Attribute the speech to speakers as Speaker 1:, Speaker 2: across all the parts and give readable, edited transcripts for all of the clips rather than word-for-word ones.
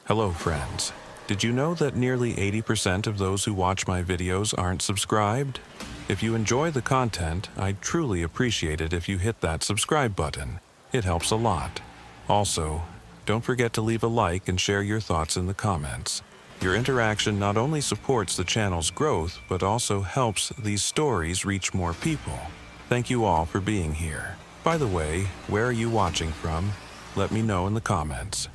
Speaker 1: Hello, friends. Did you know that nearly 80% of those who watch my videos aren't subscribed? If you enjoy the content, I'd truly appreciate it if you hit that subscribe button. It helps a lot. Also, don't forget to leave a like and share your thoughts in the comments. Your interaction not only supports the channel's growth, but also helps these stories reach more people. Thank you all for being here. By the way, where are you watching from? Let me know in the comments.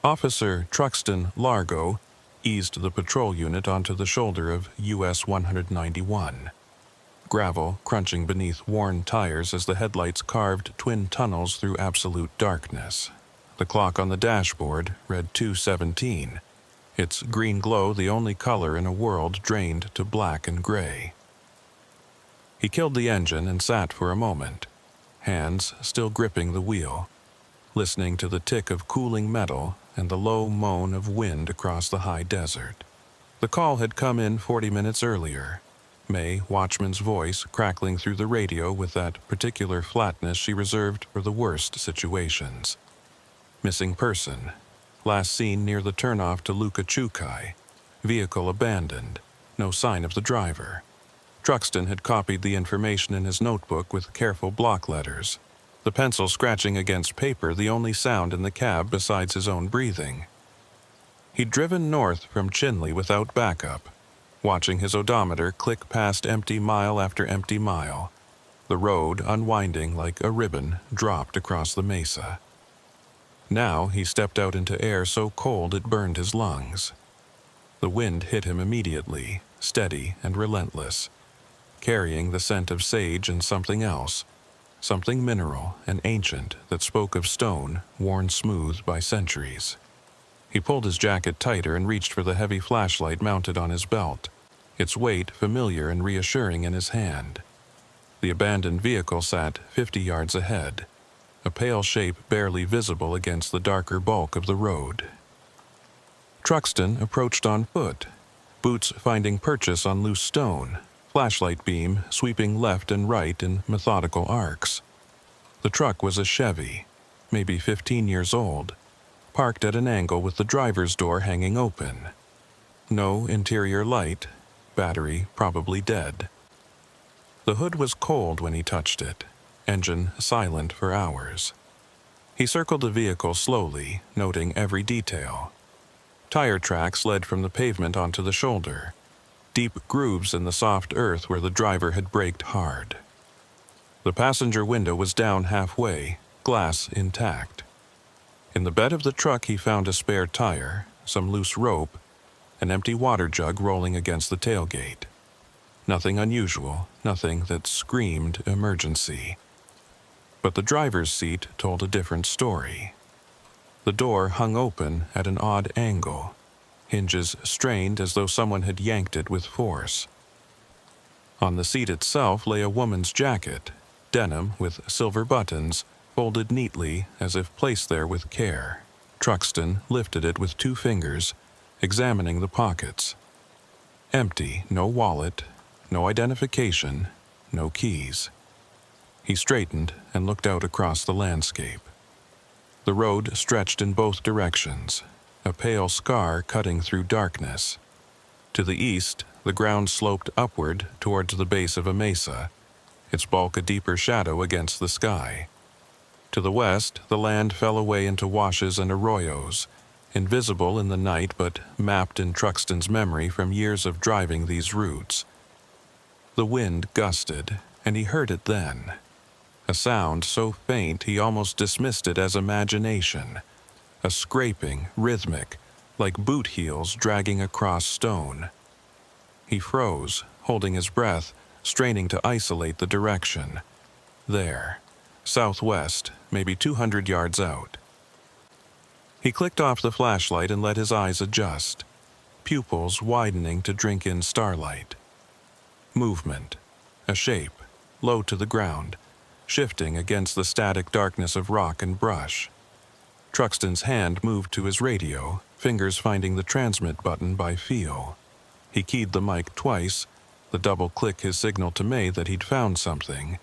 Speaker 1: Officer Truxton Largo eased the patrol unit onto the shoulder of US 191. Gravel crunching beneath worn tires as the headlights carved twin tunnels through absolute darkness. The clock on the dashboard read 2:17, its green glow the only color in a world drained to black and gray. He killed the engine and sat for a moment, hands still gripping the wheel, listening to the tick of cooling metal and the low moan of wind across the high desert. The call had come in 40 minutes earlier, May Watchman's voice crackling through the radio with that particular flatness she reserved for the worst situations. Missing person, last seen near the turnoff to Luka Chukai, vehicle abandoned, no sign of the driver. Truxton had copied the information in his notebook with careful block letters, the pencil scratching against paper the only sound in the cab besides his own breathing. He'd driven north from Chinley without backup, watching his odometer click past empty mile after empty mile, the road unwinding like a ribbon dropped across the mesa. Now he stepped out into air so cold it burned his lungs. The wind hit him immediately, steady and relentless, carrying the scent of sage and something else, something mineral and ancient that spoke of stone worn smooth by centuries. He pulled his jacket tighter and reached for the heavy flashlight mounted on his belt, its weight familiar and reassuring in his hand. The abandoned vehicle sat 50 yards ahead, a pale shape barely visible against the darker bulk of the road. Truxton approached on foot, boots finding purchase on loose stone, flashlight beam sweeping left and right in methodical arcs. The truck was a Chevy, maybe 15 years old, parked at an angle with the driver's door hanging open. No interior light, battery probably dead. The hood was cold when he touched it, engine silent for hours. He circled the vehicle slowly, noting every detail. Tire tracks led from the pavement onto the shoulder, deep grooves in the soft earth where the driver had braked hard. The passenger window was down halfway, glass intact. In the bed of the truck he found a spare tire, some loose rope, an empty water jug rolling against the tailgate. Nothing unusual, nothing that screamed emergency. But the driver's seat told a different story. The door hung open at an odd angle, hinges strained as though someone had yanked it with force. On the seat itself lay a woman's jacket, denim with silver buttons, folded neatly as if placed there with care. Truxton lifted it with 2 fingers, examining the pockets. Empty, no wallet, no identification, no keys. He straightened and looked out across the landscape. The road stretched in both directions, a pale scar cutting through darkness. To the east, the ground sloped upward towards the base of a mesa, its bulk a deeper shadow against the sky. To the west, the land fell away into washes and arroyos, invisible in the night but mapped in Truxton's memory from years of driving these routes. The wind gusted, and he heard it then. A sound so faint he almost dismissed it as imagination, a scraping, rhythmic, like boot heels dragging across stone. He froze, holding his breath, straining to isolate the direction. There, southwest, maybe 200 yards out. He clicked off the flashlight and let his eyes adjust, pupils widening to drink in starlight. Movement, a shape, low to the ground, shifting against the static darkness of rock and brush. Truxton's hand moved to his radio, fingers finding the transmit button by feel. He keyed the mic twice, the double click his signal to May that he'd found something,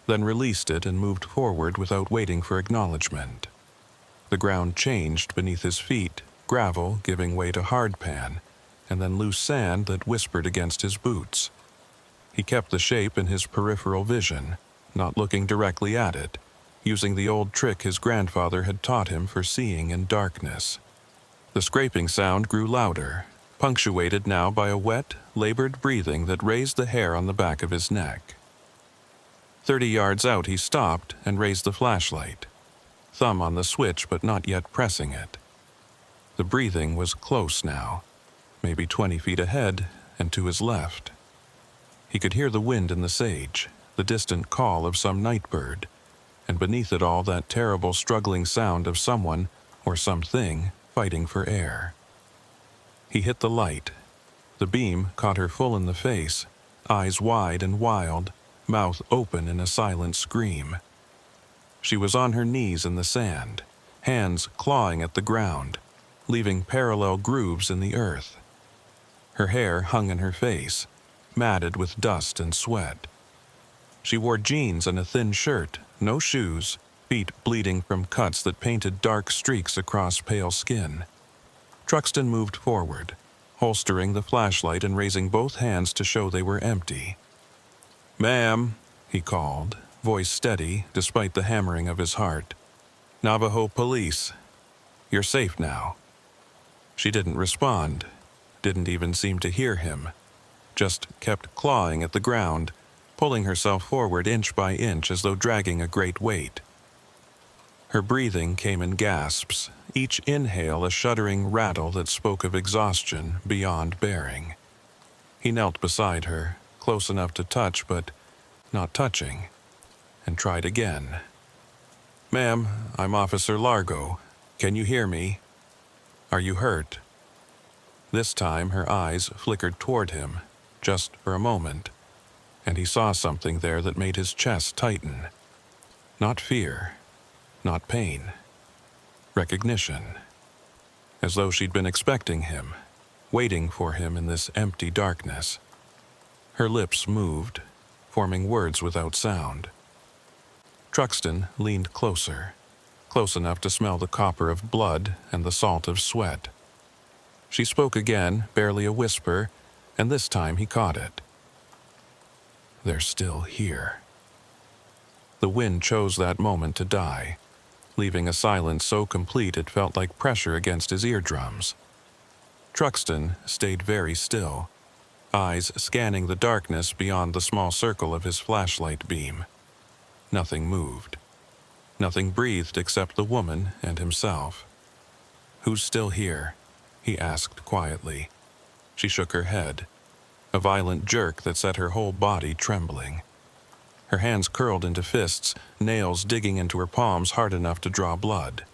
Speaker 1: then released it and moved forward without waiting for acknowledgement. The ground changed beneath his feet, gravel giving way to hardpan, and then loose sand that whispered against his boots. He kept the shape in his peripheral vision, not looking directly at it, using the old trick his grandfather had taught him for seeing in darkness. The scraping sound grew louder, punctuated now by a wet, labored breathing that raised the hair on the back of his neck. 30 yards out he stopped and raised the flashlight, thumb on the switch but not yet pressing it. The breathing was close now, maybe 20 feet ahead and to his left. He could hear the wind in the sage, the distant call of some night bird, and beneath it all that terrible struggling sound of someone or something fighting for air. He hit the light. The beam caught her full in the face, eyes wide and wild, mouth open in a silent scream. She was on her knees in the sand, hands clawing at the ground, leaving parallel grooves in the earth. Her hair hung in her face, matted with dust and sweat. She wore jeans and a thin shirt, no shoes, feet bleeding from cuts that painted dark streaks across pale skin. Truxton moved forward, holstering the flashlight and raising both hands to show they were empty. "Ma'am," he called, voice steady despite the hammering of his heart. "Navajo police. You're safe now." She didn't respond, didn't even seem to hear him, just kept clawing at the ground, pulling herself forward inch by inch as though dragging a great weight. Her breathing came in gasps, each inhale a shuddering rattle that spoke of exhaustion beyond bearing. He knelt beside her, close enough to touch but not touching, and tried again. "Ma'am, I'm Officer Largo. Can you hear me? Are you hurt?" This time her eyes flickered toward him, just for a moment, and he saw something there that made his chest tighten. Not fear, not pain. Recognition. As though she'd been expecting him, waiting for him in this empty darkness. Her lips moved, forming words without sound. Truxton leaned closer, close enough to smell the copper of blood and the salt of sweat. She spoke again, barely a whisper, and this time he caught it. "They're still here." The wind chose that moment to die, leaving a silence so complete it felt like pressure against his eardrums. Truxton stayed very still, eyes scanning the darkness beyond the small circle of his flashlight beam. Nothing moved. Nothing breathed except the woman and himself. "Who's still here?" he asked quietly. She shook her head, a violent jerk that set her whole body trembling. Her hands curled into fists, nails digging into her palms hard enough to draw blood.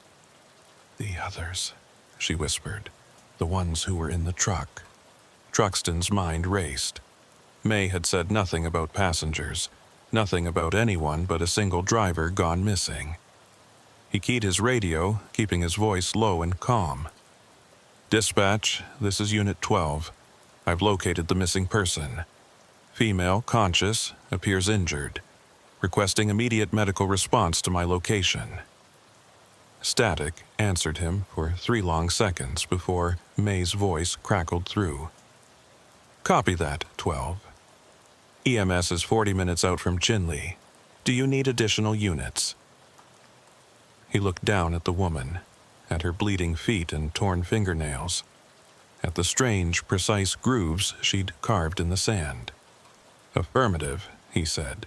Speaker 1: "The others," she whispered. "The ones who were in the truck." Truxton's mind raced. May had said nothing about passengers, nothing about anyone but a single driver gone missing. He keyed his radio, keeping his voice low and calm. "Dispatch, this is Unit 12. I've located the missing person. Female, conscious, appears injured. Requesting immediate medical response to my location." Static answered him for 3 long seconds before May's voice crackled through. "Copy that, 12. EMS is 40 minutes out from Chinle. Do you need additional units?" He looked down at the woman, at her bleeding feet and torn fingernails, at the strange, precise grooves she'd carved in the sand. "Affirmative," he said.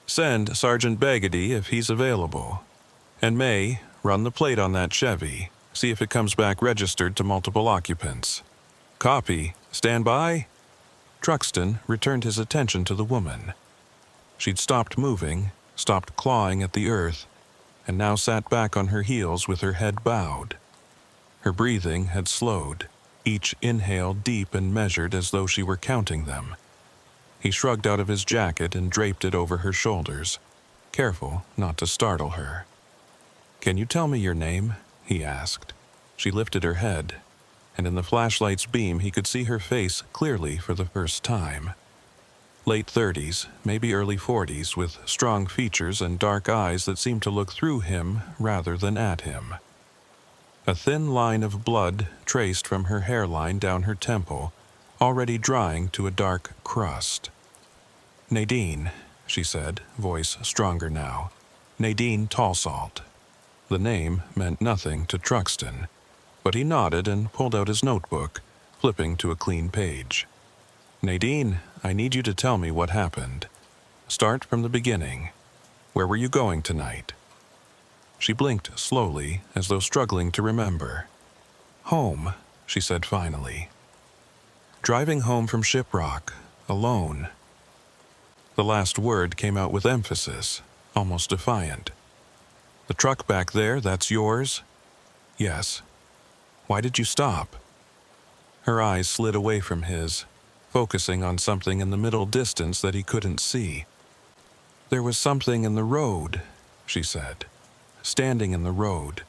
Speaker 1: "Send Sergeant Bagady if he's available. And May, run the plate on that Chevy, see if it comes back registered to multiple occupants." "Copy. Stand by." Truxton returned his attention to the woman. She'd stopped moving, stopped clawing at the earth, and now sat back on her heels with her head bowed. Her breathing had slowed, each inhale deep and measured as though she were counting them. He shrugged out of his jacket and draped it over her shoulders, careful not to startle her. "Can you tell me your name?" he asked. She lifted her head, and in the flashlight's beam he could see her face clearly for the first time. Late 30s, maybe early 40s, with strong features and dark eyes that seemed to look through him rather than at him. A thin line of blood traced from her hairline down her temple, already drying to a dark crust. "Nadine," she said, voice stronger now. "Nadine Tallsalt." The name meant nothing to Truxton, but he nodded and pulled out his notebook, flipping to a clean page. "Nadine, I need you to tell me what happened. Start from the beginning. Where were you going tonight?" She blinked slowly, as though struggling to remember. "Home," she said finally. "Driving home from Shiprock, alone." The last word came out with emphasis, almost defiant. "The truck back there, that's yours?" "Yes." "Why did you stop?" Her eyes slid away from his, focusing on something in the middle distance that he couldn't see. "There was something in the road," she said. "Standing in the road.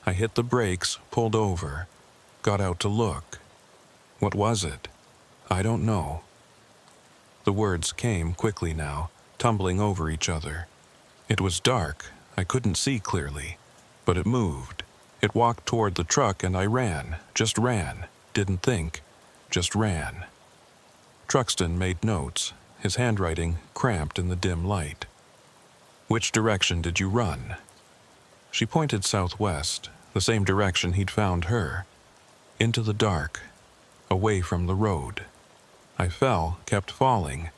Speaker 1: I hit the brakes, pulled over, got out to look. What was it? I don't know." The words came quickly now, tumbling over each other. It was dark, I couldn't see clearly, but it moved. It walked toward the truck and I ran, just ran, didn't think, just ran. Truxton made notes, his handwriting cramped in the dim light. "Which direction did you run?" She pointed southwest, the same direction he'd found her. "Into the dark, away from the road. I fell, kept falling,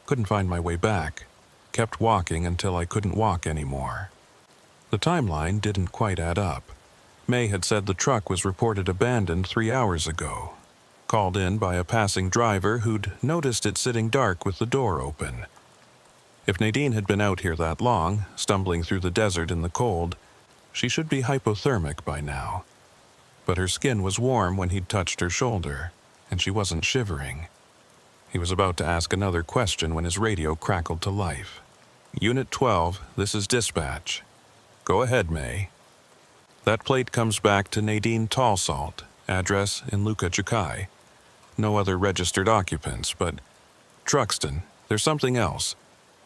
Speaker 1: couldn't find my way back, kept walking until I couldn't walk anymore." The timeline didn't quite add up. May had said the truck was reported abandoned 3 hours ago, called in by a passing driver who'd noticed it sitting dark with the door open. If Nadine had been out here that long, stumbling through the desert in the cold, she should be hypothermic by now. But her skin was warm when he'd touched her shoulder, and she wasn't shivering. He was about to ask another question when his radio crackled to life. "Unit 12, this is dispatch. Go ahead, May." "That plate comes back to Nadine Tallsalt, address in Luka Chukai. No other registered occupants, but Truxton, there's something else.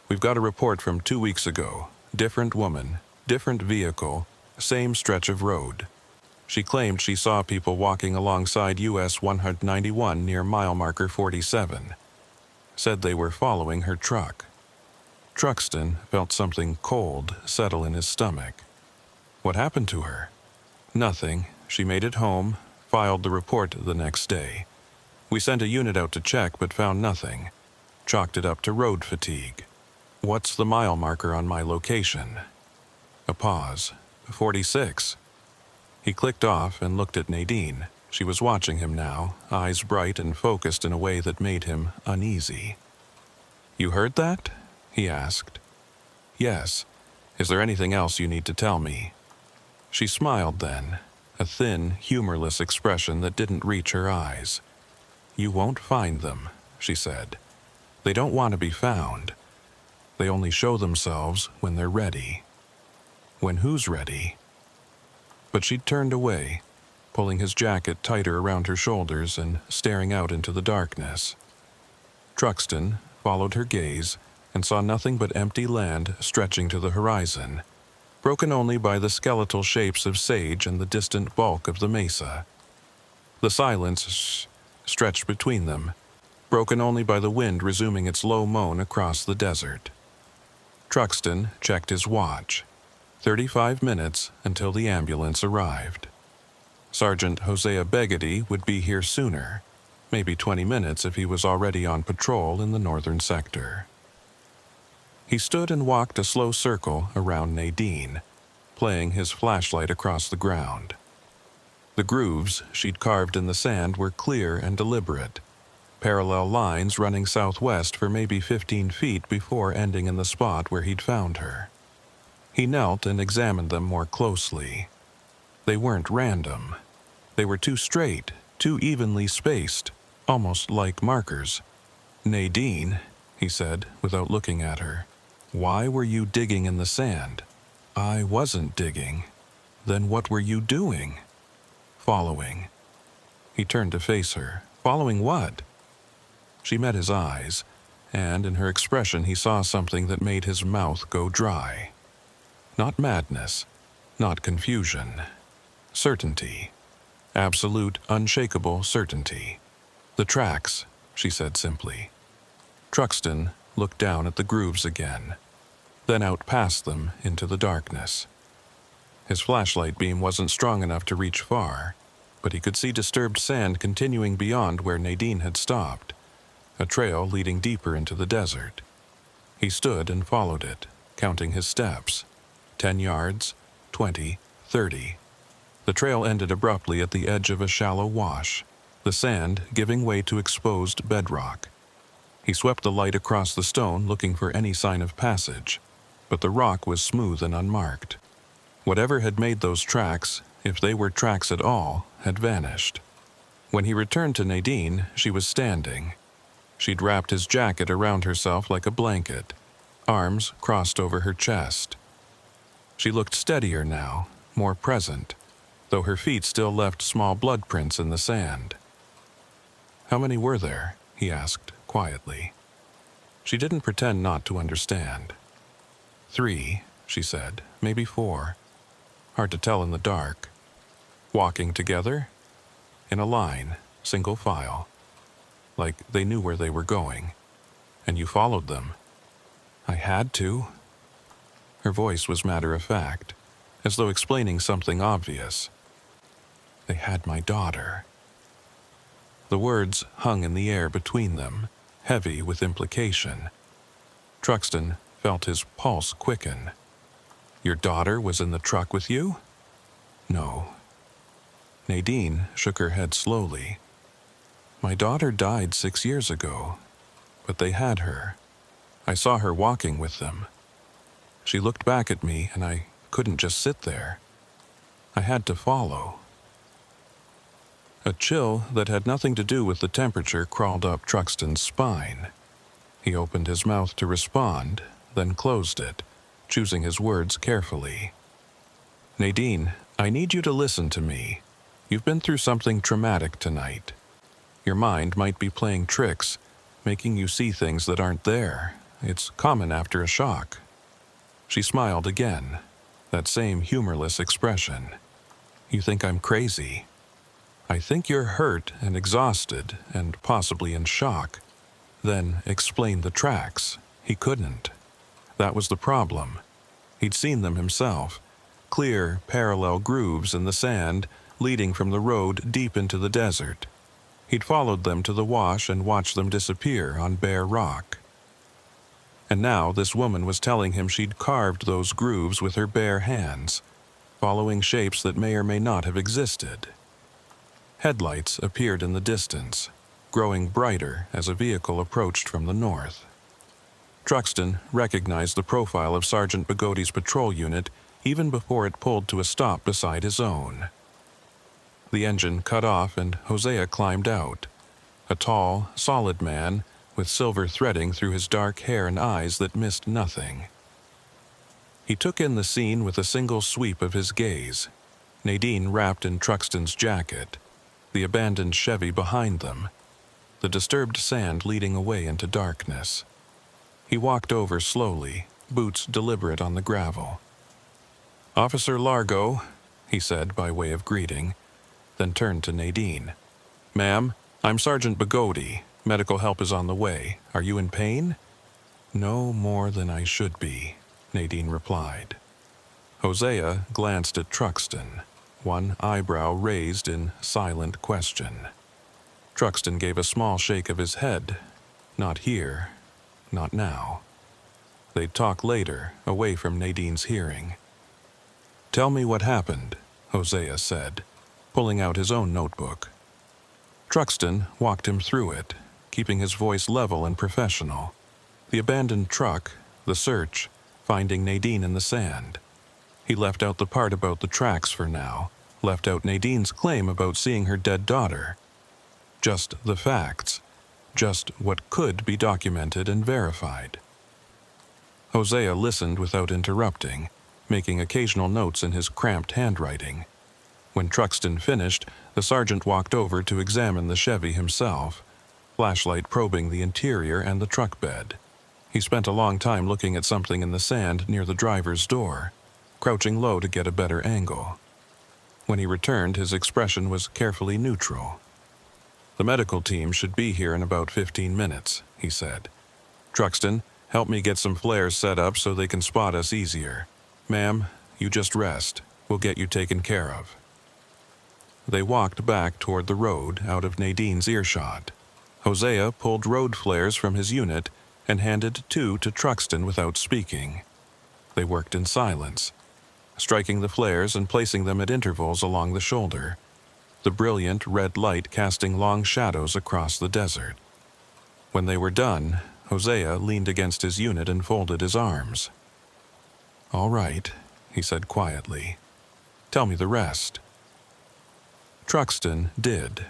Speaker 1: We've got a report from 2 weeks ago. Different woman, different vehicle, same stretch of road. She claimed she saw people walking alongside US 191 near mile marker 47. Said they were following her truck." Truxton felt something cold settle in his stomach. "What happened to her?" "Nothing. She made it home, filed the report the next day. We sent a unit out to check but found nothing. Chalked it up to road fatigue." "What's the mile marker on my location?" A pause. 46. He clicked off and looked at Nadine. She was watching him now, eyes bright and focused in a way that made him uneasy. "You heard that?" he asked. "Yes. Is there anything else you need to tell me?" She smiled then, a thin, humorless expression that didn't reach her eyes. "You won't find them," she said. "They don't want to be found. They only show themselves when they're ready." "When who's ready?" But she'd turned away, pulling his jacket tighter around her shoulders and staring out into the darkness. Truxton followed her gaze and saw nothing but empty land stretching to the horizon, broken only by the skeletal shapes of sage and the distant bulk of the mesa. The silence stretched between them, broken only by the wind resuming its low moan across the desert. Truxton checked his watch. 35 minutes until the ambulance arrived. Sergeant Hosea Begedy would be here sooner, maybe 20 minutes if he was already on patrol in the northern sector. He stood and walked a slow circle around Nadine, playing his flashlight across the ground. The grooves she'd carved in the sand were clear and deliberate, parallel lines running southwest for maybe 15 feet before ending in the spot where he'd found her. He knelt and examined them more closely. They weren't random. They were too straight, too evenly spaced, almost like markers. "Nadine," he said, without looking at her, "why were you digging in the sand?" "I wasn't digging." "Then what were you doing?" "Following." He turned to face her. "Following what?" She met his eyes, and in her expression he saw something that made his mouth go dry. Not madness, not confusion. Certainty. Absolute, unshakable certainty. "The tracks," she said simply. Truxton looked down at the grooves again, then out past them into the darkness. His flashlight beam wasn't strong enough to reach far, but he could see disturbed sand continuing beyond where Nadine had stopped, a trail leading deeper into the desert. He stood and followed it, counting his steps. 10 yards, 20, 30. The trail ended abruptly at the edge of a shallow wash, the sand giving way to exposed bedrock. He swept the light across the stone looking for any sign of passage, but the rock was smooth and unmarked. Whatever had made those tracks, if they were tracks at all, had vanished. When he returned to Nadine, she was standing. She'd wrapped his jacket around herself like a blanket, arms crossed over her chest. She looked steadier now, more present, though her feet still left small blood prints in the sand. "How many were there?" he asked quietly. She didn't pretend not to understand. 3, she said, maybe 4. Hard to tell in the dark. Walking together? In a line, single file. Like they knew where they were going. And you followed them. "I had to." Her voice was matter-of-fact, as though explaining something obvious. "They had my daughter." The words hung in the air between them, heavy with implication. Truxton felt his pulse quicken. "Your daughter was in the truck with you?" "No." Nadine shook her head slowly. "My daughter died 6 years ago, but they had her. I saw her walking with them. She looked back at me, and I couldn't just sit there. I had to follow." A chill that had nothing to do with the temperature crawled up Truxton's spine. He opened his mouth to respond, then closed it, choosing his words carefully. "Nadine, I need you to listen to me. You've been through something traumatic tonight. Your mind might be playing tricks, making you see things that aren't there. It's common after a shock." She smiled again, that same humorless expression. "You think I'm crazy? I think you're hurt and exhausted and possibly in shock." Then explain the tracks. He couldn't. That was the problem. He'd seen them himself. Clear, parallel grooves in the sand leading from the road deep into the desert. He'd followed them to the wash and watched them disappear on bare rock. And now this woman was telling him she'd carved those grooves with her bare hands, following shapes that may or may not have existed. Headlights appeared in the distance, growing brighter as a vehicle approached from the north. Truxton recognized the profile of Sergeant Bagoti's patrol unit even before it pulled to a stop beside his own. The engine cut off and Hosea climbed out, a tall, solid man with silver threading through his dark hair and eyes that missed nothing. He took in the scene with a single sweep of his gaze. Nadine wrapped in Truxton's jacket, the abandoned Chevy behind them, the disturbed sand leading away into darkness. He walked over slowly, boots deliberate on the gravel. "Officer Largo," he said by way of greeting, then turned to Nadine. "Ma'am, I'm Sergeant Bagoti. Medical help is on the way. Are you in pain?" "No more than I should be," Nadine replied. Hosea glanced at Truxton, one eyebrow raised in silent question. Truxton gave a small shake of his head. Not here, not now. They'd talk later, away from Nadine's hearing. "Tell me what happened," Hosea said, pulling out his own notebook. Truxton walked him through it, keeping his voice level and professional. The abandoned truck, the search, finding Nadine in the sand. He left out the part about the tracks for now, left out Nadine's claim about seeing her dead daughter. Just the facts, just what could be documented and verified. Hosea listened without interrupting, making occasional notes in his cramped handwriting. When Truxton finished, the sergeant walked over to examine the Chevy himself, flashlight probing the interior and the truck bed. He spent a long time looking at something in the sand near the driver's door, crouching low to get a better angle. When he returned, his expression was carefully neutral. "The medical team should be here in about 15 minutes, he said. "Truxton, help me get some flares set up so they can spot us easier. Ma'am, you just rest. We'll get you taken care of." They walked back toward the road out of Nadine's earshot. Hosea pulled road flares from his unit and handed 2 to Truxton without speaking. They worked in silence, striking the flares and placing them at intervals along the shoulder, the brilliant red light casting long shadows across the desert. When they were done, Hosea leaned against his unit and folded his arms. "All right," he said quietly. "Tell me the rest." Truxton did.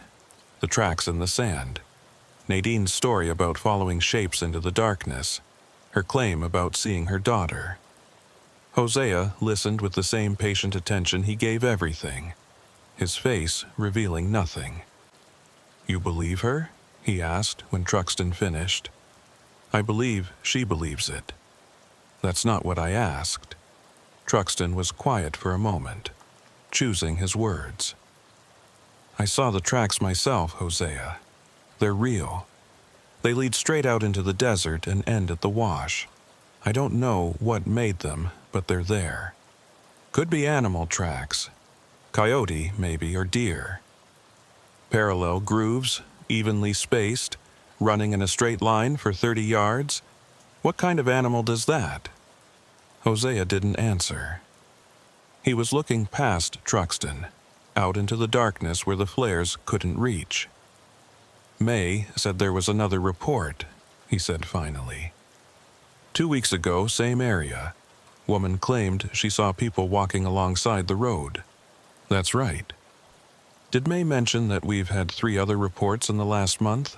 Speaker 1: The tracks in the sand. Nadine's story about following shapes into the darkness. Her claim about seeing her daughter. Hosea listened with the same patient attention he gave everything, his face revealing nothing. "You believe her?" he asked when Truxton finished. "I believe she believes it." "That's not what I asked." Truxton was quiet for a moment, choosing his words. "I saw the tracks myself, Hosea. They're real. They lead straight out into the desert and end at the wash. I don't know what made them, but they're there. Could be animal tracks. Coyote, maybe, or deer. Parallel grooves, evenly spaced, running in a straight line for 30 yards. What kind of animal does that?" Hosea didn't answer. He was looking past Truxton, out into the darkness where the flares couldn't reach. "May said there was another report," he said finally. "2 weeks ago, same area. Woman claimed she saw people walking alongside the road." "That's right." "Did May mention that we've had 3 other reports in the last month?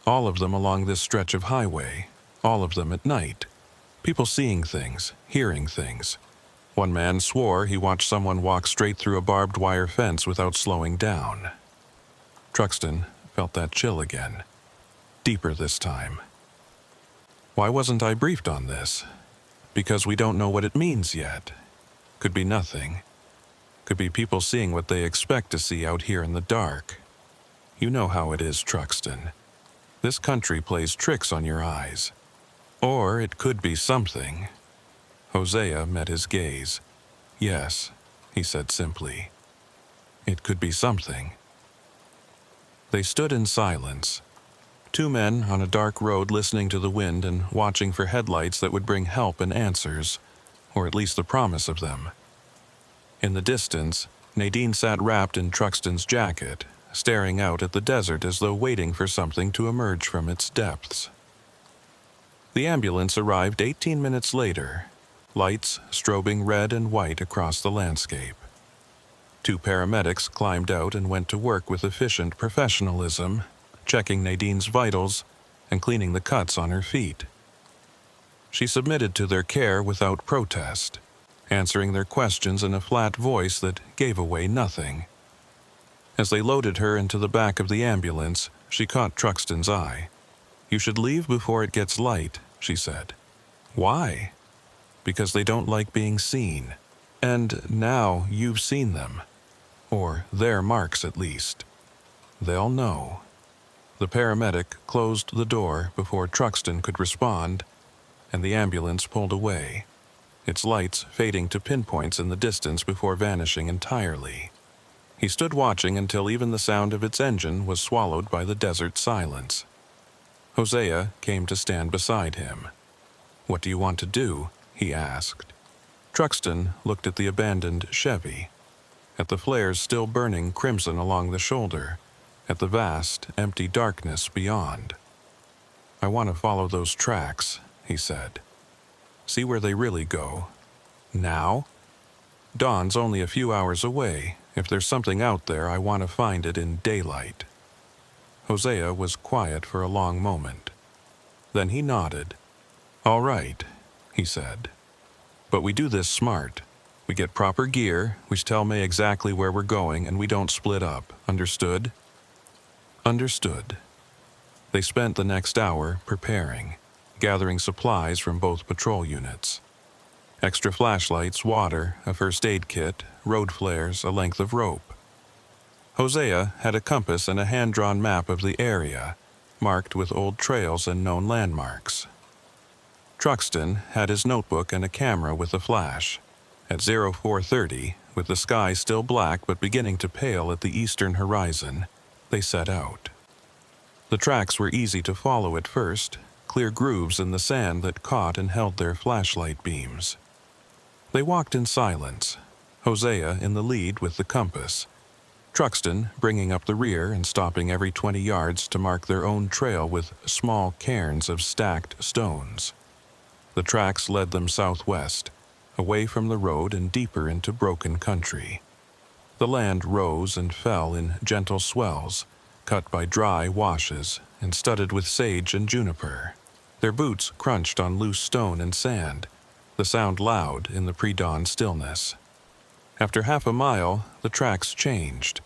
Speaker 1: All of them along this stretch of highway, all of them at night. People seeing things, hearing things. One man swore he watched someone walk straight through a barbed wire fence without slowing down." Truxton felt that chill again, deeper this time. "Why wasn't I briefed on this?" "Because we don't know what it means yet. Could be nothing. Could be people seeing what they expect to see out here in the dark. You know how it is, Truxton. This country plays tricks on your eyes. Or it could be something." Hosea met his gaze. "Yes," he said simply. "It could be something." They stood in silence. 2 men on a dark road listening to the wind and watching for headlights that would bring help and answers, or at least the promise of them. In the distance, Nadine sat wrapped in Truxton's jacket, staring out at the desert as though waiting for something to emerge from its depths. The ambulance arrived 18 minutes later, lights strobing red and white across the landscape. 2 paramedics climbed out and went to work with efficient professionalism, checking Nadine's vitals and cleaning the cuts on her feet. She submitted to their care without protest, answering their questions in a flat voice that gave away nothing. As they loaded her into the back of the ambulance, she caught Truxton's eye. "You should leave before it gets light," she said. "Why?" "Because they don't like being seen. And now you've seen them. Or their marks, at least. They'll know." The paramedic closed the door before Truxton could respond, and the ambulance pulled away, its lights fading to pinpoints in the distance before vanishing entirely. He stood watching until even the sound of its engine was swallowed by the desert silence. Hosea came to stand beside him. "What do you want to do?" he asked. Truxton looked at the abandoned Chevy, at the flares still burning crimson along the shoulder, at the vast, empty darkness beyond. "I want to follow those tracks," he said. "See where they really go. Now? Dawn's only a few hours away. If there's something out there, I want to find it in daylight." Hosea was quiet for a long moment. Then he nodded. "All right," he said. "But we do this smart. We get proper gear, we tell May exactly where we're going, and we don't split up. Understood?" "Understood." They spent the next hour preparing, gathering supplies from both patrol units. Extra flashlights, water, a first aid kit, road flares, a length of rope. Hosea had a compass and a hand-drawn map of the area, marked with old trails and known landmarks. Truxton had his notebook and a camera with a flash. At 0430, with the sky still black but beginning to pale at the eastern horizon, they set out. The tracks were easy to follow at first, clear grooves in the sand that caught and held their flashlight beams. They walked in silence, Hosea in the lead with the compass, Truxton bringing up the rear and stopping every 20 yards to mark their own trail with small cairns of stacked stones. The tracks led them southwest, away from the road and deeper into broken country. The land rose and fell in gentle swells, cut by dry washes and studded with sage and juniper. Their boots crunched on loose stone and sand, the sound loud in the pre-dawn stillness. After half a mile, the tracks changed.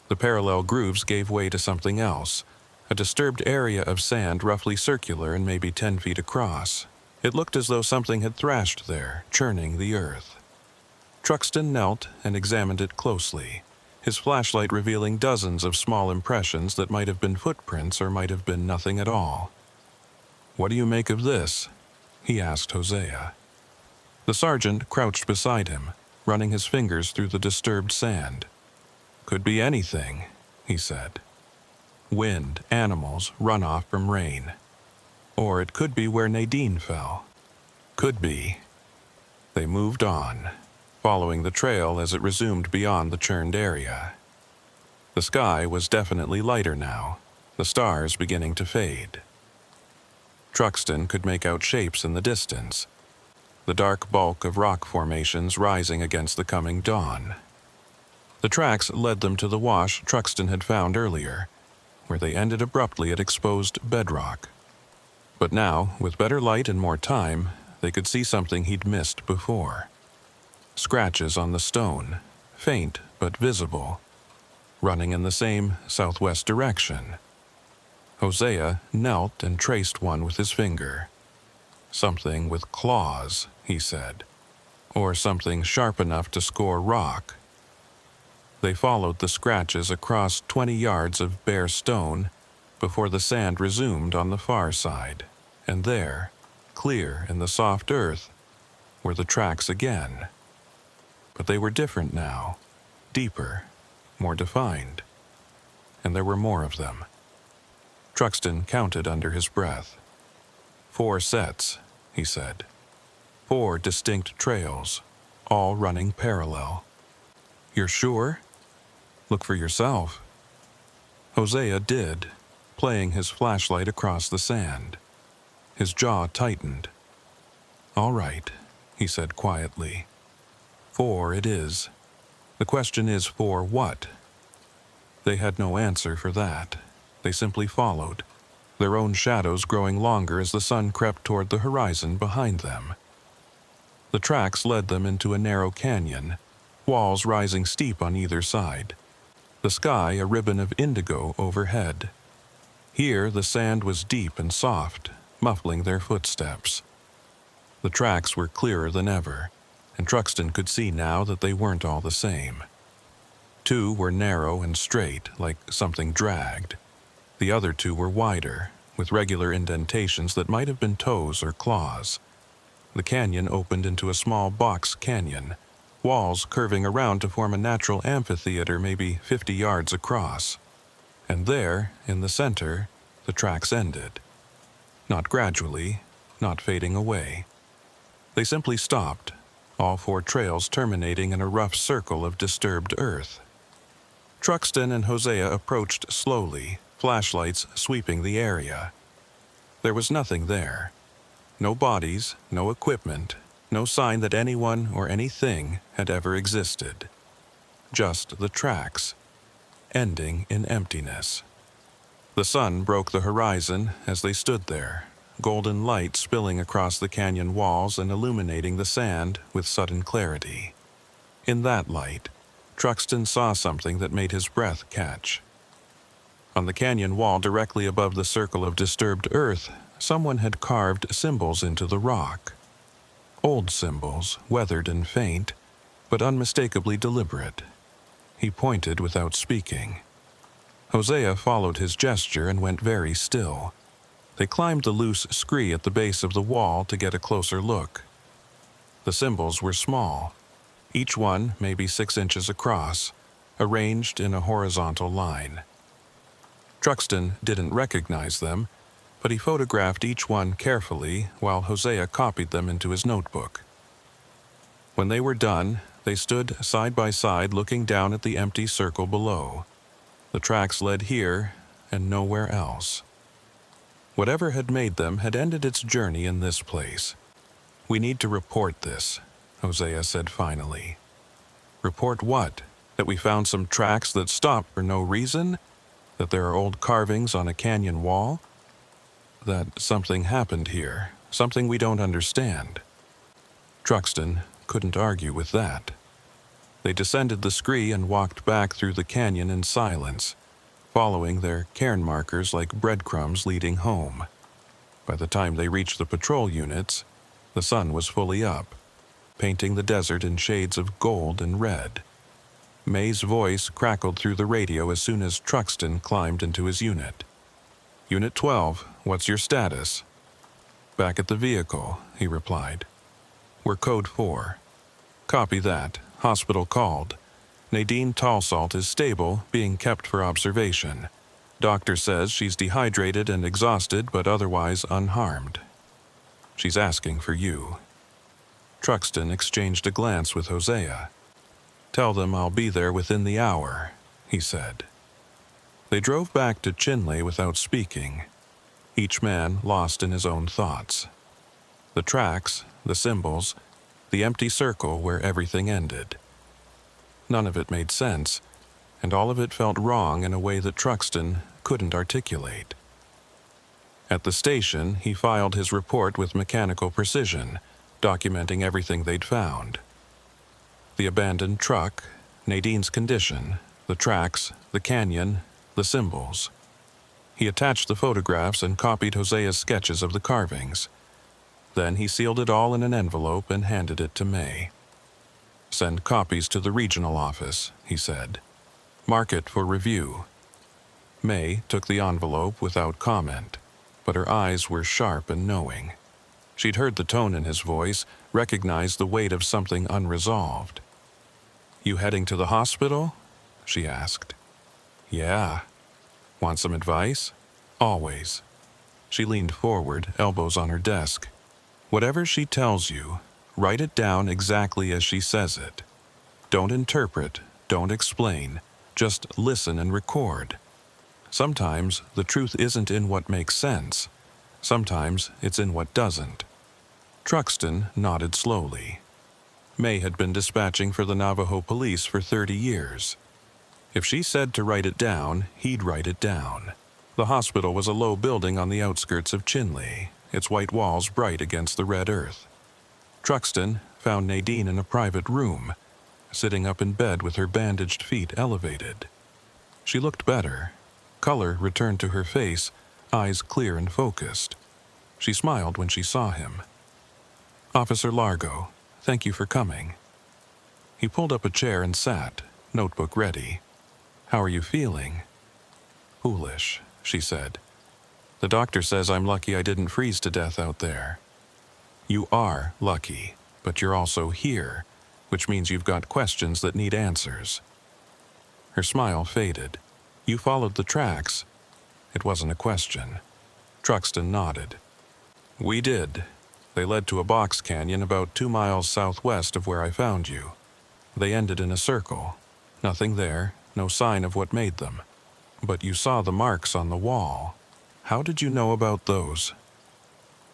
Speaker 1: The parallel grooves gave way to something else, a disturbed area of sand roughly circular and maybe 10 feet across. It looked as though something had thrashed there, churning the earth. Truxton knelt and examined it closely, his flashlight revealing dozens of small impressions that might have been footprints or might have been nothing at all. "What do you make of this?" he asked Hosea. The sergeant crouched beside him, running his fingers through the disturbed sand. "Could be anything," he said. "Wind, animals, runoff from rain. Or it could be where Nadine fell. Could be." They moved on, following the trail as it resumed beyond the churned area. The sky was definitely lighter now, the stars beginning to fade. Truxton could make out shapes in the distance, the dark bulk of rock formations rising against the coming dawn. The tracks led them to the wash Truxton had found earlier, where they ended abruptly at exposed bedrock. But now, with better light and more time, they could see something he'd missed before. Scratches on the stone, faint but visible, running in the same southwest direction. Hosea knelt and traced one with his finger. "Something with claws," he said, "or something sharp enough to score rock." They followed the scratches across 20 yards of bare stone before the sand resumed on the far side, and there, clear in the soft earth, were the tracks again. But they were different now, deeper, more defined, and there were more of them. Truxton counted under his breath. 4 sets, he said. 4 distinct trails, all running parallel. "You're sure?" "Look for yourself." Hosea did, playing his flashlight across the sand. His jaw tightened. "All right," he said quietly. 4 it is. The question is for what? They had no answer for that. They simply followed, their own shadows growing longer as the sun crept toward the horizon behind them. The tracks led them into a narrow canyon, walls rising steep on either side, the sky a ribbon of indigo overhead. Here the sand was deep and soft, muffling their footsteps. The tracks were clearer than ever, and Truxton could see now that they weren't all the same. 2 were narrow and straight, like something dragged. The other 2 were wider, with regular indentations that might have been toes or claws. The canyon opened into a small box canyon, walls curving around to form a natural amphitheater maybe 50 yards across. And there, in the center, the tracks ended. Not gradually, not fading away. They simply stopped, all 4 trails terminating in a rough circle of disturbed earth. Truxton and Hosea approached slowly, flashlights sweeping the area. There was nothing there. No bodies, no equipment, no sign that anyone or anything had ever existed. Just the tracks, ending in emptiness. The sun broke the horizon as they stood there, golden light spilling across the canyon walls and illuminating the sand with sudden clarity. In that light, Truxton saw something that made his breath catch. On the canyon wall directly above the circle of disturbed earth, someone had carved symbols into the rock. Old symbols, weathered and faint, but unmistakably deliberate. He pointed without speaking. Hosea followed his gesture and went very still. They climbed the loose scree at the base of the wall to get a closer look. The symbols were small, each one maybe 6 inches across, arranged in a horizontal line. Truxton didn't recognize them, but he photographed each one carefully while Hosea copied them into his notebook. When they were done, they stood side by side looking down at the empty circle below. The tracks led here and nowhere else. Whatever had made them had ended its journey in this place. "We need to report this," Hosea said finally. "Report what? That we found some tracks that stopped for no reason? That there are old carvings on a canyon wall? That something happened here, something we don't understand?" Truxton couldn't argue with that. They descended the scree and walked back through the canyon in silence, following their cairn markers like breadcrumbs leading home. By the time they reached the patrol units, the sun was fully up, painting the desert in shades of gold and red. May's voice crackled through the radio as soon as Truxton climbed into his unit. "Unit 12, what's your status?" "Back at the vehicle," he replied. "We're code 4. "Copy that. Hospital called. Nadine Tallsalt is stable, being kept for observation. Doctor says she's dehydrated and exhausted, but otherwise unharmed. She's asking for you." Truxton exchanged a glance with Hosea. "Tell them I'll be there within the hour," he said. They drove back to Chinle without speaking, each man lost in his own thoughts. The tracks, the symbols, the empty circle where everything ended. None of it made sense, and all of it felt wrong in a way that Truxton couldn't articulate. At the station, he filed his report with mechanical precision, documenting everything they'd found. The abandoned truck, Nadine's condition, the tracks, the canyon, the symbols. He attached the photographs and copied Hosea's sketches of the carvings. Then he sealed it all in an envelope and handed it to May. "Send copies to the regional office," he said. "Mark it for review." May took the envelope without comment, but her eyes were sharp and knowing. She'd heard the tone in his voice, recognized the weight of something unresolved. "You heading to the hospital?" she asked. "Yeah." "Want some advice?" "Always." She leaned forward, elbows on her desk. "Whatever she tells you, write it down exactly as she says it. Don't interpret, don't explain, just listen and record. Sometimes the truth isn't in what makes sense. Sometimes it's in what doesn't." Truxton nodded slowly. May had been dispatching for the Navajo police for 30 years. If she said to write it down, he'd write it down. The hospital was a low building on the outskirts of Chinle, its white walls bright against the red earth. Truxton found Nadine in a private room, sitting up in bed with her bandaged feet elevated. She looked better. Color returned to her face, eyes clear and focused. She smiled when she saw him. "Officer Largo, thank you for coming." He pulled up a chair and sat, notebook ready. "How are you feeling?" "Foolish," she said. "The doctor says I'm lucky I didn't freeze to death out there." "You are lucky, but you're also here, which means you've got questions that need answers." Her smile faded. "You followed the tracks." It wasn't a question. Truxton nodded. "We did. They led to a box canyon about 2 miles southwest of where I found you. They ended in a circle. Nothing there, no sign of what made them. But you saw the marks on the wall. How did you know about those?"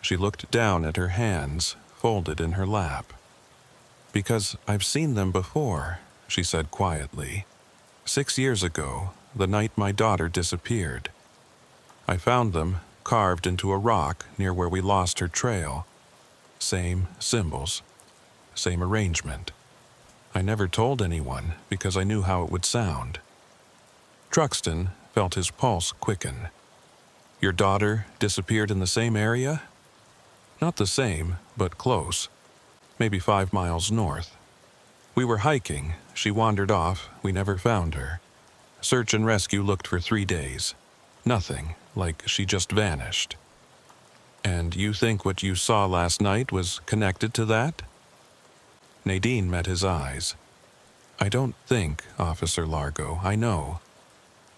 Speaker 1: She looked down at her hands, folded in her lap. "Because I've seen them before," she said quietly. 6 years ago, the night my daughter disappeared. I found them carved into a rock near where we lost her trail. Same symbols, same arrangement. I never told anyone because I knew how it would sound." Truxton felt his pulse quicken. Your daughter disappeared in the same area? Not the same, but close. Maybe 5 miles north. We were hiking. She wandered off. We never found her. Search and rescue looked for 3 days. Nothing, like she just vanished. And you think what you saw last night was connected to that? Nadine met his eyes. I don't think, Officer Largo, I know.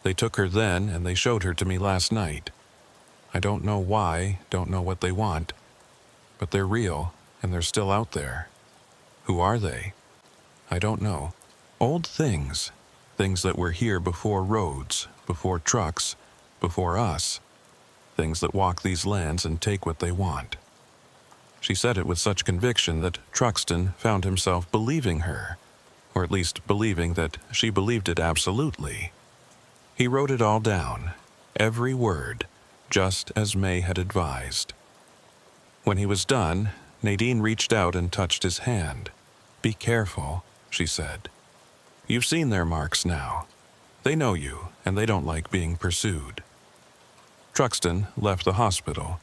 Speaker 1: They took her then, and they showed her to me last night. I don't know why, don't know what they want. But they're real, and they're still out there. Who are they? I don't know. Old things. Things that were here before roads, before trucks, before us. Things that walk these lands and take what they want. She said it with such conviction that Truxton found himself believing her, or at least believing that she believed it absolutely. He wrote it all down, every word, just as May had advised. When he was done, Nadine reached out and touched his hand. Be careful, she said. You've seen their marks now. They know you, and they don't like being pursued. Truxton left the hospital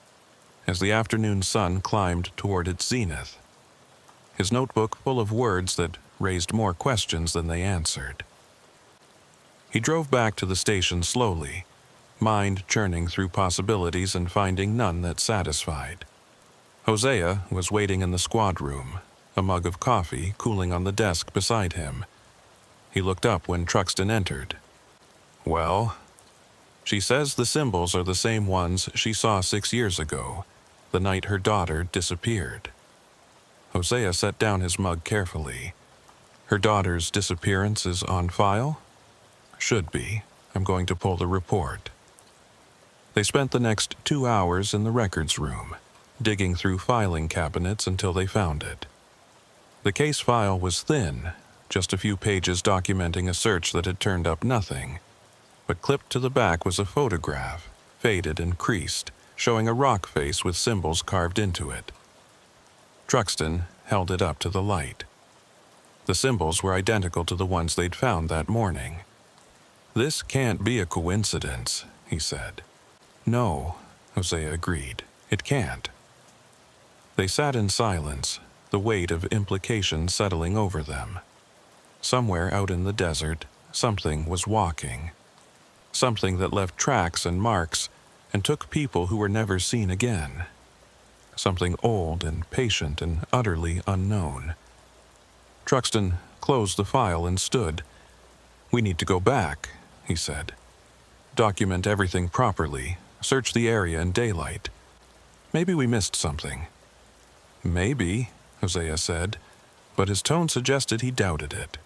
Speaker 1: as the afternoon sun climbed toward its zenith, his notebook full of words that raised more questions than they answered. He drove back to the station slowly, mind churning through possibilities and finding none that satisfied. Hosea was waiting in the squad room, a mug of coffee cooling on the desk beside him. He looked up when Truxton entered. Well, she says the symbols are the same ones she saw 6 years ago, the night her daughter disappeared. Hosea set down his mug carefully. Her daughter's disappearance is on file? Should be. I'm going to pull the report. They spent the next 2 hours in the records room, digging through filing cabinets until they found it. The case file was thin, just a few pages documenting a search that had turned up nothing. But clipped to the back was a photograph, faded and creased, showing a rock face with symbols carved into it. Truxton held it up to the light. The symbols were identical to the ones they'd found that morning. This can't be a coincidence, he said. No, Hosea agreed. It can't. They sat in silence, the weight of implication settling over them. Somewhere out in the desert, something was walking. Something that left tracks and marks and took people who were never seen again. Something old and patient and utterly unknown. Truxton closed the file and stood. We need to go back, he said. Document everything properly, search the area in daylight. Maybe we missed something. Maybe, Hosea said, but his tone suggested he doubted it.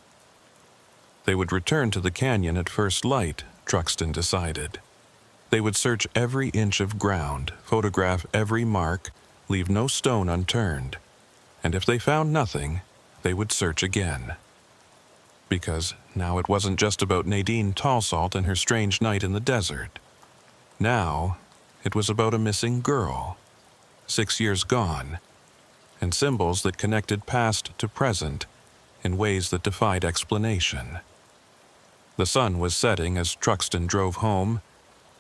Speaker 1: They would return to the canyon at first light, Truxton decided. They would search every inch of ground, photograph every mark, leave no stone unturned. And if they found nothing, they would search again. Because now it wasn't just about Nadine Tallsalt and her strange night in the desert. Now, it was about a missing girl, 6 years gone, and symbols that connected past to present in ways that defied explanation. The sun was setting as Truxton drove home,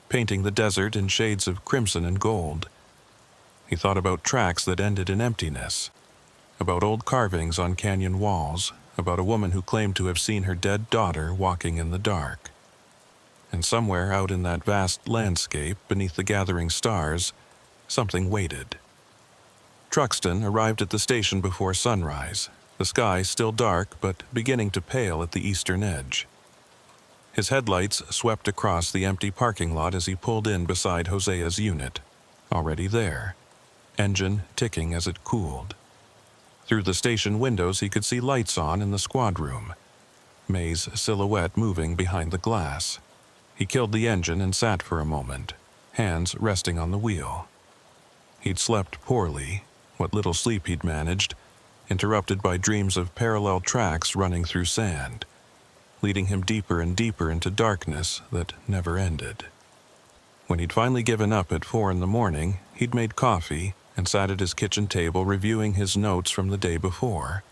Speaker 1: painting the desert in shades of crimson and gold. He thought about tracks that ended in emptiness, about old carvings on canyon walls, about a woman who claimed to have seen her dead daughter walking in the dark. And somewhere out in that vast landscape, beneath the gathering stars, something waited. Truxton arrived at the station before sunrise, the sky still dark but beginning to pale at the eastern edge. His headlights swept across the empty parking lot as he pulled in beside Hosea's unit, already there, engine ticking as it cooled. Through the station windows he could see lights on in the squad room, May's silhouette moving behind the glass. He killed the engine and sat for a moment, hands resting on the wheel. He'd slept poorly, what little sleep he'd managed, interrupted by dreams of parallel tracks running through sand, leading him deeper and deeper into darkness that never ended. When he'd finally given up at 4 a.m, he'd made coffee and sat at his kitchen table reviewing his notes from the day before,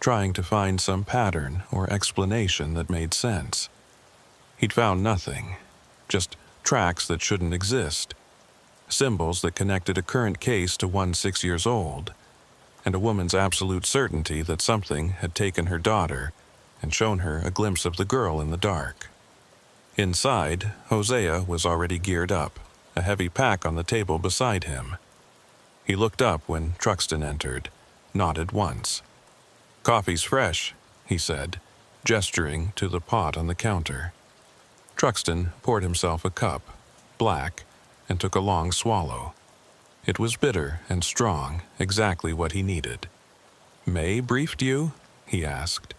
Speaker 1: trying to find some pattern or explanation that made sense. He'd found nothing, just tracks that shouldn't exist, symbols that connected a current case to one 6 years old, and a woman's absolute certainty that something had taken her daughter and shown her a glimpse of the girl in the dark. Inside, Hosea was already geared up, a heavy pack on the table beside him. He looked up when Truxton entered, nodded once. "Coffee's fresh," he said, gesturing to the pot on the counter. Truxton poured himself a cup, black, and took a long swallow. It was bitter and strong, exactly what he needed. "May briefed you?" he asked.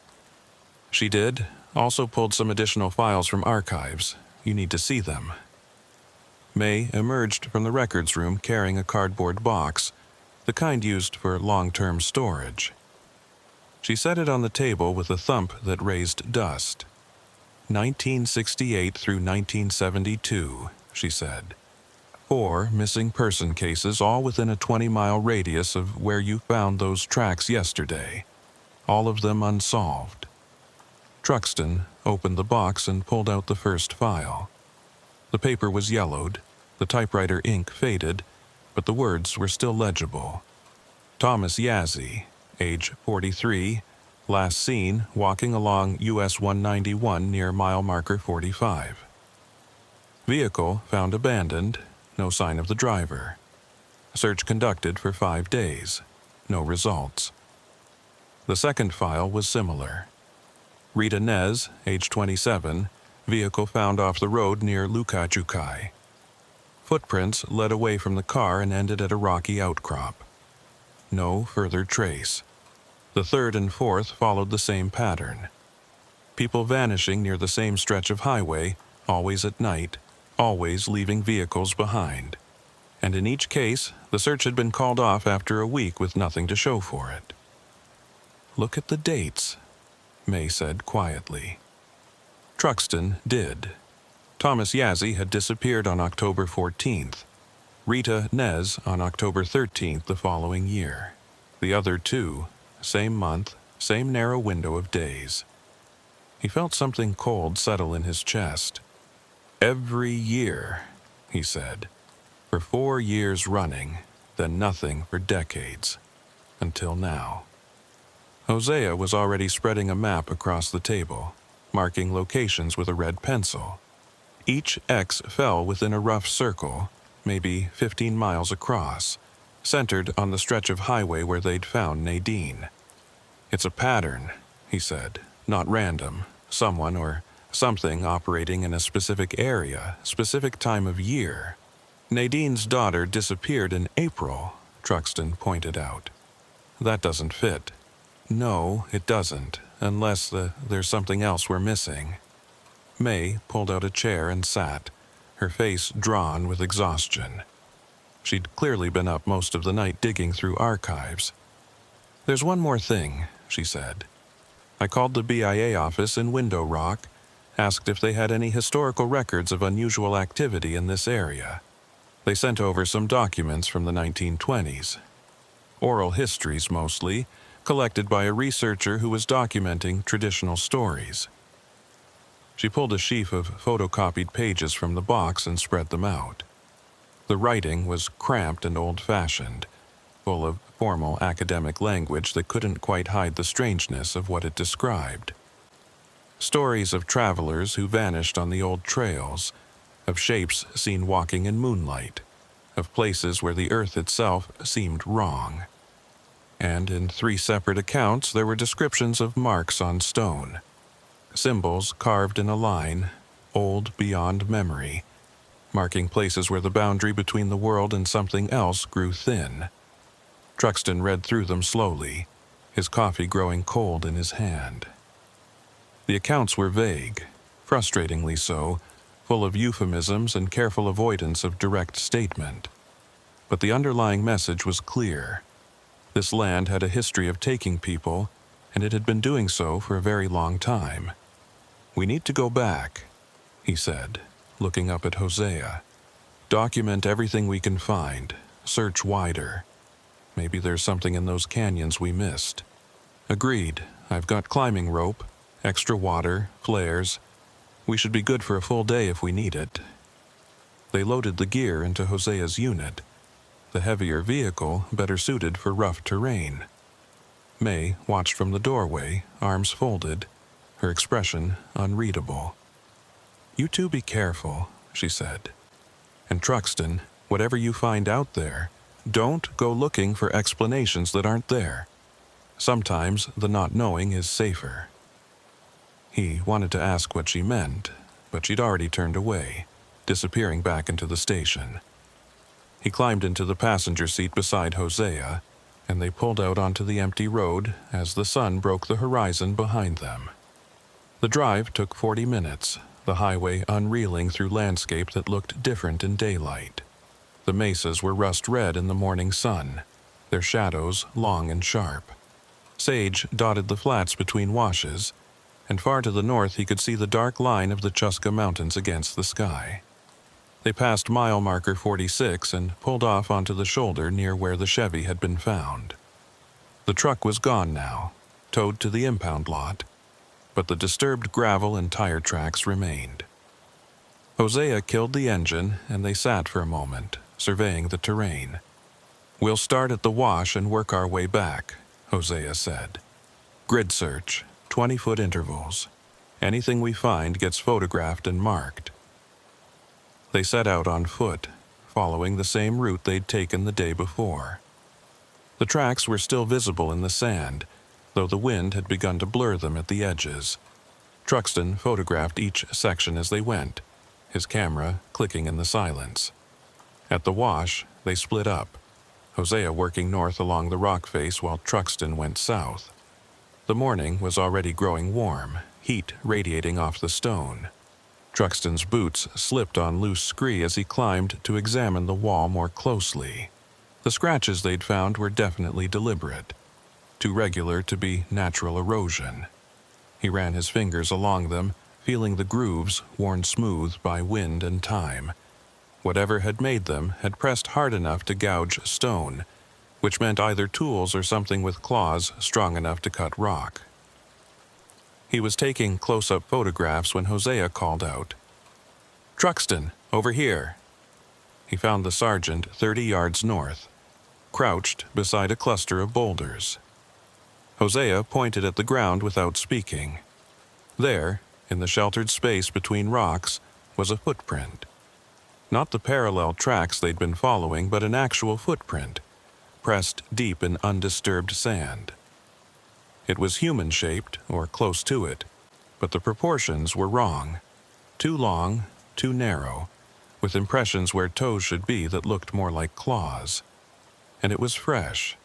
Speaker 1: "She did. Also pulled some additional files from archives. You need to see them." May emerged from the records room carrying a cardboard box, the kind used for long-term storage. She set it on the table with a thump that raised dust. 1968 through 1972, she said. 4 missing person cases, all within a 20-mile radius of where you found those tracks yesterday. All of them unsolved. Truxton opened the box and pulled out the first file. The paper was yellowed, the typewriter ink faded, but the words were still legible. Thomas Yazzie, age 43, last seen walking along US 191 near mile marker 45. Vehicle found abandoned, no sign of the driver. Search conducted for 5 days, no results. The second file was similar. Rita Nez, age 27, vehicle found off the road near Lukachukai. Footprints led away from the car and ended at a rocky outcrop. No further trace. The third and fourth followed the same pattern. People vanishing near the same stretch of highway, always at night, always leaving vehicles behind. And in each case, the search had been called off after a week with nothing to show for it. "Look at the dates," May said quietly. Truxton did. Thomas Yazzie had disappeared on October 14th. Rita Nez on October 13th the following year. The other 2, same month, same narrow window of days. He felt something cold settle in his chest. "Every year," he said. "For 4 years running, then nothing for decades. Until now." Hosea was already spreading a map across the table, marking locations with a red pencil. Each X fell within a rough circle, maybe 15 miles across, centered on the stretch of highway where they'd found Nadine. "It's a pattern," he said, "not random. Someone or something operating in a specific area, specific time of year." "Nadine's daughter disappeared in April," Truxton pointed out. "That doesn't fit." "No, it doesn't, unless there's something else we're missing." May pulled out a chair and sat, her face drawn with exhaustion. She'd clearly been up most of the night digging through archives. "There's one more thing," she said. "I called the BIA office in Window Rock, asked if they had any historical records of unusual activity in this area. They sent over some documents from the 1920s. Oral histories mostly, collected by a researcher who was documenting traditional stories." She pulled a sheaf of photocopied pages from the box and spread them out. The writing was cramped and old-fashioned, full of formal academic language that couldn't quite hide the strangeness of what it described. Stories of travelers who vanished on the old trails, of shapes seen walking in moonlight, of places where the earth itself seemed wrong. And in 3 separate accounts there were descriptions of marks on stone, symbols carved in a line, old beyond memory, marking places where the boundary between the world and something else grew thin. Truxton read through them slowly, his coffee growing cold in his hand. The accounts were vague, frustratingly so, full of euphemisms and careful avoidance of direct statement. But the underlying message was clear. This land had a history of taking people, and it had been doing so for a very long time. "We need to go back," he said, looking up at Hosea. "Document everything we can find. Search wider. Maybe there's something in those canyons we missed." "Agreed. I've got climbing rope, extra water, flares. We should be good for a full day if we need it." They loaded the gear into Hosea's unit, the heavier vehicle better suited for rough terrain. May watched from the doorway, arms folded, her expression unreadable. "You two be careful," she said. "And Truxton, whatever you find out there, don't go looking for explanations that aren't there. Sometimes the not knowing is safer." He wanted to ask what she meant, but she'd already turned away, disappearing back into the station. He climbed into the passenger seat beside Hosea, and they pulled out onto the empty road as the sun broke the horizon behind them. The drive took 40 minutes, the highway unreeling through landscape that looked different in daylight. The mesas were rust red in the morning sun, their shadows long and sharp. Sage dotted the flats between washes, and far to the north he could see the dark line of the Chuska Mountains against the sky. They passed mile marker 46 and pulled off onto the shoulder near where the Chevy had been found. The truck was gone now, towed to the impound lot, but the disturbed gravel and tire tracks remained. Hosea killed the engine, and they sat for a moment, surveying the terrain. "We'll start at the wash and work our way back," Hosea said. "Grid search, 20-foot intervals. Anything we find gets photographed and marked." They set out on foot, following the same route they'd taken the day before. The tracks were still visible in the sand, though the wind had begun to blur them at the edges. Truxton photographed each section as they went, his camera clicking in the silence. At the wash, they split up, Hosea working north along the rock face while Truxton went south. The morning was already growing warm, heat radiating off the stone. Truxton's boots slipped on loose scree as he climbed to examine the wall more closely. The scratches they'd found were definitely deliberate, too regular to be natural erosion. He ran his fingers along them, feeling the grooves worn smooth by wind and time. Whatever had made them had pressed hard enough to gouge stone, which meant either tools or something with claws strong enough to cut rock. He was taking close-up photographs when Hosea called out, "Truxton, over here." He found the sergeant 30 yards north, crouched beside a cluster of boulders. Hosea pointed at the ground without speaking. There, in the sheltered space between rocks, was a footprint. Not the parallel tracks they'd been following, but an actual footprint, pressed deep in undisturbed sand. It was human-shaped, or close to it, but the proportions were wrong. Too long, too narrow, with impressions where toes should be that looked more like claws. And it was fresh,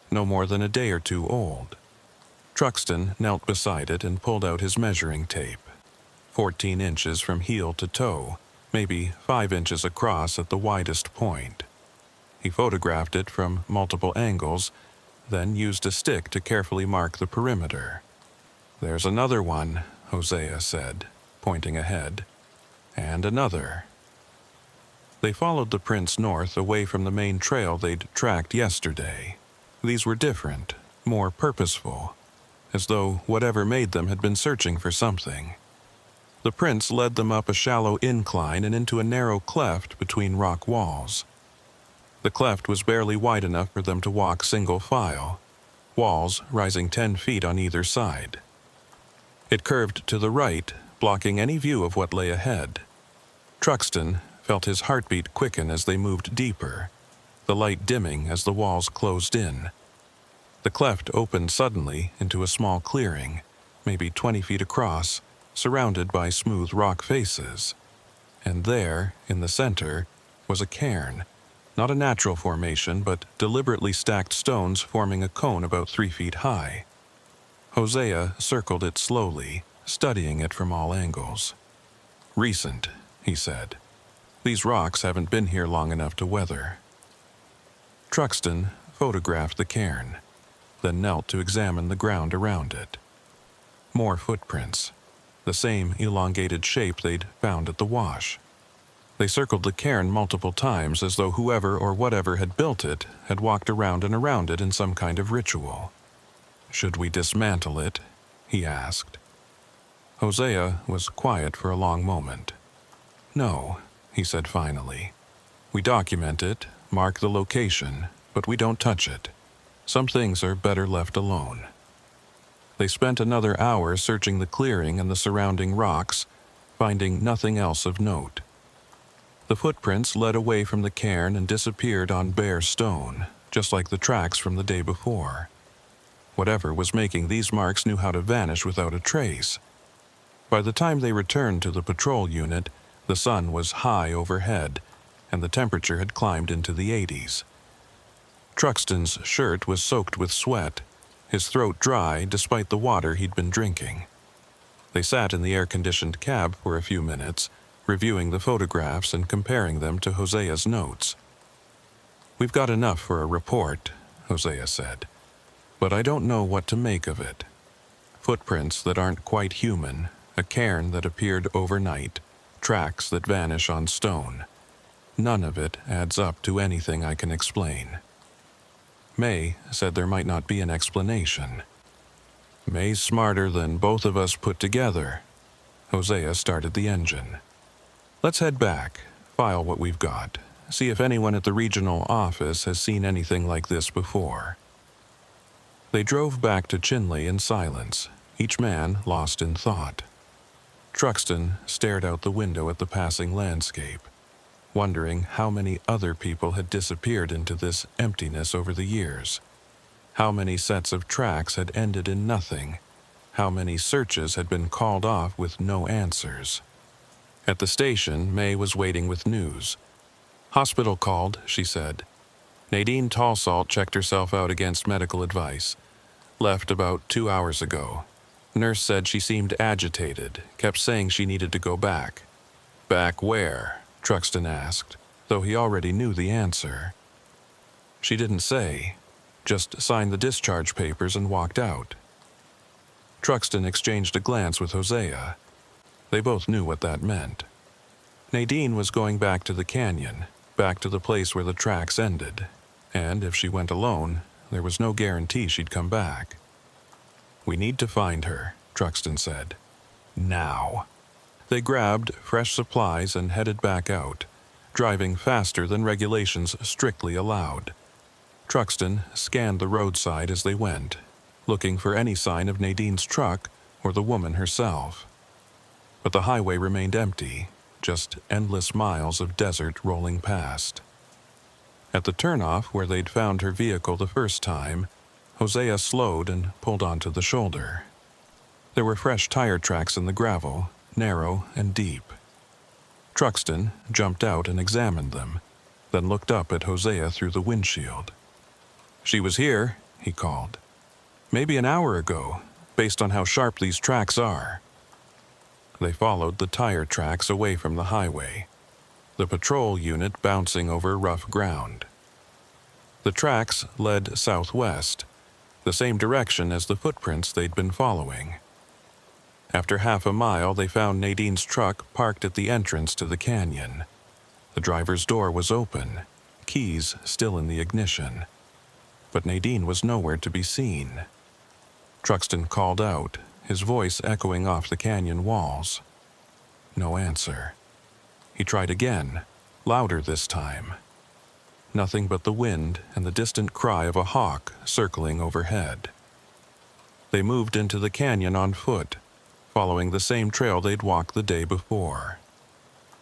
Speaker 1: no more than a day or two old. Truxton knelt beside it and pulled out his measuring tape. 14 inches from heel to toe, maybe 5 inches across at the widest point. He photographed it from multiple angles, then used a stick to carefully mark the perimeter. "There's another one," Hosea said, pointing ahead. "And another." They followed the prints north away from the main trail they'd tracked yesterday. These were different, more purposeful, as though whatever made them had been searching for something. The prints led them up a shallow incline and into a narrow cleft between rock walls. The cleft was barely wide enough for them to walk single file, walls rising 10 feet on either side. It curved to the right, blocking any view of what lay ahead. Truxton felt his heartbeat quicken as they moved deeper, the light dimming as the walls closed in. The cleft opened suddenly into a small clearing, maybe 20 feet across, surrounded by smooth rock faces. And there, in the center, was a cairn. Not a natural formation, but deliberately stacked stones forming a cone about 3 feet high. Hosea circled it slowly, studying it from all angles. "Recent," he said. "These rocks haven't been here long enough to weather." Truxton photographed the cairn, then knelt to examine the ground around it. More footprints, the same elongated shape they'd found at the wash. They circled the cairn multiple times as though whoever or whatever had built it had walked around and around it in some kind of ritual. "Should we dismantle it?" he asked. Hosea was quiet for a long moment. "No, he said finally. "We document it, mark the location, but we don't touch it. Some things are better left alone." They spent another hour searching the clearing and the surrounding rocks, finding nothing else of note. The footprints led away from the cairn and disappeared on bare stone, just like the tracks from the day before. Whatever was making these marks knew how to vanish without a trace. By the time they returned to the patrol unit, the sun was high overhead, and the temperature had climbed into the 80s. Truxton's shirt was soaked with sweat, his throat dry despite the water he'd been drinking. They sat in the air-conditioned cab for a few minutes, reviewing the photographs and comparing them to Hosea's notes. "We've got enough for a report," Hosea said, "but I don't know what to make of it. Footprints that aren't quite human, a cairn that appeared overnight, tracks that vanish on stone. None of it adds up to anything I can explain." May said there might not be an explanation. "May's smarter than both of us put together." Hosea started the engine. "Let's head back, file what we've got, see if anyone at the regional office has seen anything like this before." They drove back to Chinley in silence, each man lost in thought. Truxton stared out the window at the passing landscape, wondering how many other people had disappeared into this emptiness over the years. How many sets of tracks had ended in nothing? How many searches had been called off with no answers? At the station, May was waiting with news. "Hospital called," she said. "Nadine Tallsalt checked herself out against medical advice. Left about 2 hours ago. Nurse said she seemed agitated, kept saying she needed to go back." "Back where?" Truxton asked, though he already knew the answer. "She didn't say, just signed the discharge papers and walked out." Truxton exchanged a glance with Hosea. They both knew what that meant. Nadine was going back to the canyon, back to the place where the tracks ended, and if she went alone, there was no guarantee she'd come back. "We need to find her," Truxton said. "Now." They grabbed fresh supplies and headed back out, driving faster than regulations strictly allowed. Truxton scanned the roadside as they went, looking for any sign of Nadine's truck or the woman herself. But the highway remained empty, just endless miles of desert rolling past. At the turnoff where they'd found her vehicle the first time, Hosea slowed and pulled onto the shoulder. There were fresh tire tracks in the gravel, narrow and deep. Truxton jumped out and examined them, then looked up at Hosea through the windshield. "She was here," he called. "Maybe an hour ago, based on how sharp these tracks are." They followed the tire tracks away from the highway, the patrol unit bouncing over rough ground. The tracks led southwest, the same direction as the footprints they'd been following. After half a mile, they found Nadine's truck parked at the entrance to the canyon. The driver's door was open, keys still in the ignition. But Nadine was nowhere to be seen. Truxton called out, his voice echoing off the canyon walls. No answer. He tried again, louder this time. Nothing but the wind and the distant cry of a hawk circling overhead. They moved into the canyon on foot, following the same trail they'd walked the day before.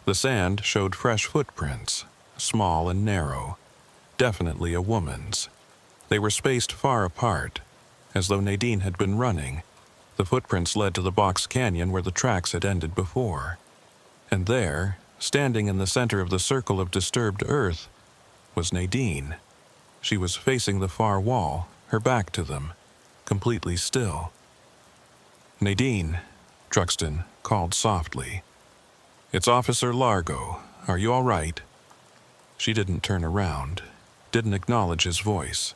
Speaker 1: The sand showed fresh footprints, small and narrow, definitely a woman's. They were spaced far apart, as though Nadine had been running. The footprints led to the box canyon where the tracks had ended before. And there, standing in the center of the circle of disturbed earth, was Nadine. She was facing the far wall, her back to them, completely still. "Nadine," Truxton called softly. "It's Officer Largo. Are you all right?" She didn't turn around, didn't acknowledge his voice,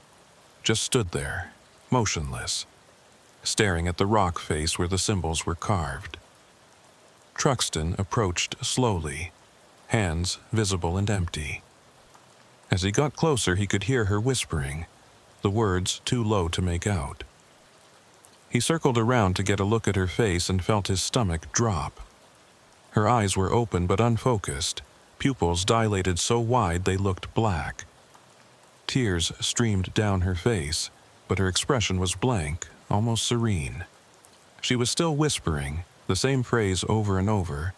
Speaker 1: just stood there, motionless, staring at the rock face where the symbols were carved. Truxton approached slowly, hands visible and empty. As he got closer, he could hear her whispering, the words too low to make out. He circled around to get a look at her face and felt his stomach drop. Her eyes were open but unfocused, pupils dilated so wide they looked black. Tears streamed down her face, but her expression was blank, almost serene. She was still whispering, the same phrase over and over,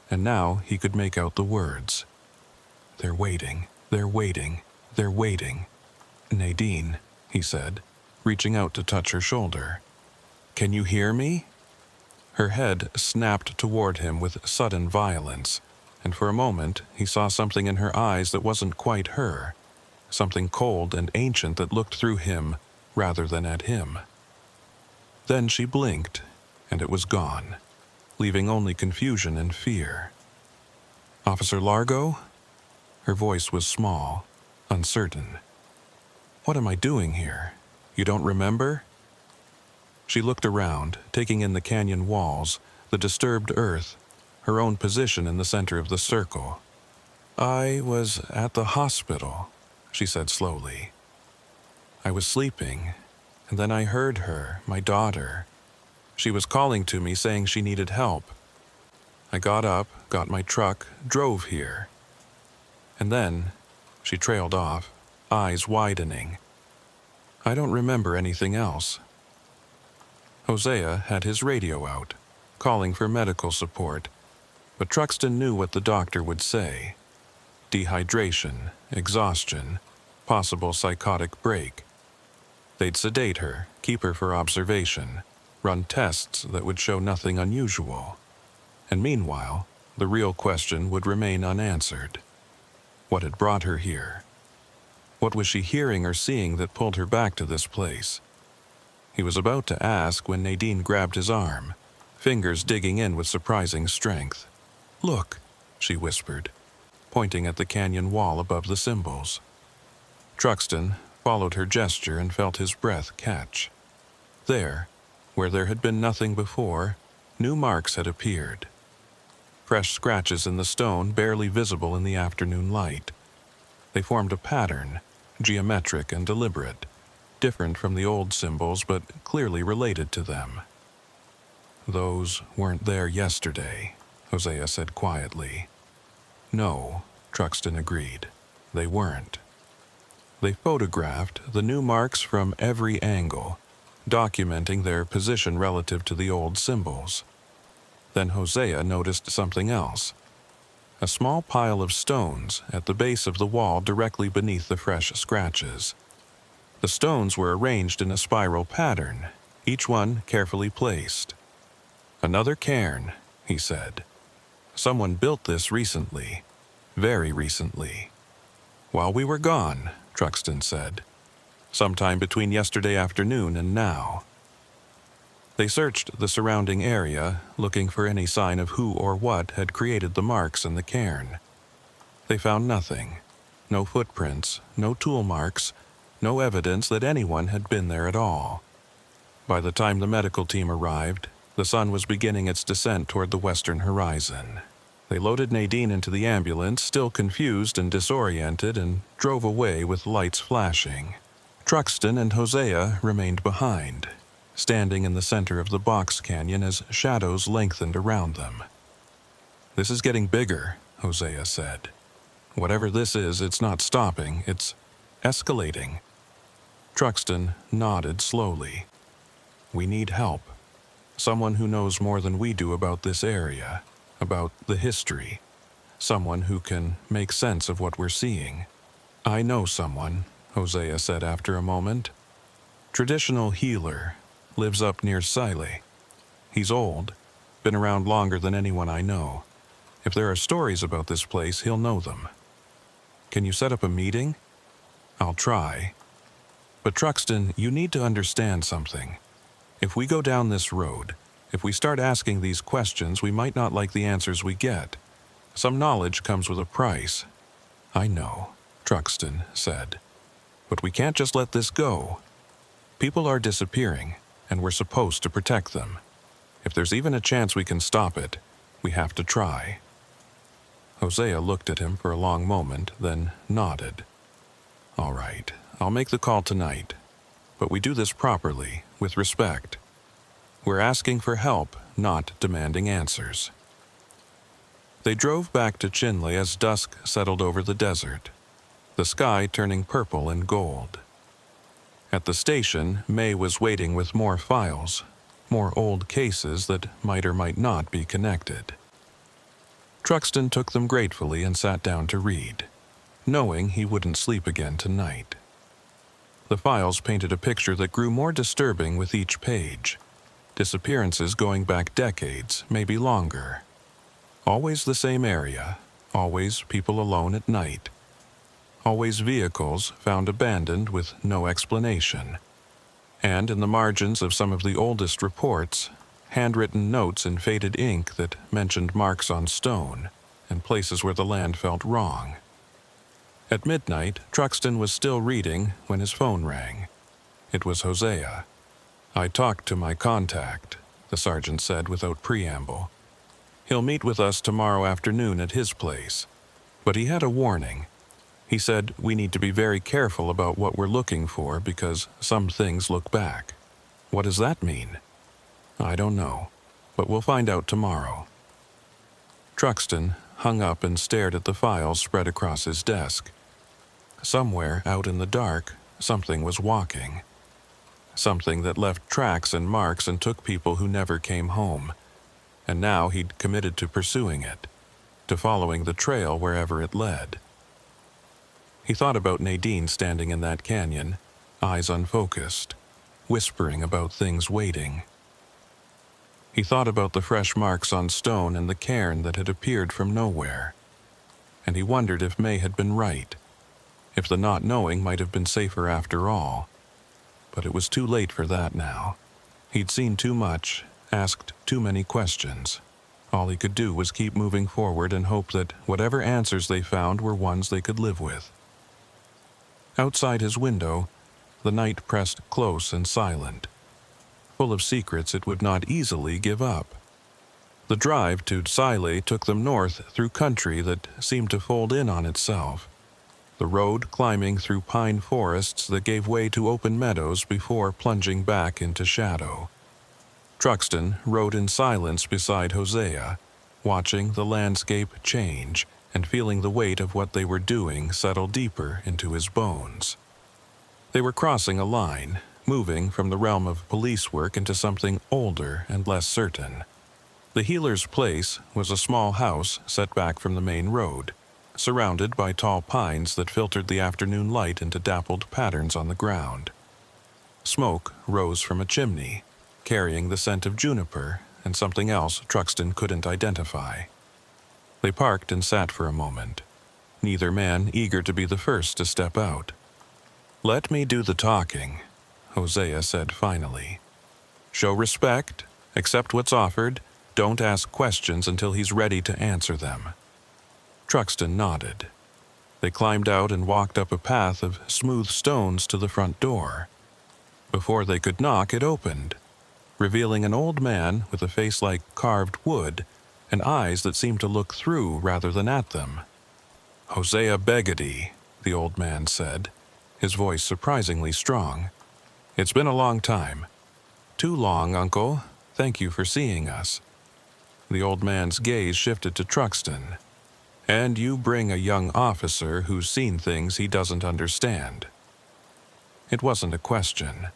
Speaker 1: and now he could make out the words. "They're waiting, they're waiting, they're waiting." "Nadine," he said, reaching out to touch her shoulder. "Can you hear me?" Her head snapped toward him with sudden violence, and for a moment he saw something in her eyes that wasn't quite her, something cold and ancient that looked through him rather than at him. Then she blinked, and it was gone, leaving only confusion and fear. "Officer Largo?" Her voice was small, uncertain. "What am I doing here? You don't remember?" She looked around, taking in the canyon walls, the disturbed earth, her own position in the center of the circle. "I was at the hospital," she said slowly. "I was sleeping, and then I heard her, my daughter. She was calling to me saying she needed help. I got up, got my truck, drove here. And then," she trailed off, eyes widening. "I don't remember anything else." Hosea had his radio out, calling for medical support, but Truxton knew what the doctor would say. Dehydration, exhaustion, possible psychotic break. They'd sedate her, keep her for observation, run tests that would show nothing unusual. And meanwhile, the real question would remain unanswered. What had brought her here? What was she hearing or seeing that pulled her back to this place? He was about to ask when Nadine grabbed his arm, fingers digging in with surprising strength. "Look," she whispered, pointing at the canyon wall above the symbols. Truxton followed her gesture and felt his breath catch. There, where there had been nothing before, new marks had appeared. Fresh scratches in the stone barely visible in the afternoon light. They formed a pattern, geometric and deliberate, different from the old symbols but clearly related to them. "Those weren't there yesterday," Hosea said quietly. "No," Truxton agreed. "They weren't." They photographed the new marks from every angle, documenting their position relative to the old symbols. Then Hosea noticed something else. A small pile of stones at the base of the wall directly beneath the fresh scratches. The stones were arranged in a spiral pattern, each one carefully placed. "Another cairn," he said. "Someone built this recently, very recently." "While we were gone," Truxton said. "Sometime between yesterday afternoon and now." They searched the surrounding area, looking for any sign of who or what had created the marks in the cairn. They found nothing. No footprints, no tool marks, no evidence that anyone had been there at all. By the time the medical team arrived, the sun was beginning its descent toward the western horizon. They loaded Nadine into the ambulance, still confused and disoriented, and drove away with lights flashing. Truxton and Hosea remained behind, standing in the center of the box canyon as shadows lengthened around them. "This is getting bigger," Hosea said. "Whatever this is, it's not stopping, it's escalating." Truxton nodded slowly. "We need help. Someone who knows more than we do about this area, about the history. Someone who can make sense of what we're seeing." "I know someone," Hosea said after a moment. "Traditional healer, lives up near Sile. He's old, been around longer than anyone I know. If there are stories about this place, he'll know them. Can you set up a meeting?" "I'll try. But Truxton, you need to understand something. If we go down this road, if we start asking these questions, we might not like the answers we get. Some knowledge comes with a price." "I know," Truxton said. "But we can't just let this go. People are disappearing, and we're supposed to protect them. If there's even a chance we can stop it, we have to try." Hosea looked at him for a long moment, then nodded. "All right, I'll make the call tonight. But we do this properly, with respect. We're asking for help, not demanding answers." They drove back to Chinle as dusk settled over the desert, the sky turning purple and gold. At the station, May was waiting with more files, more old cases that might or might not be connected. Truxton took them gratefully and sat down to read, knowing he wouldn't sleep again tonight. The files painted a picture that grew more disturbing with each page. Disappearances going back decades, maybe longer. Always the same area, always people alone at night. Always vehicles found abandoned with no explanation. And in the margins of some of the oldest reports, handwritten notes in faded ink that mentioned marks on stone and places where the land felt wrong. At midnight, Truxton was still reading when his phone rang. It was Hosea. "I talked to my contact," the sergeant said without preamble. "He'll meet with us tomorrow afternoon at his place. But he had a warning. He said we need to be very careful about what we're looking for because some things look back." "What does that mean?" "I don't know, but we'll find out tomorrow." Truxton hung up and stared at the files spread across his desk. Somewhere out in the dark, something was walking. Something that left tracks and marks and took people who never came home. And now he'd committed to pursuing it, to following the trail wherever it led. He thought about Nadine standing in that canyon, eyes unfocused, whispering about things waiting. He thought about the fresh marks on stone and the cairn that had appeared from nowhere. And he wondered if May had been right, if the not knowing might have been safer after all. But it was too late for that now. He'd seen too much, asked too many questions. All he could do was keep moving forward and hope that whatever answers they found were ones they could live with. Outside his window, the night pressed close and silent, full of secrets it would not easily give up. The drive to Siley took them north through country that seemed to fold in on itself, the road climbing through pine forests that gave way to open meadows before plunging back into shadow. Truxton rode in silence beside Hosea, watching the landscape change and feeling the weight of what they were doing settle deeper into his bones. They were crossing a line, moving from the realm of police work into something older and less certain. The healer's place was a small house set back from the main road, surrounded by tall pines that filtered the afternoon light into dappled patterns on the ground. Smoke rose from a chimney, carrying the scent of juniper and something else Truxton couldn't identify. They parked and sat for a moment, neither man eager to be the first to step out. "Let me do the talking," Hosea said finally. "Show respect, accept what's offered, don't ask questions until he's ready to answer them." Truxton nodded. They climbed out and walked up a path of smooth stones to the front door. Before they could knock, it opened, revealing an old man with a face like carved wood and eyes that seemed to look through rather than at them. "Hosea Begedy," the old man said, his voice surprisingly strong. "It's been a long time." "Too long, Uncle. Thank you for seeing us." The old man's gaze shifted to Truxton. "And you bring a young officer who's seen things he doesn't understand." It wasn't a question.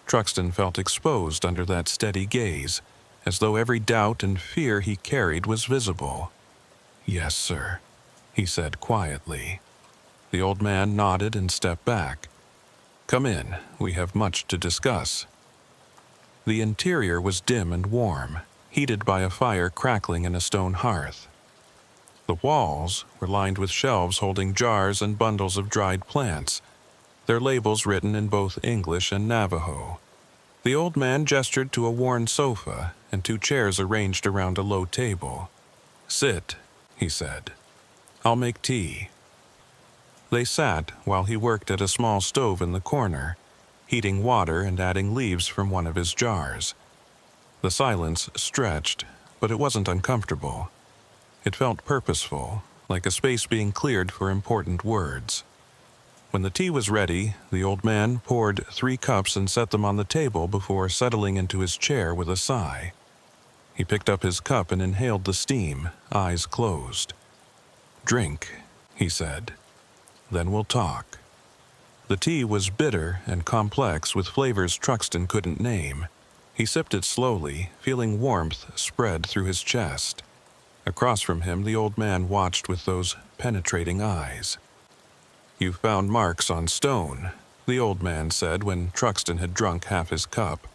Speaker 1: Truxton felt exposed under that steady gaze, as though every doubt and fear he carried was visible. "Yes, sir," he said quietly. The old man nodded and stepped back. "Come in, we have much to discuss." The interior was dim and warm, heated by a fire crackling in a stone hearth. The walls were lined with shelves holding jars and bundles of dried plants, their labels written in both English and Navajo. The old man gestured to a worn sofa and two chairs arranged around a low table. "Sit," he said. "I'll make tea." They sat while he worked at a small stove in the corner, heating water and adding leaves from one of his jars. The silence stretched, but it wasn't uncomfortable. It felt purposeful, like a space being cleared for important words. When the tea was ready, the old man poured 3 cups and set them on the table before settling into his chair with a sigh. He picked up his cup and inhaled the steam, eyes closed. "Drink," he said. "Then we'll talk." The tea was bitter and complex with flavors Truxton couldn't name. He sipped it slowly, feeling warmth spread through his chest. Across from him, the old man watched with those penetrating eyes. "You've found marks on stone," the old man said when Truxton had drunk half his cup.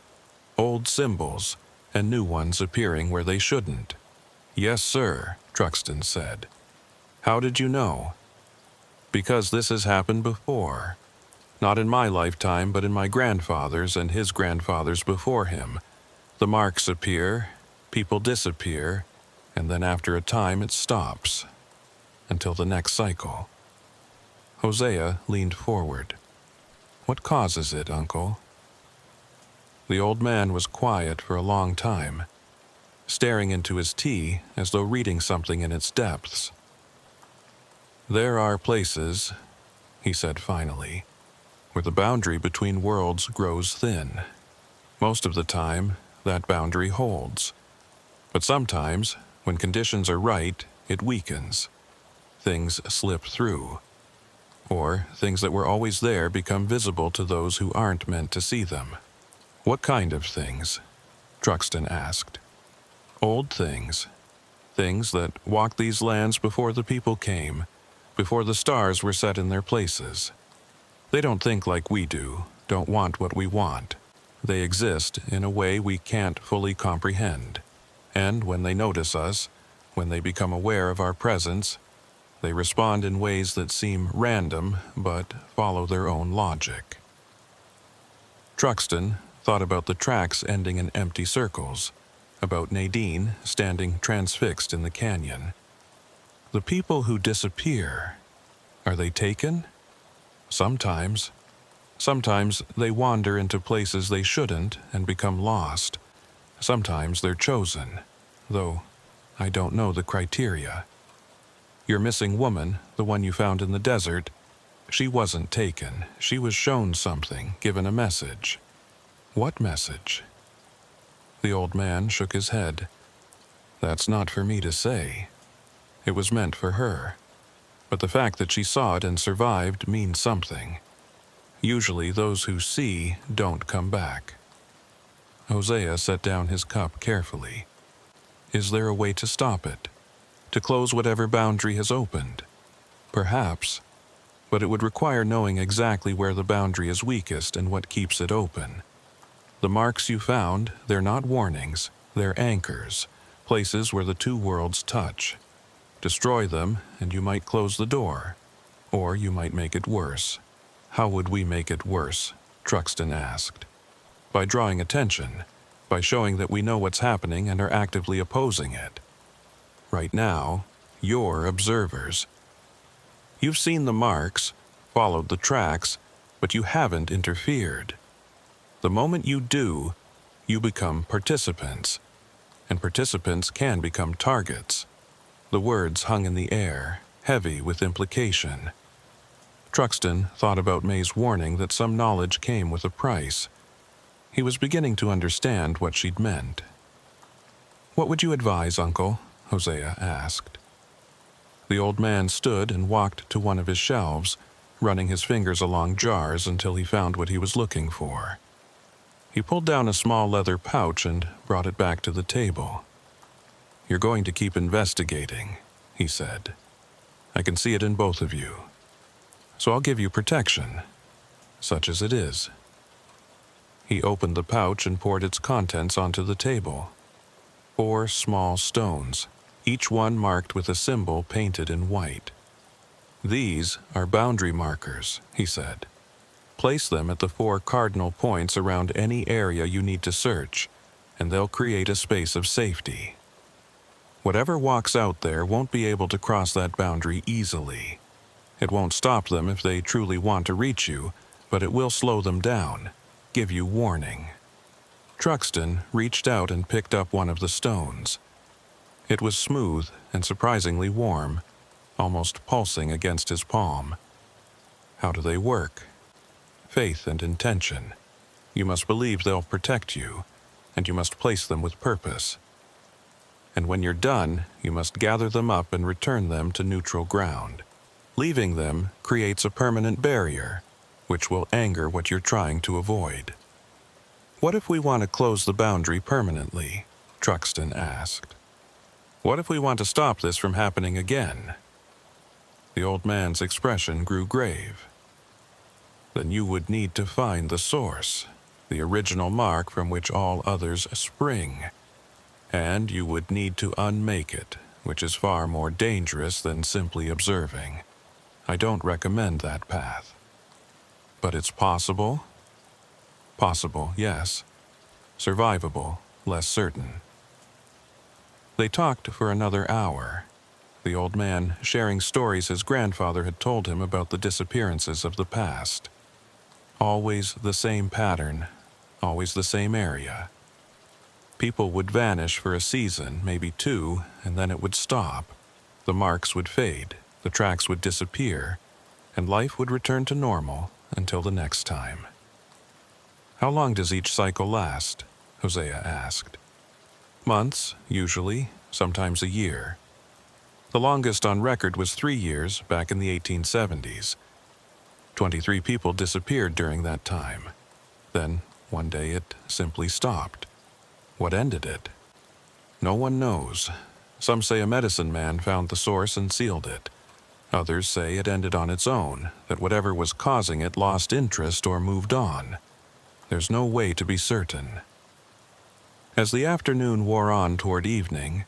Speaker 1: "Old symbols, and new ones appearing where they shouldn't." "Yes, sir," Truxton said. "How did you know?" "Because this has happened before. Not in my lifetime, but in my grandfather's and his grandfather's before him. The marks appear, people disappear, and then after a time it stops. Until the next cycle." Hosea leaned forward. "What causes it, Uncle?" The old man was quiet for a long time, staring into his tea as though reading something in its depths. "There are places," he said finally, "where the boundary between worlds grows thin. Most of the time, that boundary holds. But sometimes, when conditions are right, it weakens. Things slip through. Or things that were always there become visible to those who aren't meant to see them." "What kind of things?" Truxton asked. "Old things. Things that walked these lands before the people came, before the stars were set in their places. They don't think like we do, don't want what we want. They exist in a way we can't fully comprehend. And when they notice us, when they become aware of our presence, they respond in ways that seem random but follow their own logic." Truxton thought about the tracks ending in empty circles, about Nadine standing transfixed in the canyon. The people who disappear, are they taken? Sometimes. Sometimes they wander into places they shouldn't and become lost. Sometimes they're chosen, though I don't know the criteria. Your missing woman, the one you found in the desert, she wasn't taken. She was shown something, given a message. What message? The old man shook his head. That's not for me to say. It was meant for her. But the fact that she saw it and survived means something. Usually those who see don't come back. Hosea set down his cup carefully. Is there a way to stop it? To close whatever boundary has opened? Perhaps. But it would require knowing exactly where the boundary is weakest and what keeps it open. The marks you found, they're not warnings, they're anchors, places where the two worlds touch. Destroy them, and you might close the door. Or you might make it worse. How would we make it worse? Truxton asked. By drawing attention, by showing that we know what's happening and are actively opposing it. Right now, you're observers. You've seen the marks, followed the tracks, but you haven't interfered. The moment you do, you become participants, and participants can become targets. The words hung in the air, heavy with implication. Truxton thought about May's warning that some knowledge came with a price. He was beginning to understand what she'd meant. "What would you advise, Uncle?" Hosea asked. The old man stood and walked to one of his shelves, running his fingers along jars until he found what he was looking for. He pulled down a small leather pouch and brought it back to the table. "You're going to keep investigating," he said. "I can see it in both of you. So I'll give you protection, such as it is." He opened the pouch and poured its contents onto the table. 4 small stones, each one marked with a symbol painted in white. "These are boundary markers," he said. "Place them at the 4 cardinal points around any area you need to search, and they'll create a space of safety. Whatever walks out there won't be able to cross that boundary easily. It won't stop them if they truly want to reach you, but it will slow them down, give you warning." Truxton reached out and picked up one of the stones. It was smooth and surprisingly warm, almost pulsing against his palm. How do they work? Faith and intention. You must believe they'll protect you, and you must place them with purpose. and when you're done, you must gather them up and return them to neutral ground. Leaving them creates a permanent barrier, which will anger what you're trying to avoid. What if we want to close the boundary permanently? Truxton asked. What if we want to stop this from happening again? The old man's expression grew grave. Then you would need to find the source, the original mark from which all others spring. And you would need to unmake it, which is far more dangerous than simply observing. I don't recommend that path. But it's possible? Possible, yes. Survivable, less certain. They talked for another hour, the old man sharing stories his grandfather had told him about the disappearances of the past. Always the same pattern, always the same area. People would vanish for a season, maybe two, and then it would stop. The marks would fade, the tracks would disappear, and life would return to normal until the next time. How long does each cycle last? Hosea asked. Months, usually, sometimes a year. The longest on record was 3 years back in the 1870s. 23 people disappeared during that time. Then, one day it simply stopped. What ended it? No one knows. Some say a medicine man found the source and sealed it. Others say it ended on its own, that whatever was causing it lost interest or moved on. There's no way to be certain. As the afternoon wore on toward evening,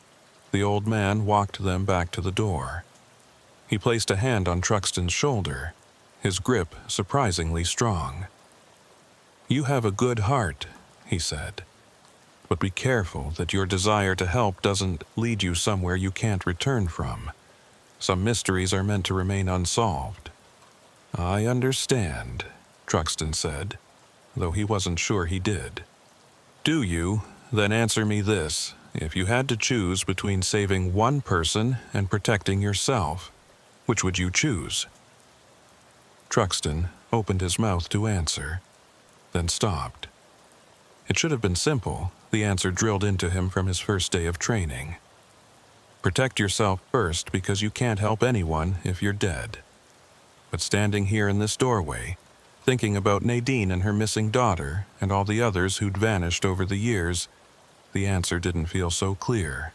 Speaker 1: the old man walked them back to the door. He placed a hand on Truxton's shoulder, his grip surprisingly strong. You have a good heart, he said, but be careful that your desire to help doesn't lead you somewhere you can't return from. Some mysteries are meant to remain unsolved. I understand, Truxton said, though he wasn't sure he did. Do you? Then answer me this. If you had to choose between saving one person and protecting yourself, which would you choose? Truxton opened his mouth to answer, then stopped. It should have been simple, the answer drilled into him from his first day of training. Protect yourself first because you can't help anyone if you're dead. But standing here in this doorway, thinking about Nadine and her missing daughter and all the others who'd vanished over the years, the answer didn't feel so clear.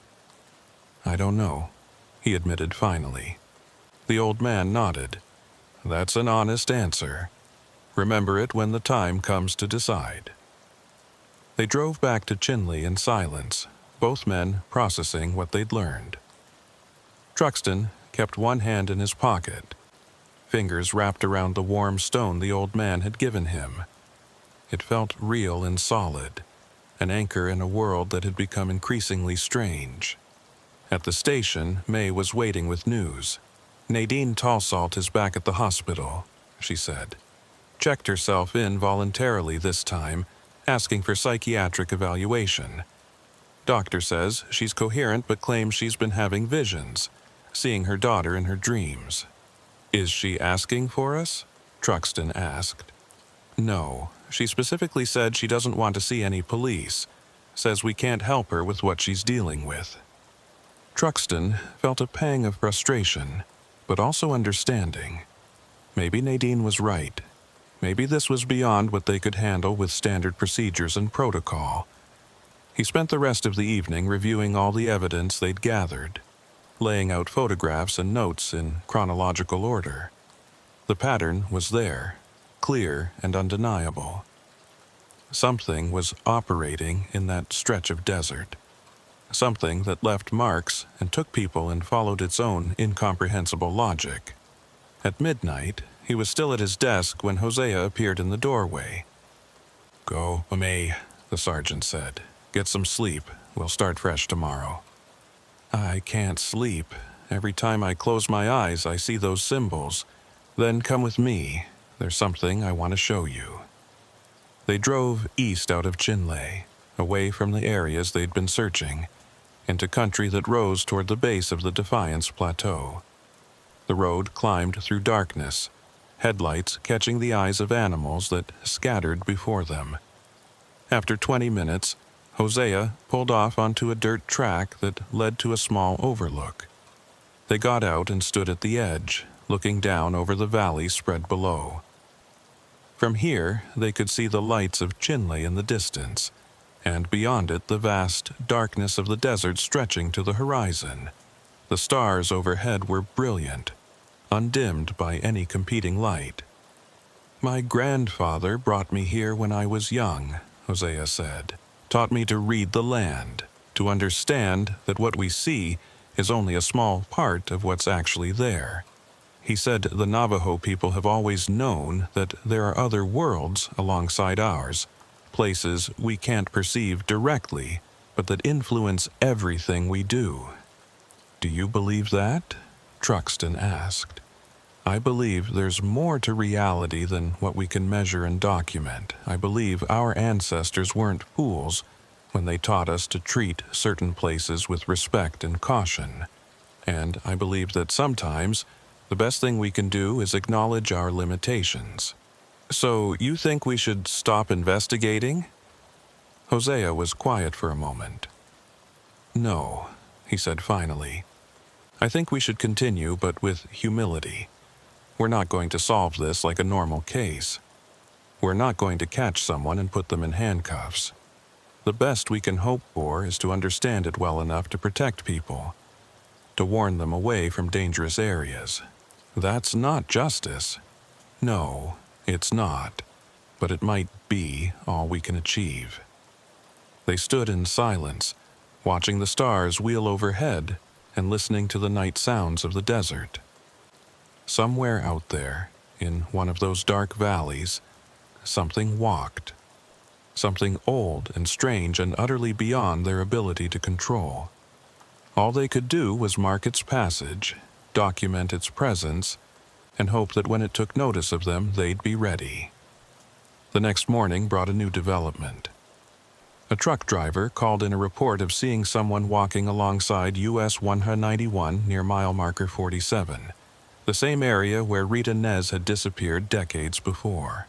Speaker 1: I don't know, he admitted finally. The old man nodded. That's an honest answer. Remember it when the time comes to decide. They drove back to Chinley in silence, both men processing what they'd learned. Truxton kept one hand in his pocket, fingers wrapped around the warm stone the old man had given him. It felt real and solid, an anchor in a world that had become increasingly strange. At the station, May was waiting with news. Nadine Tallsalt is back at the hospital, she said. Checked herself in voluntarily this time, asking for psychiatric evaluation. Doctor says she's coherent but claims she's been having visions, seeing her daughter in her dreams. Is she asking for us? Truxton asked. No, she specifically said she doesn't want to see any police, says we can't help her with what she's dealing with. Truxton felt a pang of frustration, but also understanding. Maybe Nadine was right. Maybe this was beyond what they could handle with standard procedures and protocol. He spent the rest of the evening reviewing all the evidence they'd gathered, laying out photographs and notes in chronological order. The pattern was there, clear and undeniable. Something was operating in that stretch of desert. Something that left marks and took people and followed its own incomprehensible logic. At midnight, he was still at his desk when Hosea appeared in the doorway. Go, May, the sergeant said. Get some sleep. We'll start fresh tomorrow. I can't sleep. Every time I close my eyes, I see those symbols. Then come with me. There's something I want to show you. They drove east out of Chinley, away from the areas they'd been searching, into country that rose toward the base of the Defiance Plateau. The road climbed through darkness, headlights catching the eyes of animals that scattered before them. After 20 minutes, Hosea pulled off onto a dirt track that led to a small overlook. They got out and stood at the edge, looking down over the valley spread below. From here, they could see the lights of Chinle in the distance, and beyond it the vast darkness of the desert stretching to the horizon. The stars overhead were brilliant, undimmed by any competing light. "My grandfather brought me here when I was young," Hosea said. "Taught me to read the land, to understand that what we see is only a small part of what's actually there. He said the Navajo people have always known that there are other worlds alongside ours, places we can't perceive directly, but that influence everything we do." "Do you believe that?" Truxton asked. "I believe there's more to reality than what we can measure and document. I believe our ancestors weren't fools when they taught us to treat certain places with respect and caution. And I believe that sometimes the best thing we can do is acknowledge our limitations." "So you think we should stop investigating?" Hosea was quiet for a moment. "No," he said finally. "I think we should continue, but with humility. We're not going to solve this like a normal case. We're not going to catch someone and put them in handcuffs. The best we can hope for is to understand it well enough to protect people, to warn them away from dangerous areas. That's not justice. No, it's not. But it might be all we can achieve." They stood in silence, watching the stars wheel overhead and listening to the night sounds of the desert. Somewhere out there, in one of those dark valleys, something walked. Something old and strange and utterly beyond their ability to control. All they could do was mark its passage, document its presence, and hope that when it took notice of them, they'd be ready. The next morning brought a new development. A truck driver called in a report of seeing someone walking alongside US 191 near mile marker 47, the same area where Rita Nez had disappeared decades before.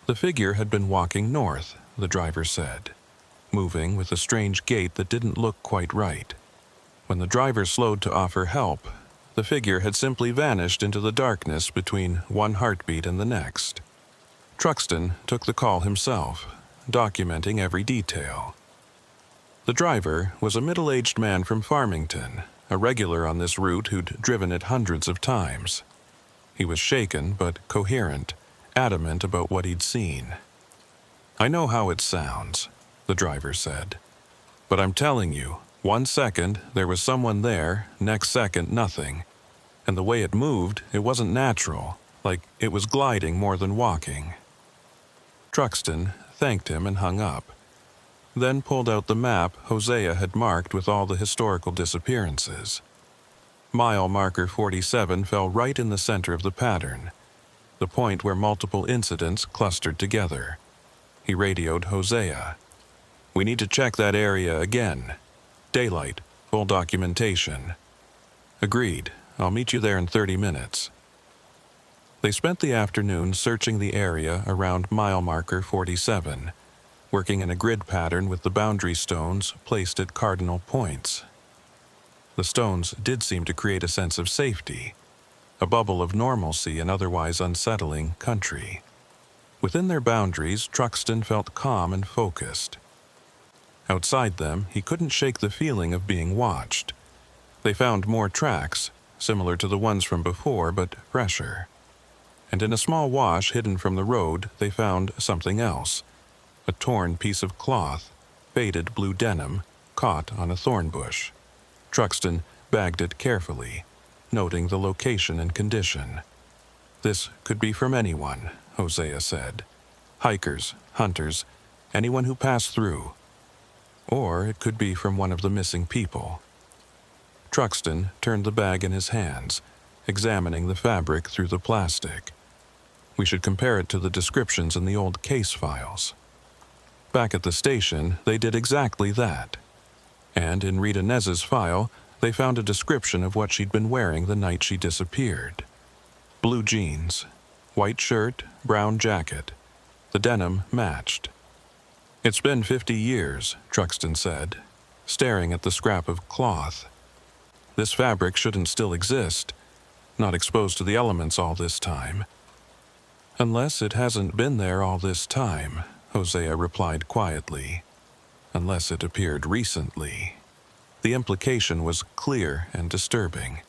Speaker 1: The figure had been walking north, the driver said, moving with a strange gait that didn't look quite right. When the driver slowed to offer help, the figure had simply vanished into the darkness between one heartbeat and the next. Truxton took the call himself, documenting every detail. The driver was a middle-aged man from Farmington, a regular on this route who'd driven it hundreds of times. He was shaken but coherent, adamant about what he'd seen. "I know how it sounds," the driver said. "But I'm telling you, 1 second there was someone there, next second nothing. And the way it moved, it wasn't natural, like it was gliding more than walking." Truxton thanked him and hung up, then pulled out the map Hosea had marked with all the historical disappearances. Mile marker 47 fell right in the center of the pattern, the point where multiple incidents clustered together. He radioed Hosea. "We need to check that area again. Daylight, full documentation." "Agreed. I'll meet you there in 30 minutes. They spent the afternoon searching the area around mile marker 47, working in a grid pattern with the boundary stones placed at cardinal points. The stones did seem to create a sense of safety, a bubble of normalcy in otherwise unsettling country. Within their boundaries, Truxton felt calm and focused. Outside them, he couldn't shake the feeling of being watched. They found more tracks, similar to the ones from before, but fresher. And in a small wash hidden from the road, they found something else. A torn piece of cloth, faded blue denim, caught on a thorn bush. Truxton bagged it carefully, noting the location and condition. "This could be from anyone," Hosea said. "Hikers, hunters, anyone who passed through. Or it could be from one of the missing people." Truxton turned the bag in his hands, examining the fabric through the plastic. "We should compare it to the descriptions in the old case files." Back at the station, they did exactly that. And in Rita Nez's file, they found a description of what she'd been wearing the night she disappeared. Blue jeans, white shirt, brown jacket. The denim matched. "It's been 50 years, Truxton said, staring at the scrap of cloth. "This fabric shouldn't still exist, not exposed to the elements all this time." "Unless it hasn't been there all this time," Hosea replied quietly. "Unless it appeared recently." The implication was clear and disturbing.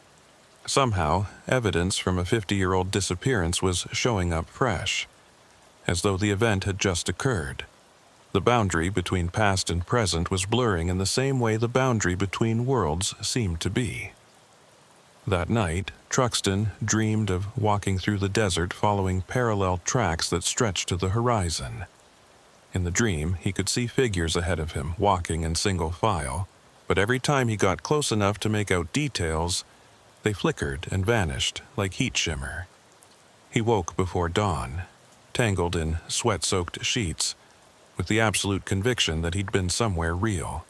Speaker 1: Somehow, evidence from a 50-year-old disappearance was showing up fresh, as though the event had just occurred. The boundary between past and present was blurring in the same way the boundary between worlds seemed to be. That night, Truxton dreamed of walking through the desert following parallel tracks that stretched to the horizon. In the dream, he could see figures ahead of him walking in single file, but every time he got close enough to make out details, they flickered and vanished like heat shimmer. He woke before dawn, tangled in sweat-soaked sheets, with the absolute conviction that he'd been somewhere real.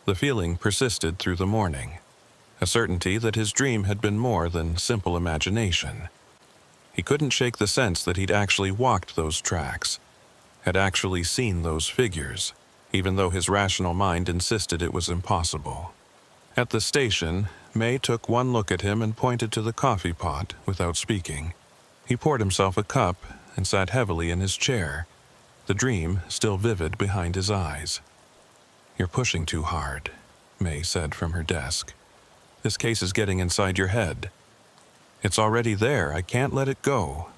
Speaker 1: The feeling persisted through the morning, a certainty that his dream had been more than simple imagination. He couldn't shake the sense that he'd actually walked those tracks, had actually seen those figures, even though his rational mind insisted it was impossible. At the station, May took one look at him and pointed to the coffee pot without speaking. He poured himself a cup and sat heavily in his chair, the dream still vivid behind his eyes. "You're pushing too hard," May said from her desk. "This case is getting inside your head. It's already there. I can't let it go."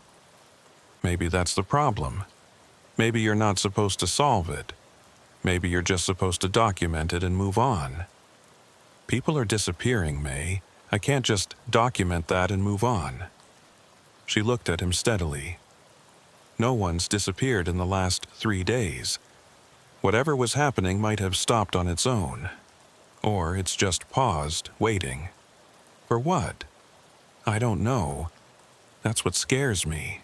Speaker 1: "Maybe that's the problem. Maybe you're not supposed to solve it. Maybe you're just supposed to document it and move on." "People are disappearing, May. I can't just document that and move on." She looked at him steadily. "No one's disappeared in the last 3 days. Whatever was happening might have stopped on its own. Or it's just paused, waiting. For what? I don't know. That's what scares me."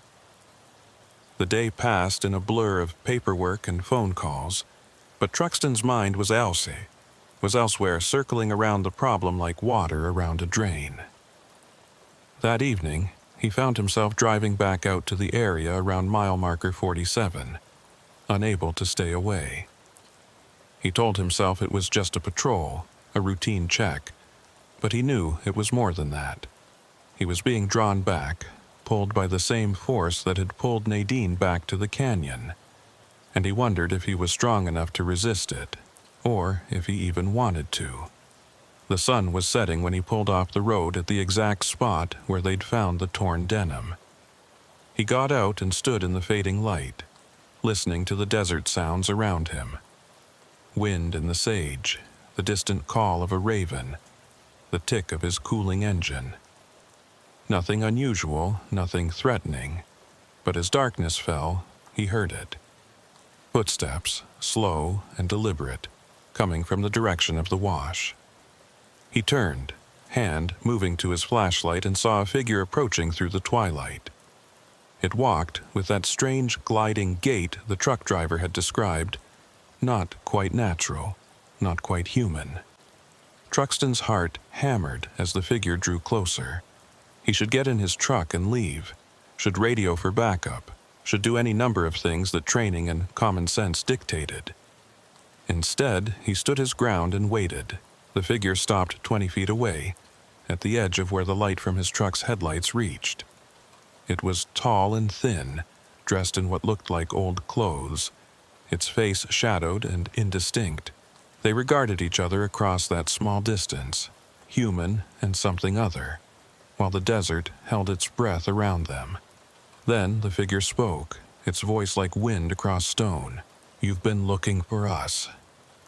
Speaker 1: The day passed in a blur of paperwork and phone calls, but Truxton's mind was elsewhere, circling around the problem like water around a drain. That evening, he found himself driving back out to the area around mile marker 47, unable to stay away. He told himself it was just a patrol, a routine check, but he knew it was more than that. He was being drawn back, pulled by the same force that had pulled Nadine back to the canyon, and he wondered if he was strong enough to resist it, or if he even wanted to. The sun was setting when he pulled off the road at the exact spot where they'd found the torn denim. He got out and stood in the fading light, listening to the desert sounds around him. Wind in the sage, the distant call of a raven, the tick of his cooling engine. Nothing unusual, nothing threatening, but as darkness fell, he heard it. Footsteps, slow and deliberate, coming from the direction of the wash. He turned, hand moving to his flashlight, and saw a figure approaching through the twilight. It walked with that strange gliding gait the truck driver had described, not quite natural, not quite human. Truxton's heart hammered as the figure drew closer. He should get in his truck and leave, should radio for backup, should do any number of things that training and common sense dictated. Instead, he stood his ground and waited. The figure stopped 20 feet away, at the edge of where the light from his truck's headlights reached. It was tall and thin, dressed in what looked like old clothes, its face shadowed and indistinct. They regarded each other across that small distance, human and something other, while the desert held its breath around them. Then the figure spoke, its voice like wind across stone. "You've been looking for us."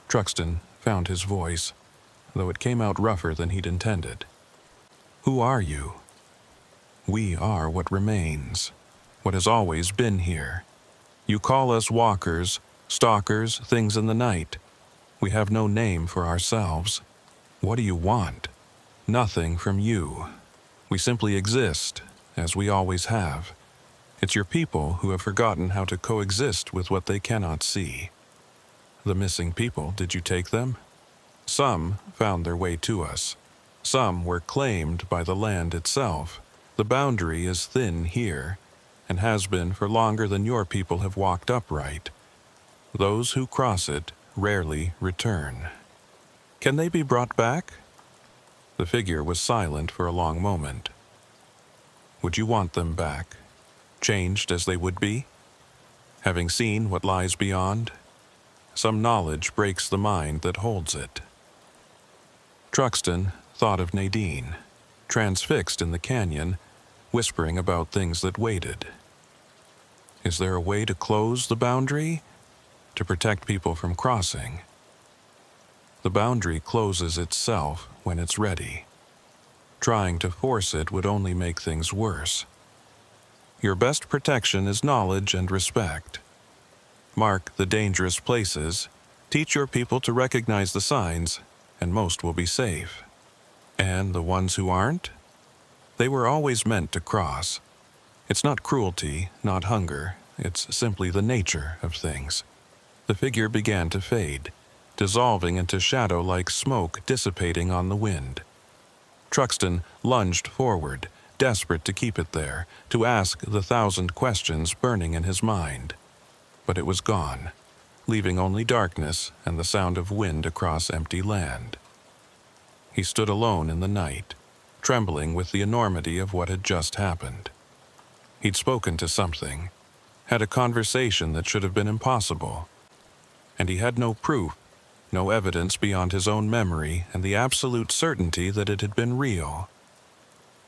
Speaker 1: Truxton found his voice, though it came out rougher than he'd intended. "Who are you?" "We are what remains, what has always been here. You call us walkers, stalkers, things in the night. We have no name for ourselves. What do you want?" "Nothing from you. We simply exist, as we always have. It's your people who have forgotten how to coexist with what they cannot see." "The missing people, did you take them?" "Some found their way to us. Some were claimed by the land itself. The boundary is thin here, and has been for longer than your people have walked upright. Those who cross it rarely return. Can they be brought back? The figure was silent for a long moment. Would you want them back, changed as they would be? Having seen what lies beyond, some knowledge breaks the mind that holds it. Truxton thought of Nadine, transfixed in the canyon, whispering about things that waited. Is there a way to close the boundary? To protect people from crossing? The boundary closes itself when it's ready. Trying to force it would only make things worse. Your best protection is knowledge and respect. Mark the dangerous places, teach your people to recognize the signs, and most will be safe. And the ones who aren't? They were always meant to cross. It's not cruelty, not hunger, it's simply the nature of things. The figure began to fade, dissolving into shadow like smoke dissipating on the wind. Truxton lunged forward, desperate to keep it there, to ask the 1,000 questions burning in his mind. But it was gone, leaving only darkness and the sound of wind across empty land. He stood alone in the night, trembling with the enormity of what had just happened. He'd spoken to something, had a conversation that should have been impossible, and he had no proof, no evidence beyond his own memory and the absolute certainty that it had been real.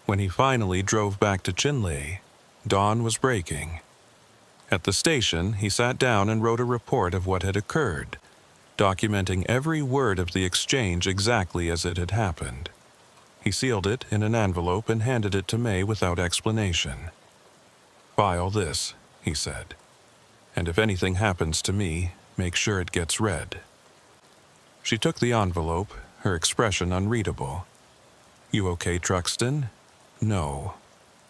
Speaker 1: When he finally drove back to Chinle, dawn was breaking. At the station, he sat down and wrote a report of what had occurred, documenting every word of the exchange exactly as it had happened. He sealed it in an envelope and handed it to May without explanation. "File this," he said, "and if anything happens to me, make sure it gets read." She took the envelope, her expression unreadable. "You okay, Truxton?" "No,"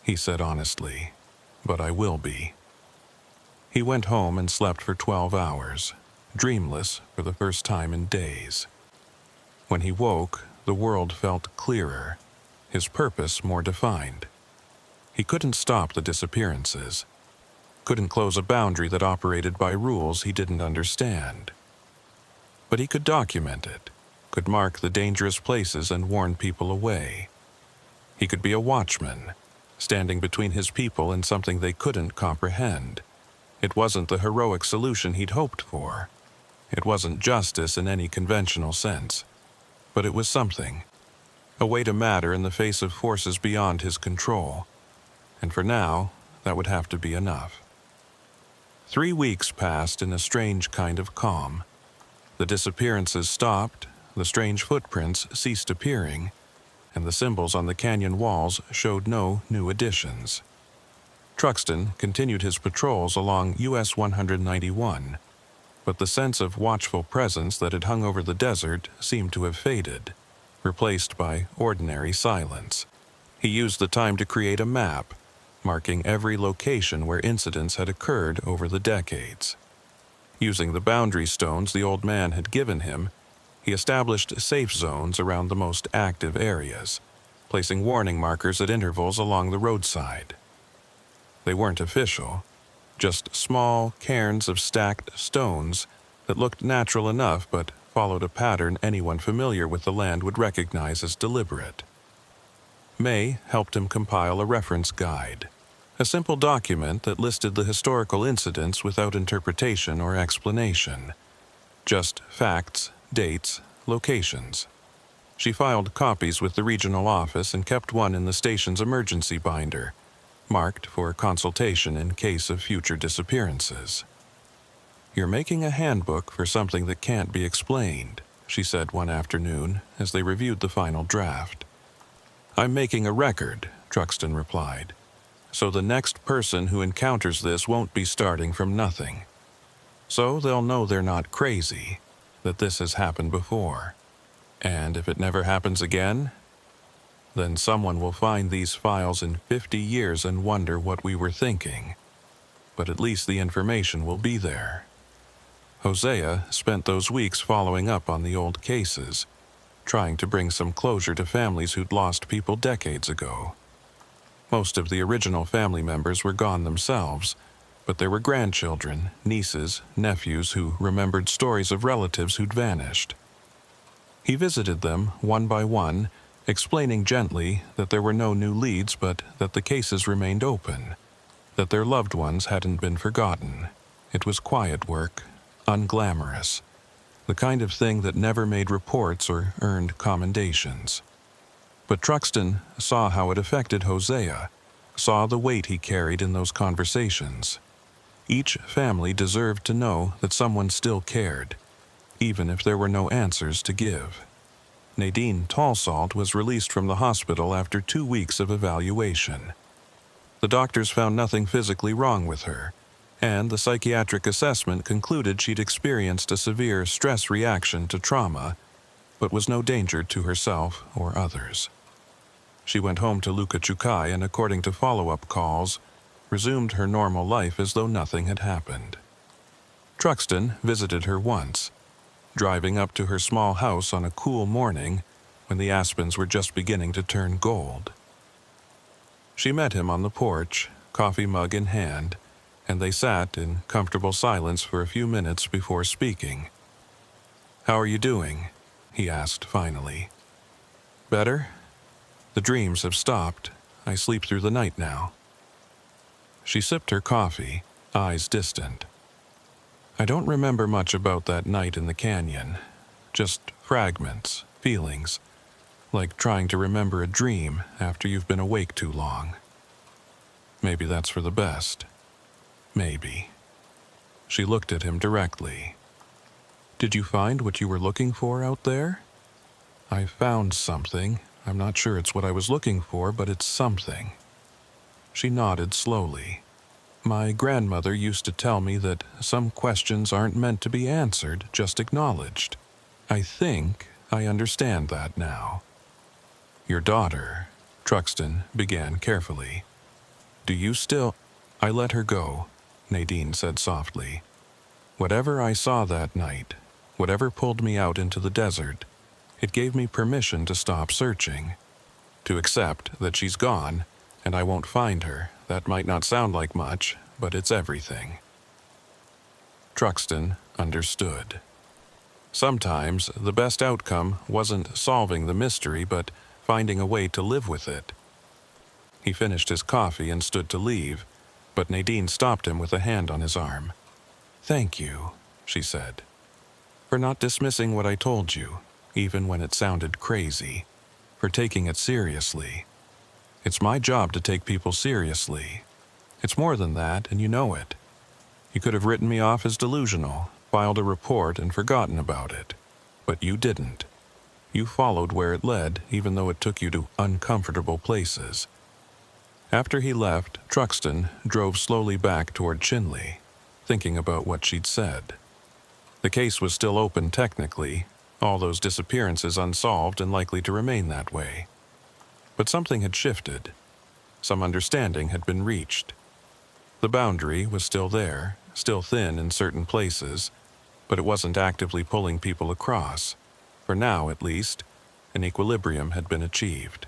Speaker 1: he said honestly, "but I will be." He went home and slept for 12 hours, dreamless for the first time in days. When he woke, the world felt clearer, his purpose more defined. He couldn't stop the disappearances, couldn't close a boundary that operated by rules he didn't understand. But he could document it, could mark the dangerous places and warn people away. He could be a watchman, standing between his people and something they couldn't comprehend. It wasn't the heroic solution he'd hoped for. It wasn't justice in any conventional sense. But it was something, a way to matter in the face of forces beyond his control. And for now, that would have to be enough. 3 weeks passed in a strange kind of calm. The disappearances stopped, the strange footprints ceased appearing, and the symbols on the canyon walls showed no new additions. Truxton continued his patrols along US 191, but the sense of watchful presence that had hung over the desert seemed to have faded, replaced by ordinary silence. He used the time to create a map, marking every location where incidents had occurred over the decades. Using the boundary stones the old man had given him, he established safe zones around the most active areas, placing warning markers at intervals along the roadside. They weren't official, just small cairns of stacked stones that looked natural enough but followed a pattern anyone familiar with the land would recognize as deliberate. May helped him compile a reference guide, a simple document that listed the historical incidents without interpretation or explanation, just facts, dates, locations. She filed copies with the regional office and kept one in the station's emergency binder, marked for consultation in case of future disappearances. "You're making a handbook for something that can't be explained," she said one afternoon as they reviewed the final draft. "I'm making a record," Truxton replied, "so the next person who encounters this won't be starting from nothing. So they'll know they're not crazy, that this has happened before. And if it never happens again, then someone will find these files in 50 years and wonder what we were thinking. But at least the information will be there." Hosea spent those weeks following up on the old cases, trying to bring some closure to families who'd lost people decades ago. Most of the original family members were gone themselves, But there were grandchildren, nieces, nephews who remembered stories of relatives who'd vanished. He visited them one by one, explaining gently that there were no new leads but that the cases remained open, that their loved ones hadn't been forgotten. It was quiet work, unglamorous, the kind of thing that never made reports or earned commendations. But Truxton saw how it affected Hosea, saw the weight he carried in those conversations. Each family deserved to know that someone still cared, even if there were no answers to give. Nadine Tallsalt was released from the hospital after 2 weeks of evaluation. The doctors found nothing physically wrong with her, and the psychiatric assessment concluded she'd experienced a severe stress reaction to trauma, but was no danger to herself or others. She went home to Luka Chukai and, according to follow-up calls, resumed her normal life as though nothing had happened. Truxton visited her once, driving up to her small house on a cool morning when the aspens were just beginning to turn gold. She met him on the porch, coffee mug in hand, and they sat in comfortable silence for a few minutes before speaking. "How are you doing?" he asked finally. "Better? The dreams have stopped. I sleep through the night now." She sipped her coffee, eyes distant. "I don't remember much about that night in the canyon. Just fragments, feelings, like trying to remember a dream after you've been awake too long. Maybe that's for the best. Maybe." She looked at him directly. "Did you find what you were looking for out there?" "I found something. I'm not sure it's what I was looking for, but it's something." She nodded slowly. "My grandmother used to tell me that some questions aren't meant to be answered, just acknowledged. I think I understand that now." "Your daughter," Truxton began carefully. "Do you still—" "I let her go," Nadine said softly. "Whatever I saw that night, whatever pulled me out into the desert, it gave me permission to stop searching, to accept that she's gone, and I won't find her. That might not sound like much, but it's everything." Truxton understood. Sometimes the best outcome wasn't solving the mystery, but finding a way to live with it. He finished his coffee and stood to leave, but Nadine stopped him with a hand on his arm. "Thank you," she said, "for not dismissing what I told you, even when it sounded crazy, for taking it seriously. It's my job to take people seriously. It's more than that, and you know it. You could have written me off as delusional, filed a report, and forgotten about it. But you didn't. You followed where it led, even though it took you to uncomfortable places." After he left, Truxton drove slowly back toward Chinley, thinking about what she'd said. The case was still open technically, all those disappearances unsolved and likely to remain that way. But something had shifted. Some understanding had been reached. The boundary was still there, still thin in certain places, but it wasn't actively pulling people across. For now, at least, an equilibrium had been achieved.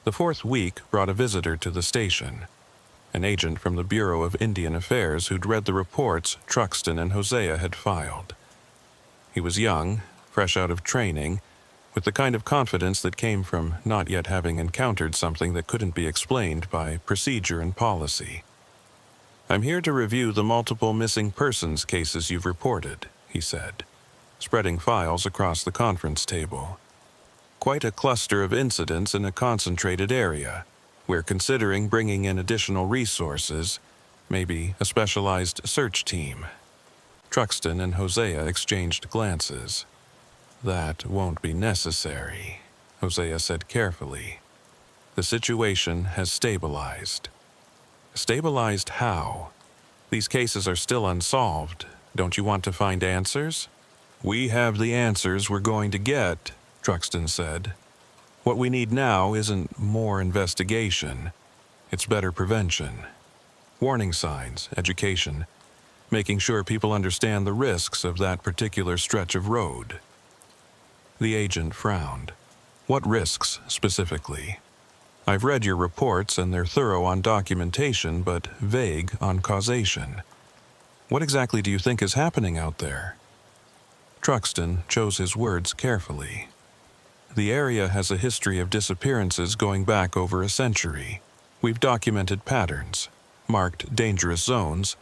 Speaker 1: The 4th week brought a visitor to the station, an agent from the Bureau of Indian Affairs who'd read the reports Truxton and Hosea had filed. He was young, fresh out of training, with the kind of confidence that came from not yet having encountered something that couldn't be explained by procedure and policy. "I'm here to review the multiple missing persons cases you've reported," he said, spreading files across the conference table. "Quite a cluster of incidents in a concentrated area. We're considering bringing in additional resources, maybe a specialized search team." Truxton and Hosea exchanged glances. "That won't be necessary," Hosea said carefully. "The situation has stabilized." "Stabilized how? These cases are still unsolved. Don't you want to find answers?" "We have the answers we're going to get," Truxton said. "What we need now isn't more investigation. It's better prevention. Warning signs, education, making sure people understand the risks of that particular stretch of road." The agent frowned. "What risks, specifically?" I've read your reports and they're thorough on documentation but vague on causation. What exactly do you think is happening out there?" Truxton chose his words carefully. "The area has a history of disappearances going back over a century. We've documented patterns, marked dangerous zones,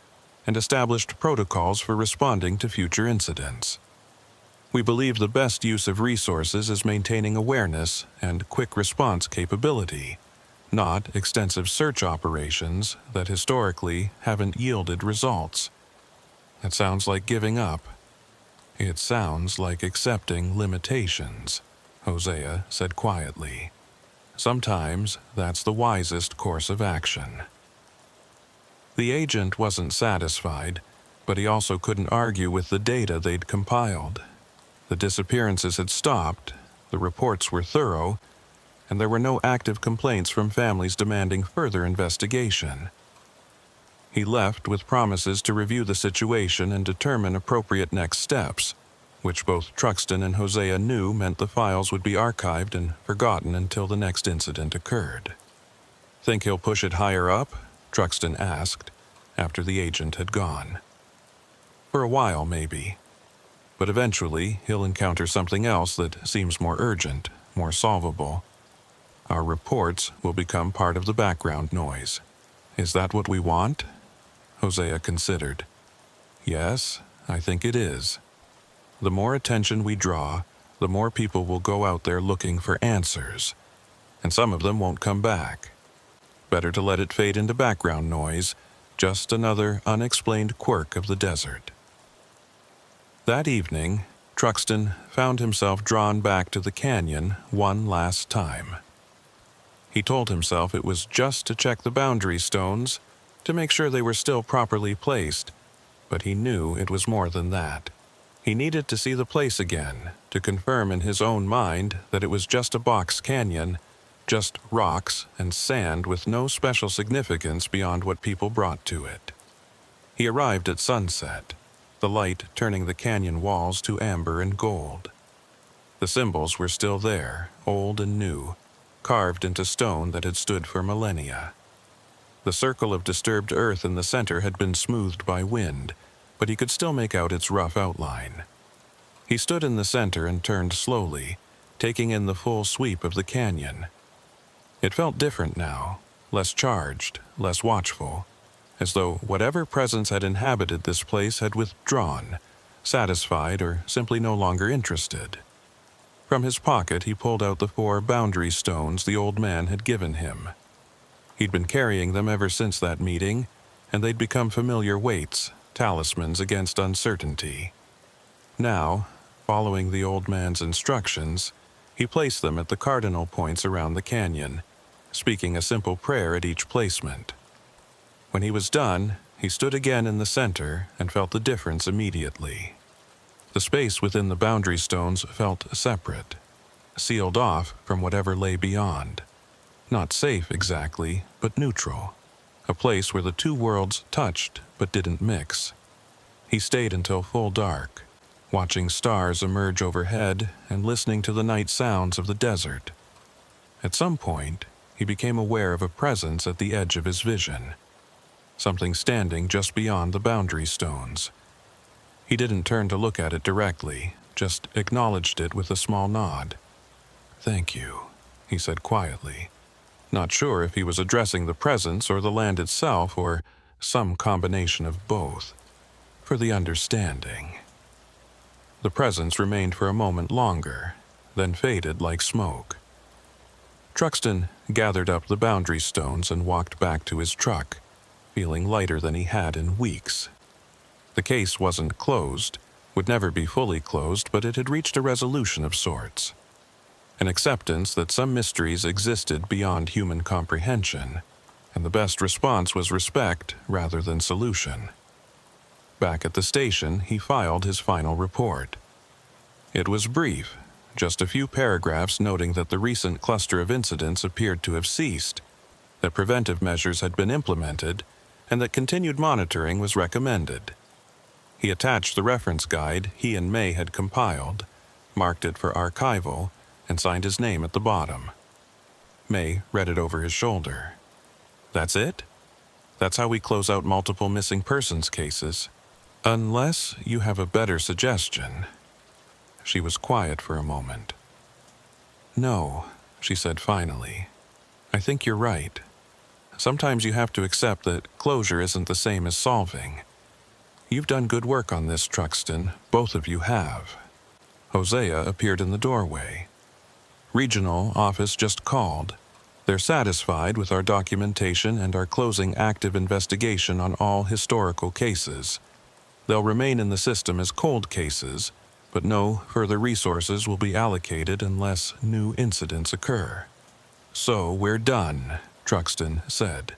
Speaker 1: and established protocols for responding to future incidents. We believe the best use of resources is maintaining awareness and quick response capability, not extensive search operations that historically haven't yielded results." "It sounds like giving up." "It sounds like accepting limitations," Hosea said quietly. "Sometimes that's the wisest course of action." The agent wasn't satisfied, but he also couldn't argue with the data they'd compiled. The disappearances had stopped, the reports were thorough, and there were no active complaints from families demanding further investigation. He left with promises to review the situation and determine appropriate next steps, which both Truxton and Hosea knew meant the files would be archived and forgotten until the next incident occurred. "Think he'll push it higher up?" Truxton asked, after the agent had gone. "For a while, maybe. But eventually, he'll encounter something else that seems more urgent, more solvable. Our reports will become part of the background noise. Is that what we want?" Hosea considered. "Yes, I think it is. The more attention we draw, the more people will go out there looking for answers, and some of them won't come back. Better to let it fade into background noise, just another unexplained quirk of the desert." That evening, Truxton found himself drawn back to the canyon one last time. He told himself it was just to check the boundary stones, to make sure they were still properly placed, but he knew it was more than that. He needed to see the place again, to confirm in his own mind that it was just a box canyon, just rocks and sand with no special significance beyond what people brought to it. He arrived at sunset, the light turning the canyon walls to amber and gold. The symbols were still there, old and new, carved into stone that had stood for millennia. The circle of disturbed earth in the center had been smoothed by wind, but he could still make out its rough outline. He stood in the center and turned slowly, taking in the full sweep of the canyon. It felt different now, less charged, less watchful, as though whatever presence had inhabited this place had withdrawn, satisfied or simply no longer interested. From his pocket he pulled out the 4 boundary stones the old man had given him. He'd been carrying them ever since that meeting, and they'd become familiar weights, talismans against uncertainty. Now, following the old man's instructions, he placed them at the cardinal points around the canyon, speaking a simple prayer at each placement. When he was done, he stood again in the center and felt the difference immediately. The space within the boundary stones felt separate, sealed off from whatever lay beyond. Not safe exactly, but neutral. A place where the two worlds touched but didn't mix. He stayed until full dark, watching stars emerge overhead and listening to the night sounds of the desert. At some point, he became aware of a presence at the edge of his vision. Something standing just beyond the boundary stones. He didn't turn to look at it directly, just acknowledged it with a small nod. "Thank you," he said quietly, not sure if he was addressing the presence or the land itself or some combination of both, for the understanding. The presence remained for a moment longer, then faded like smoke. Truxton gathered up the boundary stones and walked back to his truck, feeling lighter than he had in weeks. The case wasn't closed, would never be fully closed, but it had reached a resolution of sorts. An acceptance that some mysteries existed beyond human comprehension, and the best response was respect rather than solution. Back at the station, he filed his final report. It was brief, just a few paragraphs noting that the recent cluster of incidents appeared to have ceased, that preventive measures had been implemented, and that continued monitoring was recommended. He attached the reference guide he and May had compiled, marked it for archival, and signed his name at the bottom. May read it over his shoulder. That's it? That's how we close out multiple missing persons cases. Unless you have a better suggestion. She was quiet for a moment. No, she said finally. I think you're right. Sometimes you have to accept that closure isn't the same as solving. You've done good work on this, Truxton. Both of you have. Hosea appeared in the doorway. Regional office just called. They're satisfied with our documentation and are closing active investigation on all historical cases. They'll remain in the system as cold cases, but no further resources will be allocated unless new incidents occur. So we're done, Truxton said.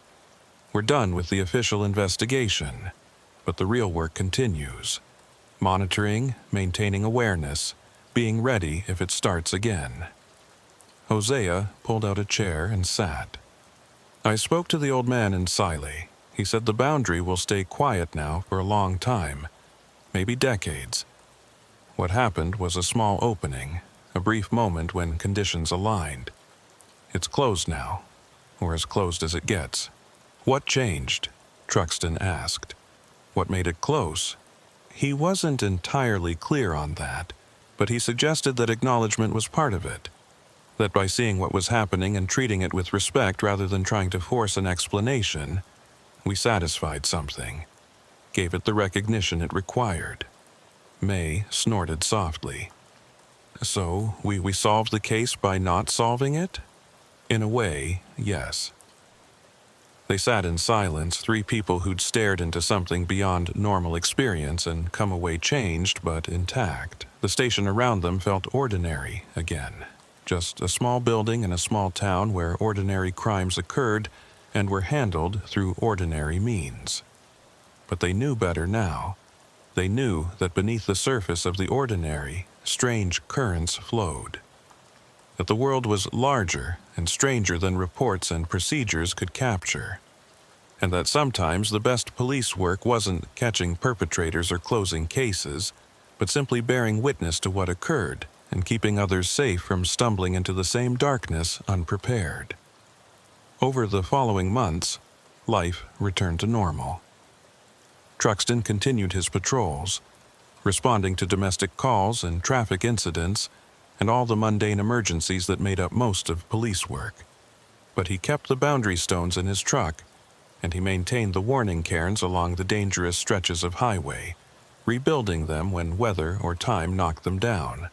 Speaker 1: We're done with the official investigation, but the real work continues. Monitoring, maintaining awareness, being ready if it starts again. Hosea pulled out a chair and sat. I spoke to the old man in Siley. He said the boundary will stay quiet now for a long time, maybe decades. What happened was a small opening, a brief moment when conditions aligned. It's closed now, or as closed as it gets. What changed? Truxton asked. What made it close? He wasn't entirely clear on that, but he suggested that acknowledgement was part of it. That by seeing what was happening and treating it with respect rather than trying to force an explanation, we satisfied something, gave it the recognition it required. May snorted softly. So, we solved the case by not solving it? In a way, yes. They sat in silence, three people who'd stared into something beyond normal experience and come away changed but intact. The station around them felt ordinary again. Just a small building in a small town where ordinary crimes occurred and were handled through ordinary means. But they knew better now. They knew that beneath the surface of the ordinary, strange currents flowed. That the world was larger and stranger than reports and procedures could capture. And that sometimes the best police work wasn't catching perpetrators or closing cases, but simply bearing witness to what occurred and keeping others safe from stumbling into the same darkness unprepared. Over the following months, life returned to normal. Truxton continued his patrols, responding to domestic calls and traffic incidents and all the mundane emergencies that made up most of police work. But he kept the boundary stones in his truck, and he maintained the warning cairns along the dangerous stretches of highway, rebuilding them when weather or time knocked them down.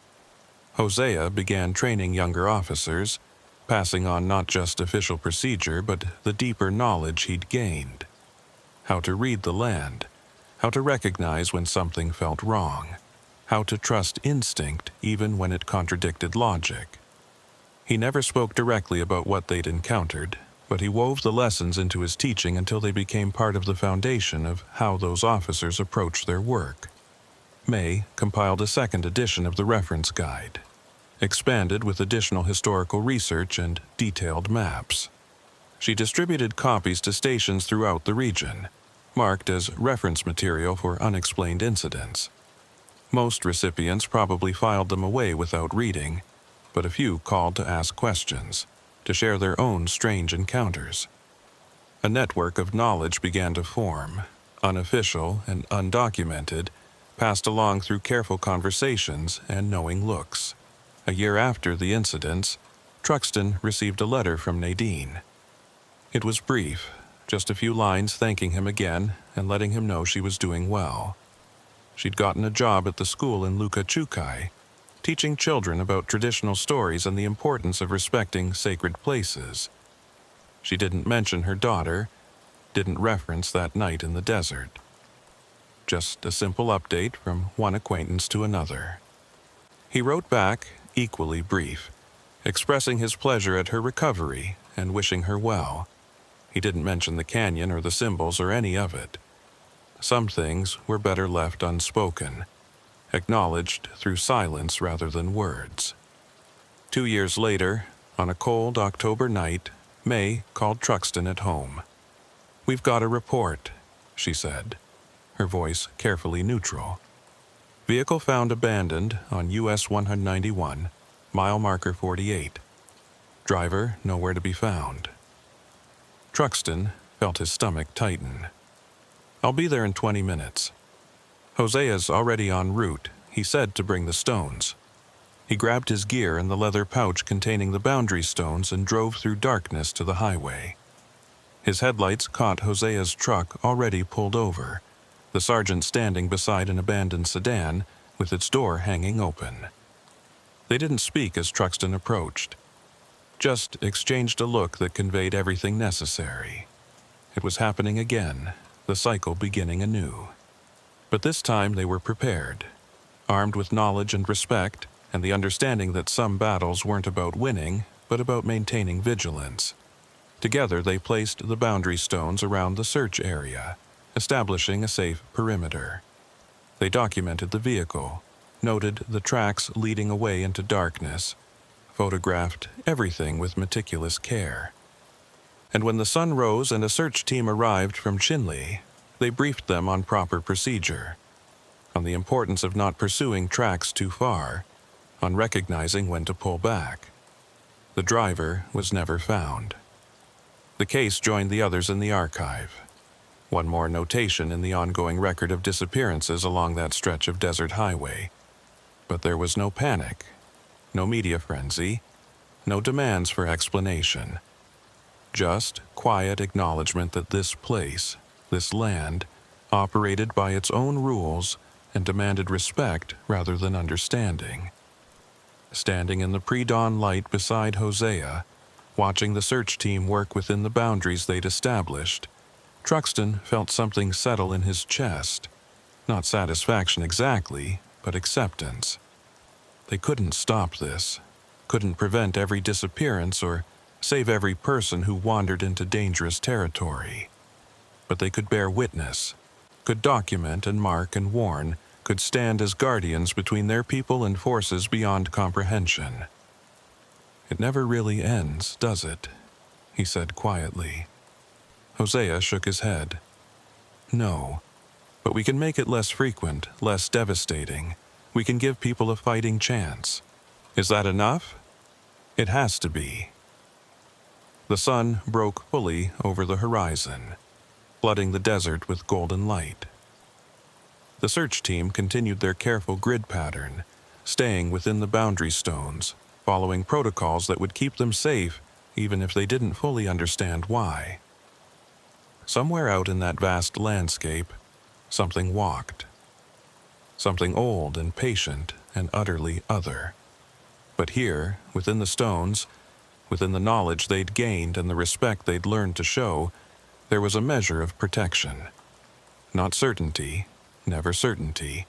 Speaker 1: Hosea began training younger officers, passing on not just official procedure but the deeper knowledge he'd gained. How to read the land, how to recognize when something felt wrong, how to trust instinct even when it contradicted logic. He never spoke directly about what they'd encountered, but he wove the lessons into his teaching until they became part of the foundation of how those officers approached their work. May compiled a second edition of the reference guide, expanded with additional historical research and detailed maps. She distributed copies to stations throughout the region, marked as reference material for unexplained incidents. Most recipients probably filed them away without reading, but a few called to ask questions, to share their own strange encounters. A network of knowledge began to form, unofficial and undocumented, passed along through careful conversations and knowing looks. A year after the incidents, Truxton received a letter from Nadine. It was brief, just a few lines thanking him again and letting him know she was doing well. She'd gotten a job at the school in Luka Chukai, teaching children about traditional stories and the importance of respecting sacred places. She didn't mention her daughter, didn't reference that night in the desert. Just a simple update from one acquaintance to another. He wrote back, equally brief, expressing his pleasure at her recovery and wishing her well. He didn't mention the canyon or the symbols or any of it. Some things were better left unspoken, acknowledged through silence rather than words. 2 years later, on a cold October night, May called Truxton at home. "We've got a report," she said, her voice carefully neutral. "Vehicle found abandoned on US 191, mile marker 48. Driver nowhere to be found. Truxton felt his stomach tighten. "I'll be there in 20 minutes. Hosea's already en route," he said to bring the stones. He grabbed his gear and the leather pouch containing the boundary stones and drove through darkness to the highway. His headlights caught Hosea's truck already pulled over, the sergeant standing beside an abandoned sedan with its door hanging open. They didn't speak as Truxton approached, just exchanged a look that conveyed everything necessary. It was happening again, the cycle beginning anew. But this time they were prepared, armed with knowledge and respect, and the understanding that some battles weren't about winning, but about maintaining vigilance. Together they placed the boundary stones around the search area, establishing a safe perimeter. They documented the vehicle, noted the tracks leading away into darkness, photographed everything with meticulous care. And when the sun rose and a search team arrived from Chinle, they briefed them on proper procedure, on the importance of not pursuing tracks too far, on recognizing when to pull back. The driver was never found. The case joined the others in the archive. One more notation in the ongoing record of disappearances along that stretch of desert highway. But there was no panic, no media frenzy, no demands for explanation. Just quiet acknowledgement that this place, this land, operated by its own rules and demanded respect rather than understanding. Standing in the pre-dawn light beside Hosea, watching the search team work within the boundaries they'd established, Truxton felt something settle in his chest. Not satisfaction exactly, but acceptance. They couldn't stop this, couldn't prevent every disappearance or save every person who wandered into dangerous territory. But they could bear witness, could document and mark and warn, could stand as guardians between their people and forces beyond comprehension. "It never really ends, does it?" he said quietly. Hosea shook his head. "No, but we can make it less frequent, less devastating. We can give people a fighting chance. Is that enough? It has to be." The sun broke fully over the horizon, flooding the desert with golden light. The search team continued their careful grid pattern, staying within the boundary stones, following protocols that would keep them safe even if they didn't fully understand why. Somewhere out in that vast landscape, something walked. Something old and patient and utterly other. But here, within the stones, within the knowledge they'd gained and the respect they'd learned to show, there was a measure of protection. Not certainty, never certainty,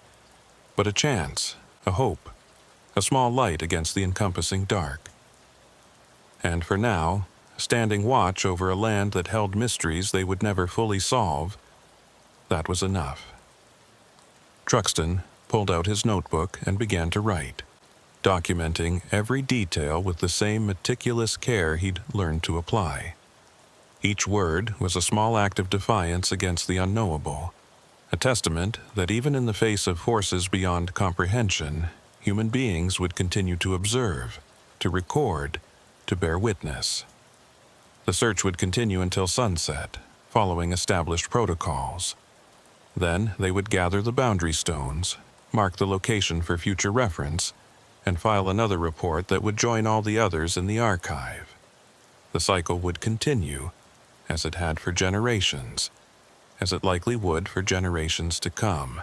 Speaker 1: but a chance, a hope, a small light against the encompassing dark. And for now, standing watch over a land that held mysteries they would never fully solve, that was enough. Truxton pulled out his notebook and began to write, documenting every detail with the same meticulous care he'd learned to apply. Each word was a small act of defiance against the unknowable, a testament that even in the face of forces beyond comprehension, human beings would continue to observe, to record, to bear witness. The search would continue until sunset, following established protocols. Then they would gather the boundary stones, mark the location for future reference, and file another report that would join all the others in the archive. The cycle would continue, as it had for generations, as it likely would for generations to come.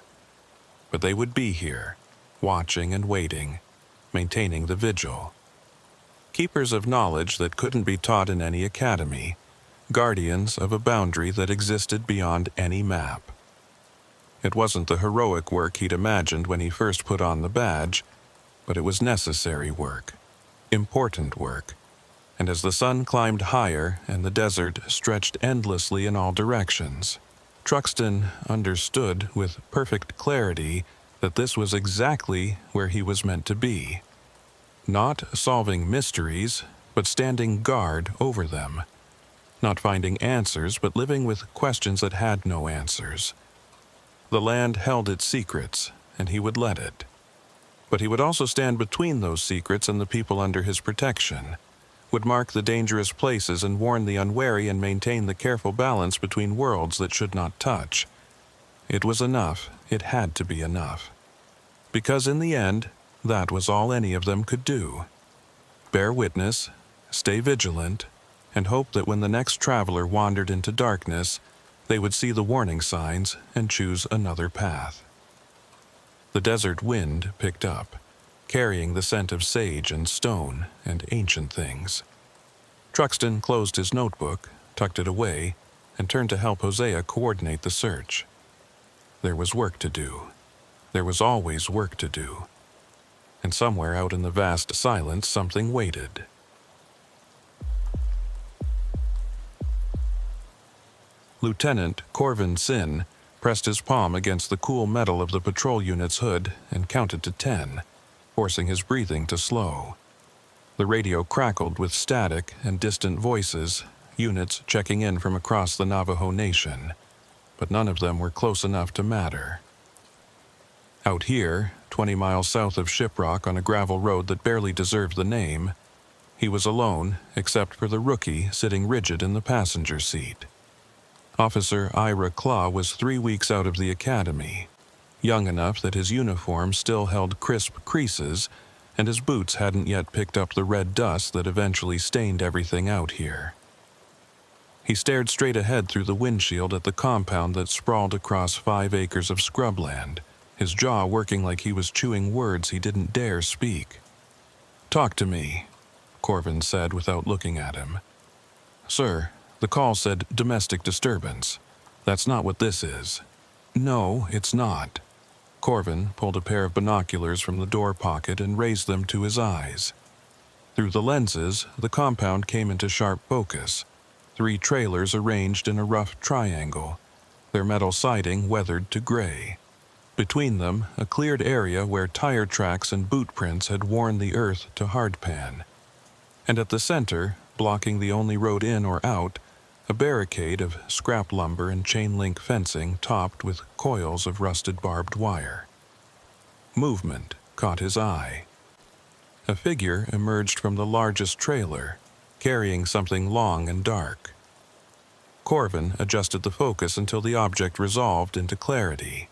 Speaker 1: But they would be here, watching and waiting, maintaining the vigil. Keepers of knowledge that couldn't be taught in any academy, guardians of a boundary that existed beyond any map. It wasn't the heroic work he'd imagined when he first put on the badge, but it was necessary work, important work. And as the sun climbed higher and the desert stretched endlessly in all directions, Truxton understood with perfect clarity that this was exactly where he was meant to be. Not solving mysteries, but standing guard over them. Not finding answers, but living with questions that had no answers. The land held its secrets, and he would let it. But he would also stand between those secrets and the people under his protection, would mark the dangerous places and warn the unwary and maintain the careful balance between worlds that should not touch. It was enough. It had to be enough. Because in the end, that was all any of them could do. Bear witness, stay vigilant, and hope that when the next traveler wandered into darkness, they would see the warning signs and choose another path. The desert wind picked up, carrying the scent of sage and stone and ancient things. Truxton closed his notebook, tucked it away, and turned to help Hosea coordinate the search. There was work to do. There was always work to do. And somewhere out in the vast silence, something waited. Lieutenant Corvin Sin pressed his palm against the cool metal of the patrol unit's hood and counted to 10, forcing his breathing to slow. The radio crackled with static and distant voices, units checking in from across the Navajo Nation, but none of them were close enough to matter. Out here, 20 miles south of Shiprock on a gravel road that barely deserved the name, he was alone except for the rookie sitting rigid in the passenger seat. Officer Ira Claw was 3 weeks out of the academy, young enough that his uniform still held crisp creases and his boots hadn't yet picked up the red dust that eventually stained everything out here. He stared straight ahead through the windshield at the compound that sprawled across 5 acres of scrubland, his jaw working like he was chewing words he didn't dare speak. "Talk to me," Corvin said without looking at him. "Sir, the call said domestic disturbance. That's not what this is." "No, it's not." Corvin pulled a pair of binoculars from the door pocket and raised them to his eyes. Through the lenses, the compound came into sharp focus. 3 trailers arranged in a rough triangle, their metal siding weathered to gray. Between them, a cleared area where tire tracks and boot prints had worn the earth to hardpan. And at the center, blocking the only road in or out, a barricade of scrap lumber and chain-link fencing topped with coils of rusted barbed wire. Movement caught his eye. A figure emerged from the largest trailer, carrying something long and dark. Corvin adjusted the focus until the object resolved into clarity.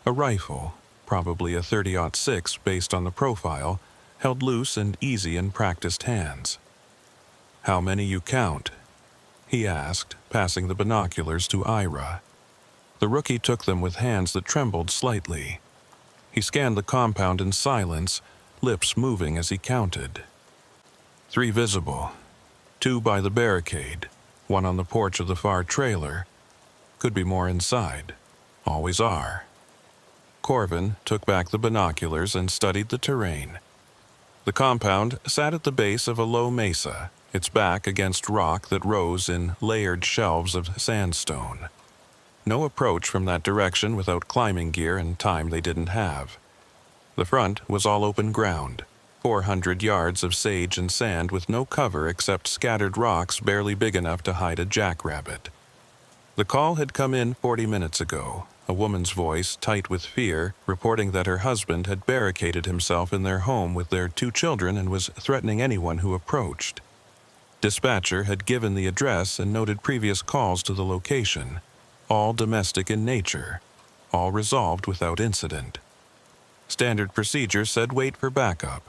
Speaker 1: A rifle, probably a .30-06 based on the profile, held loose and easy in practiced hands. "How many you count?" he asked, passing the binoculars to Ira. The rookie took them with hands that trembled slightly. He scanned the compound in silence, lips moving as he counted. 3 visible. 2 by the barricade, 1 on the porch of the far trailer. Could be more inside. Always are. Corvin took back the binoculars and studied the terrain. The compound sat at the base of a low mesa, its back against rock that rose in layered shelves of sandstone. No approach from that direction without climbing gear and time they didn't have. The front was all open ground, 400 yards of sage and sand with no cover except scattered rocks barely big enough to hide a jackrabbit. The call had come in 40 minutes ago, a woman's voice, tight with fear, reporting that her husband had barricaded himself in their home with their 2 children and was threatening anyone who approached. Dispatcher had given the address and noted previous calls to the location, all domestic in nature, all resolved without incident. Standard procedure said wait for backup,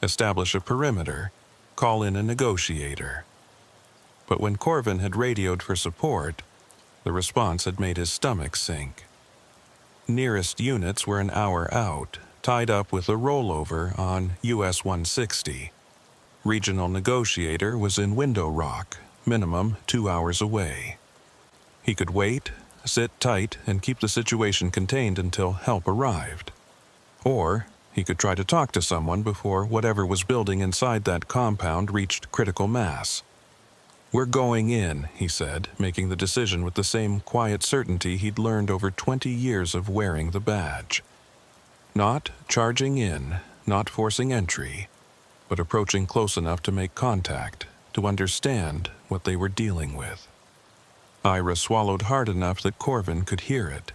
Speaker 1: establish a perimeter, call in a negotiator. But when Corvin had radioed for support, the response had made his stomach sink. Nearest units were an hour out, tied up with a rollover on US 160. Regional negotiator was in Window Rock, minimum 2 hours away. He could wait, sit tight, and keep the situation contained until help arrived. Or he could try to talk to someone before whatever was building inside that compound reached critical mass. "We're going in," he said, making the decision with the same quiet certainty he'd learned over 20 years of wearing the badge. Not charging in, not forcing entry, but approaching close enough to make contact, to understand what they were dealing with. Ira swallowed hard enough that Corvin could hear it.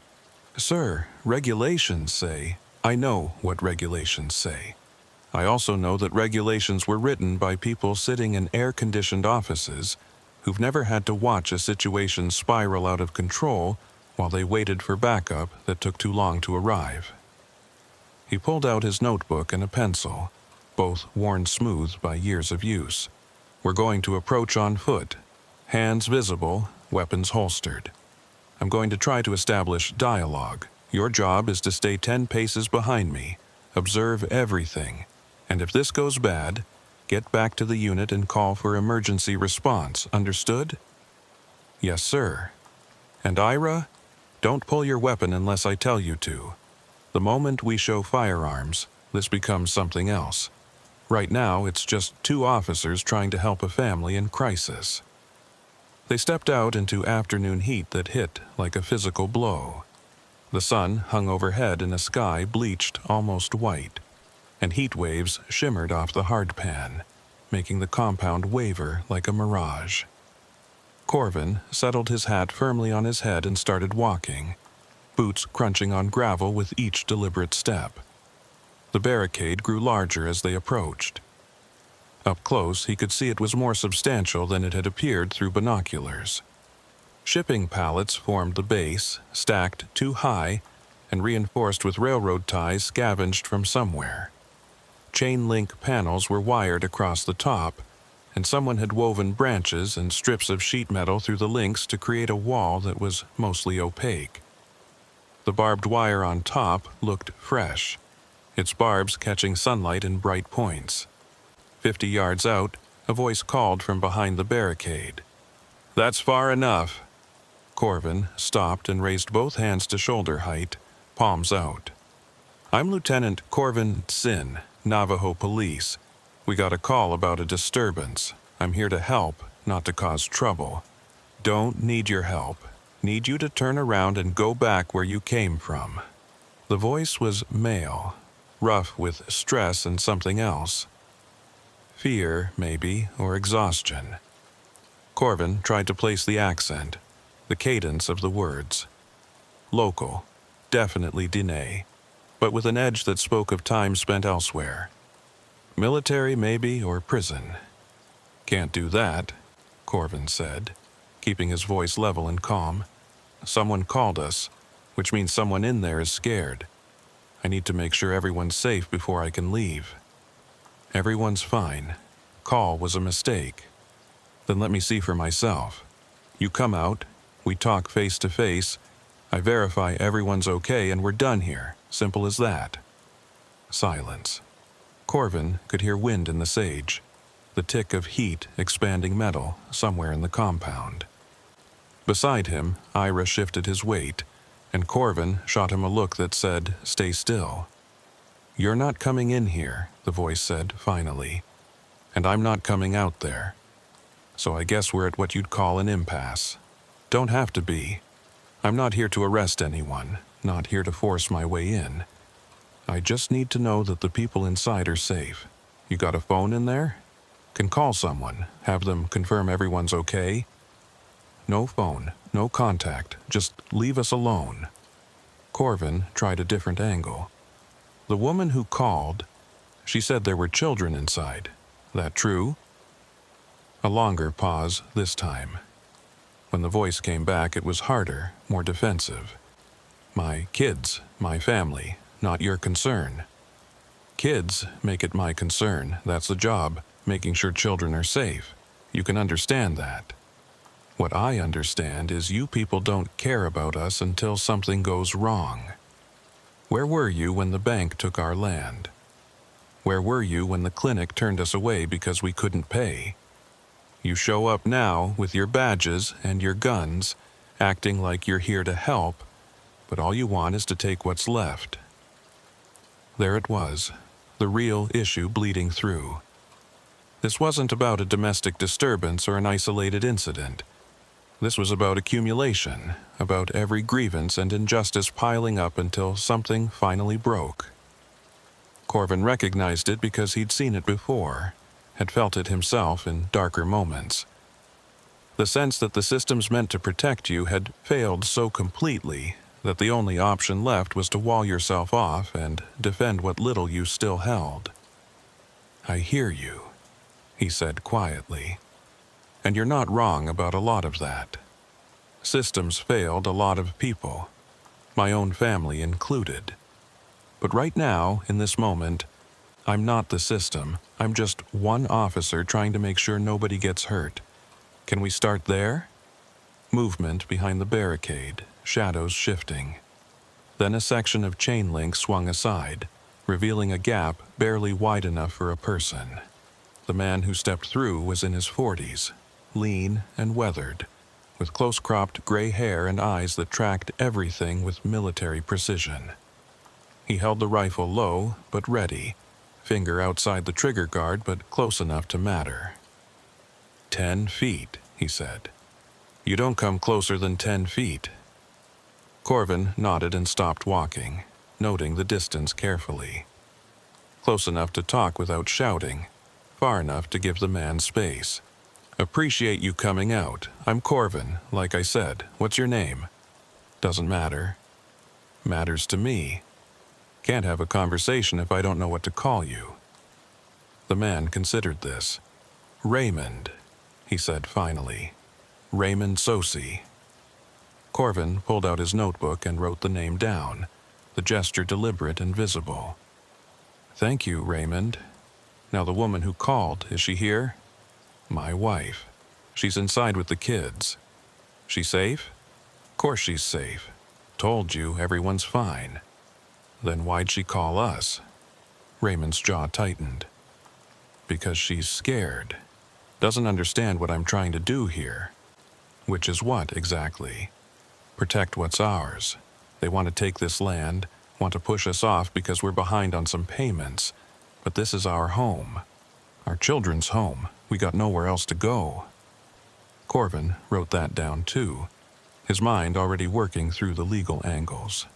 Speaker 1: "Sir, regulations say—" "I know what regulations say." I also know that regulations were written by people sitting in air-conditioned offices who've never had to watch a situation spiral out of control while they waited for backup that took too long to arrive. He pulled out his notebook and a pencil, both worn smooth by years of use. We're going to approach on foot, hands visible, weapons holstered. I'm going to try to establish dialogue. Your job is to stay 10 paces behind me, observe everything, and if this goes bad, get back to the unit and call for emergency response. Understood? Yes, sir. And Ira, don't pull your weapon unless I tell you to. The moment we show firearms, this becomes something else. Right now, it's just 2 officers trying to help a family in crisis. They stepped out into afternoon heat that hit like a physical blow. The sun hung overhead in a sky bleached almost white, and heat waves shimmered off the hardpan, making the compound waver like a mirage. Corvin settled his hat firmly on his head and started walking, boots crunching on gravel with each deliberate step. The barricade grew larger as they approached. Up close, he could see it was more substantial than it had appeared through binoculars. Shipping pallets formed the base, stacked too high and reinforced with railroad ties scavenged from somewhere. Chain link panels were wired across the top, and someone had woven branches and strips of sheet metal through the links to create a wall that was mostly opaque. The barbed wire on top looked fresh, its barbs catching sunlight in bright points. 50 yards out, a voice called from behind the barricade. "That's far enough." Corvin stopped and raised both hands to shoulder height, palms out. "I'm Lieutenant Corvin Sin, Navajo Police. We got a call about a disturbance. I'm here to help, not to cause trouble. Don't need your help. Need you to turn around and go back where you came from." The voice was male, rough with stress and something else. Fear, maybe, or exhaustion. Corvin tried to place the accent, the cadence of the words. Local, definitely Diné, but with an edge that spoke of time spent elsewhere. Military, maybe, or prison. "Can't do that," Corvin said, keeping his voice level and calm. "Someone called us, which means someone in there is scared. I need to make sure everyone's safe before I can leave." "Everyone's fine. Call was a mistake." "Then let me see for myself. You come out, we talk face to face, I verify everyone's okay, and we're done here. Simple as that." Silence. Corvin could hear wind in the sage, the tick of heat expanding metal somewhere in the compound. Beside him, Ira shifted his weight, and Corvin shot him a look that said, "Stay still." "You're not coming in here," the voice said finally, "and I'm not coming out there. So I guess we're at what you'd call an impasse. Don't have to be. I'm not here to arrest anyone, not here to force my way in. I just need to know that the people inside are safe. You got a phone in there? Can call someone, have them confirm everyone's okay? No phone, no contact, just leave us alone." Corvin tried a different angle. "The woman who called, she said there were children inside. That true?" A longer pause this time. When the voice came back, it was harder, more defensive. "My kids, my family, not your concern." "Kids make it my concern. That's the job, making sure children are safe. You can understand that. What I understand is you people don't care about us until something goes wrong. Where were you when the bank took our land? Where were you when the clinic turned us away because we couldn't pay? You show up now with your badges and your guns, acting like you're here to help, but all you want is to take what's left." There it was, the real issue bleeding through. This wasn't about a domestic disturbance or an isolated incident. This was about accumulation, about every grievance and injustice piling up until something finally broke. Corvin recognized it because he'd seen it before, had felt it himself in darker moments. The sense that the systems meant to protect you had failed so completely that the only option left was to wall yourself off and defend what little you still held. I hear you, he said quietly. And you're not wrong about a lot of that. Systems failed a lot of people, my own family included. But right now, in this moment, I'm not the system. I'm just one officer trying to make sure nobody gets hurt. Can we start there? Movement behind the barricade, shadows shifting. Then a section of chain link swung aside, revealing a gap barely wide enough for a person. The man who stepped through was in his 40s, lean and weathered, with close-cropped gray hair and eyes that tracked everything with military precision. He held the rifle low but ready, finger outside the trigger guard but close enough to matter. 10 feet, he said. You don't come closer than 10 feet. Corvin nodded and stopped walking, noting the distance carefully. Close enough to talk without shouting, far enough to give the man space. Appreciate you coming out. I'm Corvin, like I said. What's your name? Doesn't matter. Matters to me. Can't have a conversation if I don't know what to call you. The man considered this. Raymond, he said finally. Raymond Sosi. Corvin pulled out his notebook and wrote the name down, the gesture deliberate and visible. Thank you, Raymond. Now the woman who called, is she here? My wife. She's inside with the kids. She safe? Course she's safe. Told you everyone's fine. Then why'd she call us? Raymond's jaw tightened. Because she's scared. Doesn't understand what I'm trying to do here. Which is what, exactly? Protect what's ours. They want to take this land, want to push us off because we're behind on some payments. But this is our home. Our children's home. We got nowhere else to go. Corvin wrote that down too, his mind already working through the legal angles.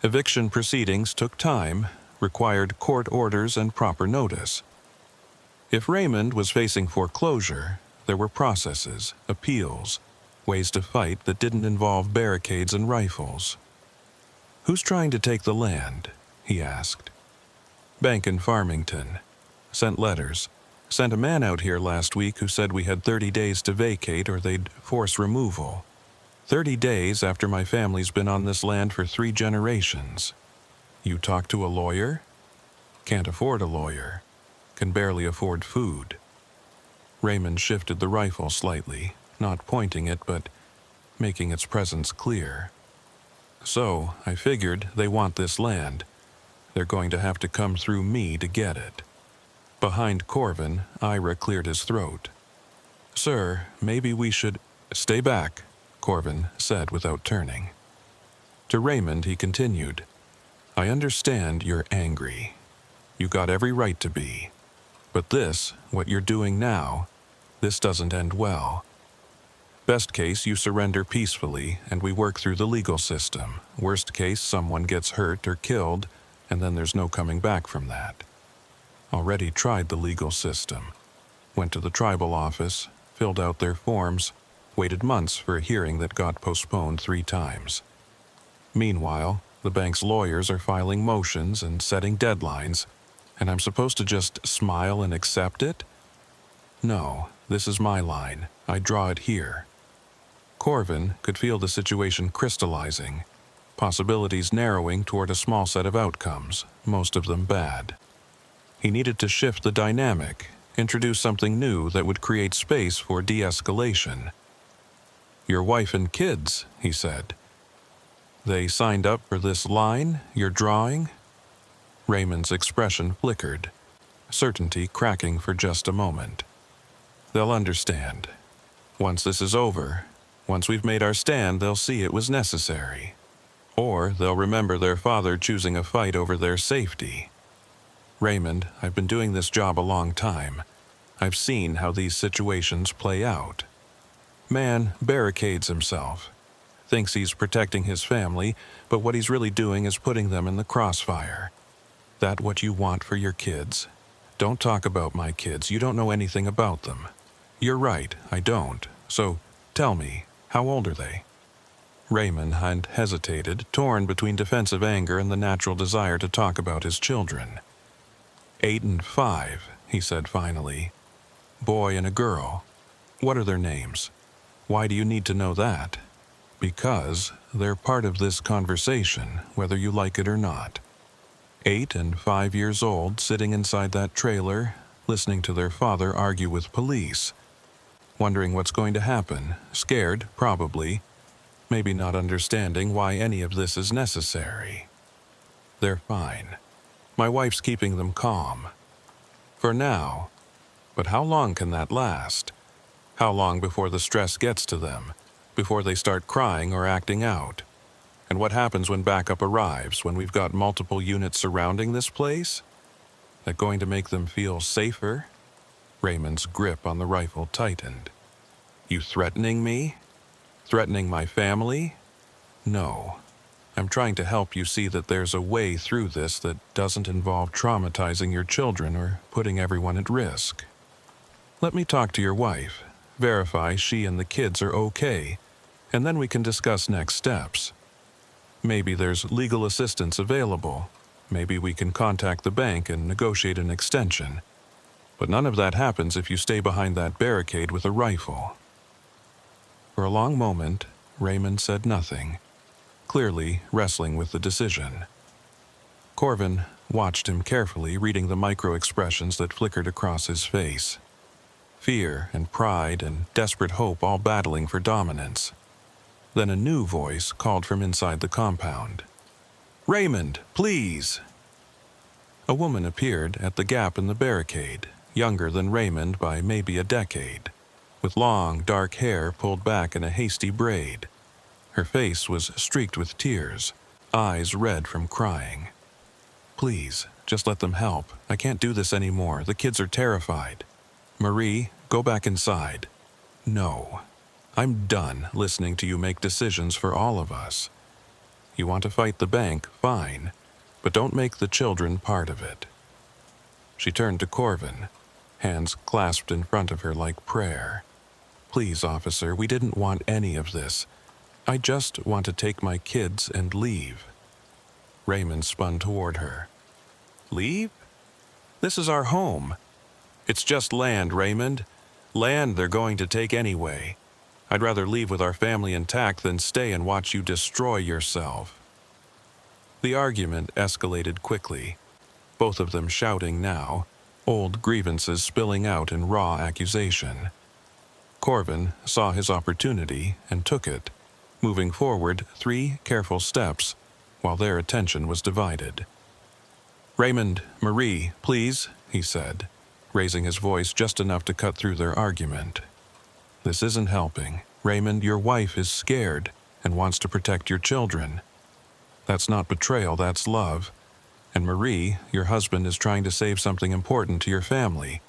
Speaker 1: Eviction proceedings took time, required court orders and proper notice. If Raymond was facing foreclosure, there were processes, appeals, ways to fight that didn't involve barricades and rifles. Who's trying to take the land? He asked. Bank in Farmington. Sent letters. Sent a man out here last week who said we had 30 days to vacate or they'd force removal. 30 days after my family's been on this land for 3 generations. You talked to a lawyer? Can't afford a lawyer. Can barely afford food. Raymond shifted the rifle slightly, not pointing it but making its presence clear. So, I figured they want this land. They're going to have to come through me to get it. Behind Corvin, Ira cleared his throat. Sir, maybe we should... Stay back, Corvin said without turning. To Raymond, he continued, I understand you're angry. You got every right to be. But this, what you're doing now, this doesn't end well. Best case, you surrender peacefully and we work through the legal system. Worst case, someone gets hurt or killed, and then there's no coming back from that. Already tried the legal system. Went to the tribal office, filled out their forms, waited months for a hearing that got postponed 3 times. Meanwhile, the bank's lawyers are filing motions and setting deadlines, and I'm supposed to just smile and accept it? No, this is my line. I draw it here. Corvin could feel the situation crystallizing, possibilities narrowing toward a small set of outcomes, most of them bad. He needed to shift the dynamic, introduce something new that would create space for de-escalation. Your wife and kids, he said. They signed up for this line, you're drawing? Raymond's expression flickered, certainty cracking for just a moment. They'll understand. Once this is over, once we've made our stand, they'll see it was necessary. Or they'll remember their father choosing a fight over their safety. Raymond, I've been doing this job a long time. I've seen how these situations play out. Man barricades himself, thinks he's protecting his family, but what he's really doing is putting them in the crossfire. That what you want for your kids? Don't talk about my kids, you don't know anything about them. You're right, I don't. So, tell me, how old are they? Raymond had hesitated, torn between defensive anger and the natural desire to talk about his children. 8 and 5, he said finally. Boy and a girl. What are their names? Why do you need to know that? Because they're part of this conversation, whether you like it or not. 8 and 5 years old, sitting inside that trailer, listening to their father argue with police. Wondering what's going to happen, scared, probably, maybe not understanding why any of this is necessary. They're fine. My wife's keeping them calm. For now. But how long can that last? How long before the stress gets to them? Before they start crying or acting out? And what happens when backup arrives, when we've got multiple units surrounding this place? That going to make them feel safer? Raymond's grip on the rifle tightened. You threatening me? Threatening my family? No. I'm trying to help you see that there's a way through this that doesn't involve traumatizing your children or putting everyone at risk. Let me talk to your wife, verify she and the kids are okay, and then we can discuss next steps. Maybe there's legal assistance available. Maybe we can contact the bank and negotiate an extension. But none of that happens if you stay behind that barricade with a rifle. For a long moment, Raymond said nothing, clearly wrestling with the decision. Corvin watched him carefully, reading the micro-expressions that flickered across his face. Fear and pride and desperate hope all battling for dominance. Then a new voice called from inside the compound. Raymond, please! A woman appeared at the gap in the barricade, younger than Raymond by maybe a decade, with long, dark hair pulled back in a hasty braid. Her face was streaked with tears, eyes red from crying. Please, just let them help. I can't do this anymore. The kids are terrified. Marie, go back inside. No. I'm done listening to you make decisions for all of us. You want to fight the bank, fine, but don't make the children part of it. She turned to Corvin, hands clasped in front of her like prayer. Please, officer, we didn't want any of this. I just want to take my kids and leave. Raymond spun toward her. Leave? This is our home. It's just land, Raymond. Land they're going to take anyway. I'd rather leave with our family intact than stay and watch you destroy yourself. The argument escalated quickly, both of them shouting now, old grievances spilling out in raw accusation. Corvin saw his opportunity and took it, moving forward 3 careful steps while their attention was divided. Raymond, Marie, please, he said, raising his voice just enough to cut through their argument. This isn't helping. Raymond, your wife is scared and wants to protect your children. That's not betrayal, that's love. And Marie, your husband is trying to save something important to your family.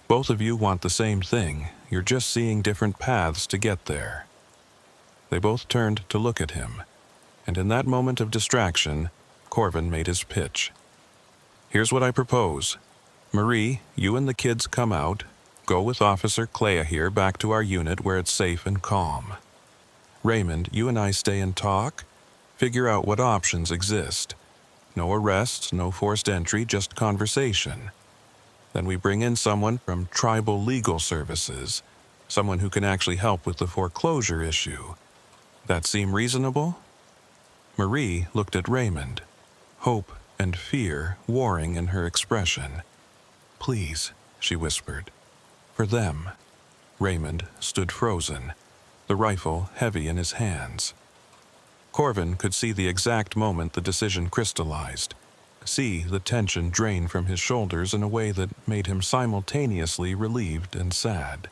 Speaker 1: Both of you want the same thing. You're just seeing different paths to get there. They both turned to look at him, and in that moment of distraction, Corvin made his pitch. Here's what I propose. Marie, you and the kids come out. Go with Officer Clea here back to our unit where it's safe and calm. Raymond, you and I stay and talk. Figure out what options exist. No arrests, no forced entry, just conversation. Then we bring in someone from tribal legal services, someone who can actually help with the foreclosure issue. That seem reasonable? Marie looked at Raymond, hope and fear warring in her expression. Please, she whispered. For them. Raymond stood frozen, the rifle heavy in his hands. Corvin could see the exact moment the decision crystallized, see the tension drain from his shoulders in a way that made him simultaneously relieved and sad.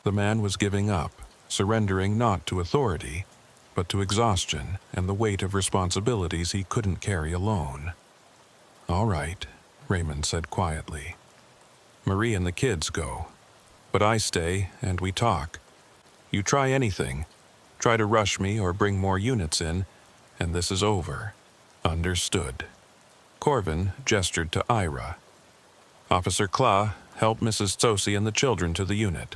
Speaker 1: The man was giving up, surrendering not to authority, but to exhaustion and the weight of responsibilities he couldn't carry alone. All right, Raymond said quietly. Marie and the kids go, but I stay and we talk. You try anything, try to rush me or bring more units in, and this is over. Understood. Corvin gestured to Ira. Officer Kla, help Mrs. Tsosi and the children to the unit.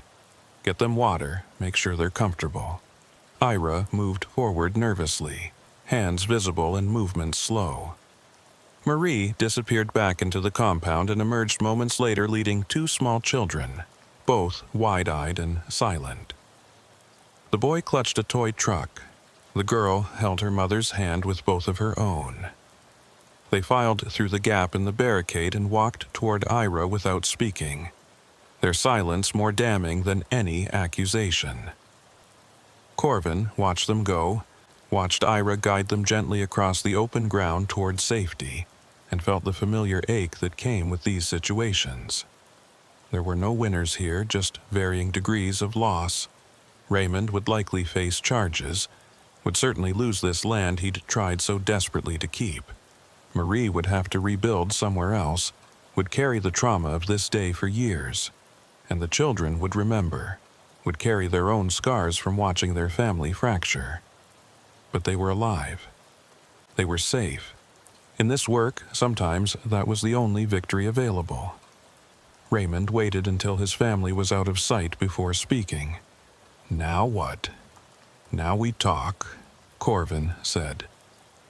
Speaker 1: Get them water, make sure they're comfortable. Ira moved forward nervously, hands visible and movements slow. Marie disappeared back into the compound and emerged moments later leading two small children, both wide-eyed and silent. The boy clutched a toy truck. The girl held her mother's hand with both of her own. They filed through the gap in the barricade and walked toward Ira without speaking, their silence more damning than any accusation. Corvin watched them go, watched Ira guide them gently across the open ground toward safety, and felt the familiar ache that came with these situations. There were no winners here, just varying degrees of loss. Raymond would likely face charges, would certainly lose this land he'd tried so desperately to keep. Marie would have to rebuild somewhere else, would carry the trauma of this day for years. And the children would remember, would carry their own scars from watching their family fracture. But they were alive. They were safe. In this work, sometimes that was the only victory available. Raymond waited until his family was out of sight before speaking. "Now what?" "Now we talk," Corvin said.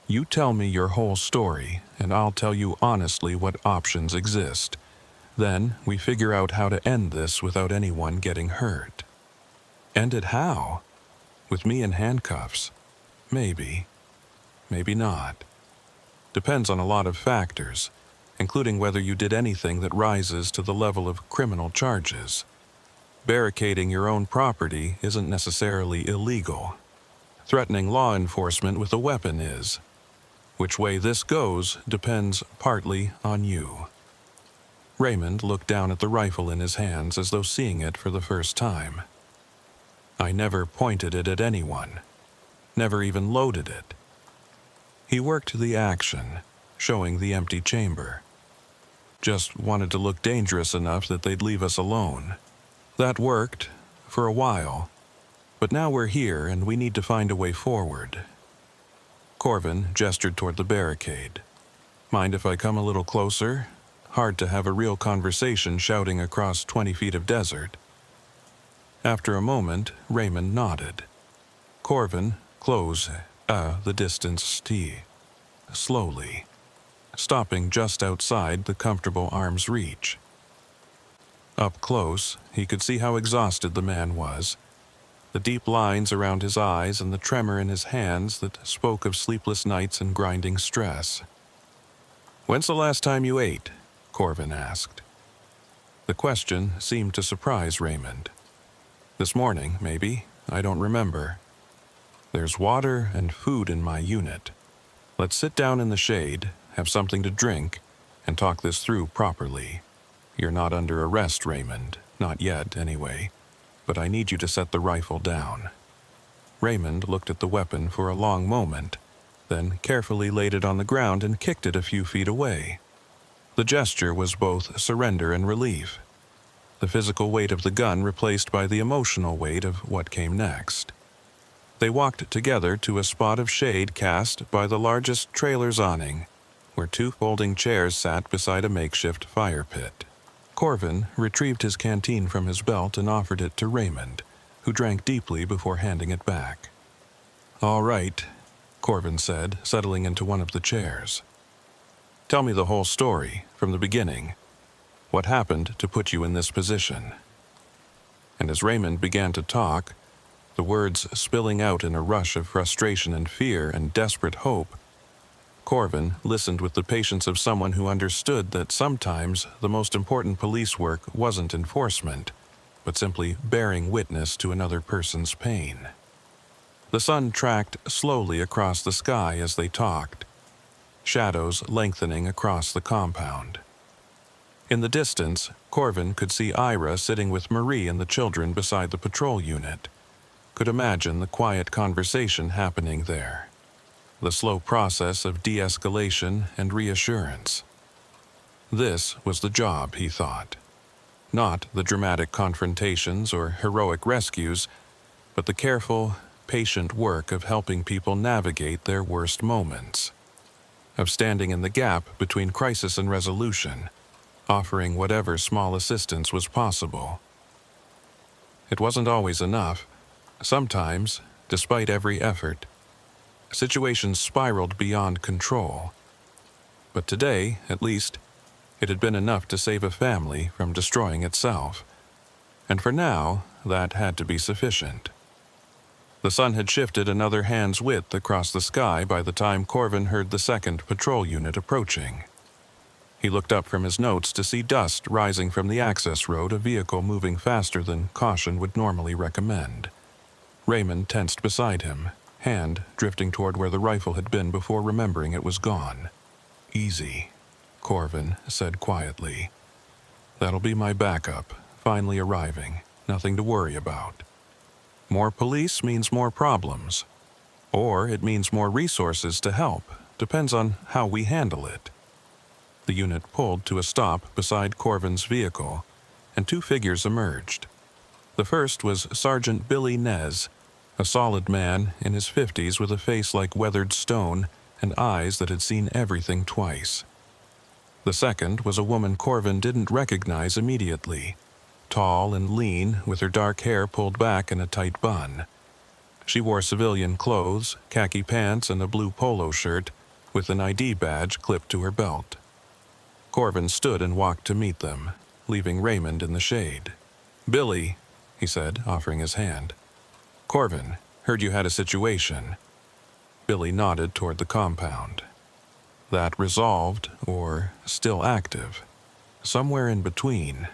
Speaker 1: "You tell me your whole story, and I'll tell you honestly what options exist. Then we figure out how to end this without anyone getting hurt." "End it how?" "With me in handcuffs. Maybe. Maybe not. Depends on a lot of factors, including whether you did anything that rises to the level of criminal charges. Barricading your own property isn't necessarily illegal. Threatening law enforcement with a weapon is. Which way this goes depends partly on you." Raymond looked down at the rifle in his hands as though seeing it for the first time. "I never pointed it at anyone. Never even loaded it." He worked the action, showing the empty chamber. "Just wanted to look dangerous enough that they'd leave us alone. That worked, for a while. But now we're here and we need to find a way forward." Corvin gestured toward the barricade. "Mind if I come a little closer? Hard to have a real conversation shouting across 20 feet of desert." After a moment, Raymond nodded. Corvin, close, the distance T. Slowly, stopping just outside the comfortable arm's reach. Up close, he could see how exhausted the man was. The deep lines around his eyes and the tremor in his hands that spoke of sleepless nights and grinding stress. "When's the last time you ate?" Corvin asked. The question seemed to surprise Raymond. "This morning, maybe. I don't remember. There's water and food in my unit. Let's sit down in the shade, have something to drink, and talk this through properly. You're not under arrest, Raymond. Not yet, anyway. But I need you to set the rifle down." Raymond looked at the weapon for a long moment, then carefully laid it on the ground and kicked it a few feet away. The gesture was both surrender and relief. The physical weight of the gun replaced by the emotional weight of what came next. They walked together to a spot of shade cast by the largest trailer's awning, where two folding chairs sat beside a makeshift fire pit. Corvin retrieved his canteen from his belt and offered it to Raymond, who drank deeply before handing it back. "All right," Corvin said, settling into one of the chairs. "Tell me the whole story, from the beginning. What happened to put you in this position?" And as Raymond began to talk, the words spilling out in a rush of frustration and fear and desperate hope, Corvin listened with the patience of someone who understood that sometimes the most important police work wasn't enforcement, but simply bearing witness to another person's pain. The sun tracked slowly across the sky as they talked, shadows lengthening across the compound. In the distance, Corvin could see Ira sitting with Marie and the children beside the patrol unit, could imagine the quiet conversation happening there, the slow process of de-escalation and reassurance. This was the job, he thought. Not the dramatic confrontations or heroic rescues, but the careful, patient work of helping people navigate their worst moments, of standing in the gap between crisis and resolution, offering whatever small assistance was possible. It wasn't always enough. Sometimes, despite every effort, situations spiraled beyond control. But today, at least, it had been enough to save a family from destroying itself. And for now, that had to be sufficient. The sun had shifted another hand's width across the sky by the time Corvin heard the second patrol unit approaching. He looked up from his notes to see dust rising from the access road, a vehicle moving faster than caution would normally recommend. Raymond tensed beside him, hand drifting toward where the rifle had been before remembering it was gone. "Easy," Corvin said quietly. "That'll be my backup, finally arriving. Nothing to worry about. More police means more problems. Or it means more resources to help. Depends on how we handle it." The unit pulled to a stop beside Corvin's vehicle, and two figures emerged. The first was Sergeant Billy Nez, a solid man in his 50s with a face like weathered stone and eyes that had seen everything twice. The second was a woman Corvin didn't recognize immediately, tall and lean with her dark hair pulled back in a tight bun. She wore civilian clothes, khaki pants, and a blue polo shirt with an ID badge clipped to her belt. Corvin stood and walked to meet them, leaving Raymond in the shade. "Billy," he said, offering his hand. "Corvin, heard you had a situation." Billy nodded toward the compound. "That resolved, or still active? Somewhere in between.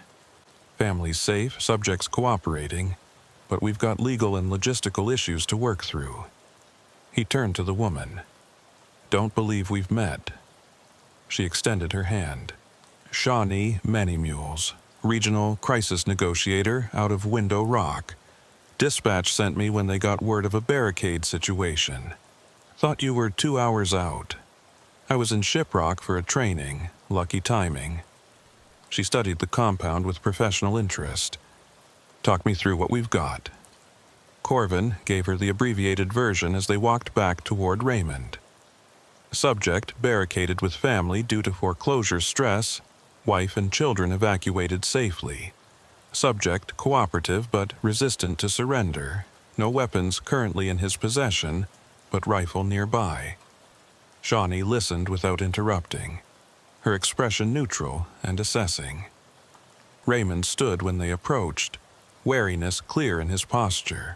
Speaker 1: Family's safe, subjects cooperating, but we've got legal and logistical issues to work through." He turned to the woman. "Don't believe we've met." She extended her hand. "Shawnee Manymules, regional crisis negotiator out of Window Rock. Dispatch sent me when they got word of a barricade situation. Thought you were 2 hours out. I was in Shiprock for a training, lucky timing." She studied the compound with professional interest. "Talk me through what we've got." Corvin gave her the abbreviated version as they walked back toward Raymond. Subject barricaded with family due to foreclosure stress, wife and children evacuated safely. Subject cooperative but resistant to surrender, no weapons currently in his possession, but rifle nearby. Shawnee listened without interrupting, her expression neutral and assessing. Raymond stood when they approached, wariness clear in his posture.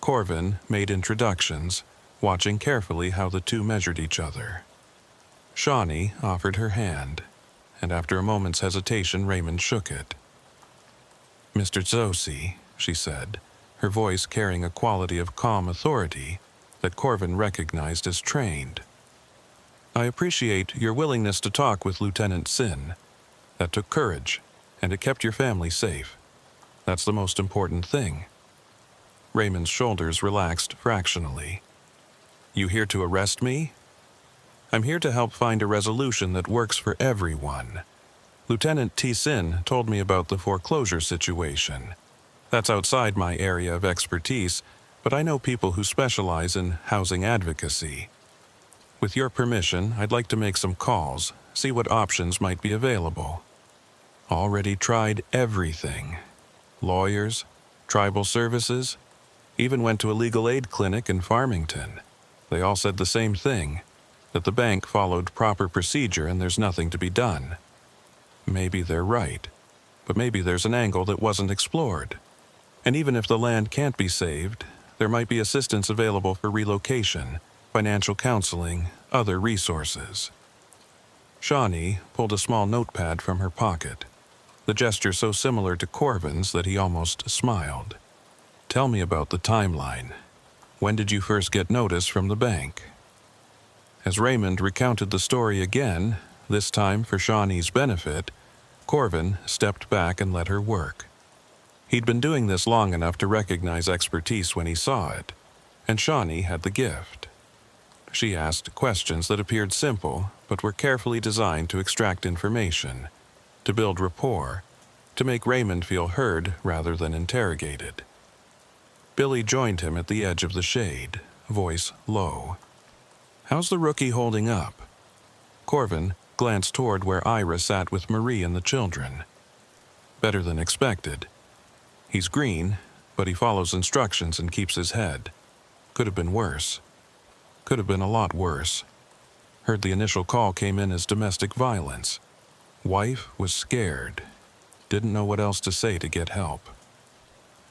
Speaker 1: Corvin made introductions, watching carefully how the two measured each other. Shawnee offered her hand, and after a moment's hesitation Raymond shook it. "Mr. Tzosi," she said, her voice carrying a quality of calm authority that Corvin recognized as trained. "I appreciate your willingness to talk with Lieutenant Sin. That took courage, and it kept your family safe. That's the most important thing." Raymond's shoulders relaxed fractionally. "You here to arrest me?" "I'm here to help find a resolution that works for everyone. Lieutenant T. Sin told me about the foreclosure situation. That's outside my area of expertise, but I know people who specialize in housing advocacy. With your permission, I'd like to make some calls, see what options might be available." Already tried everything. Lawyers, tribal services, even went to a legal aid clinic in Farmington. They all said the same thing, that the bank followed proper procedure and there's nothing to be done. Maybe they're right, but maybe there's an angle that wasn't explored. And even if the land can't be saved, there might be assistance available for relocation, financial counseling, other resources. Shawnee pulled a small notepad from her pocket, the gesture so similar to Corvin's that he almost smiled. "Tell me about the timeline. When did you first get notice from the bank?" As Raymond recounted the story again, this time for Shawnee's benefit, Corvin stepped back and let her work. He'd been doing this long enough to recognize expertise when he saw it, and Shawnee had the gift. She asked questions that appeared simple, but were carefully designed to extract information, to build rapport, to make Raymond feel heard rather than interrogated. Billy joined him at the edge of the shade, voice low. "How's the rookie holding up?" Corvin glanced toward where Ira sat with Marie and the children. "Better than expected. He's green, but he follows instructions and keeps his head. Could have been worse. Could have been a lot worse." Heard the initial call came in as domestic violence. Wife was scared. Didn't know what else to say to get help.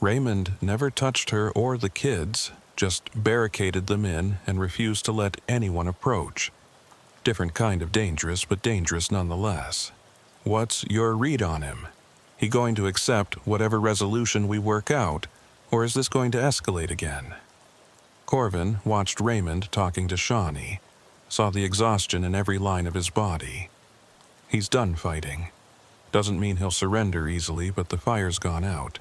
Speaker 1: Raymond never touched her or the kids, just barricaded them in and refused to let anyone approach. Different kind of dangerous, but dangerous nonetheless. What's your read on him? He going to accept whatever resolution we work out, or is this going to escalate again? Corvin watched Raymond talking to Shawnee, saw the exhaustion in every line of his body. He's done fighting. Doesn't mean he'll surrender easily, but the fire's gone out.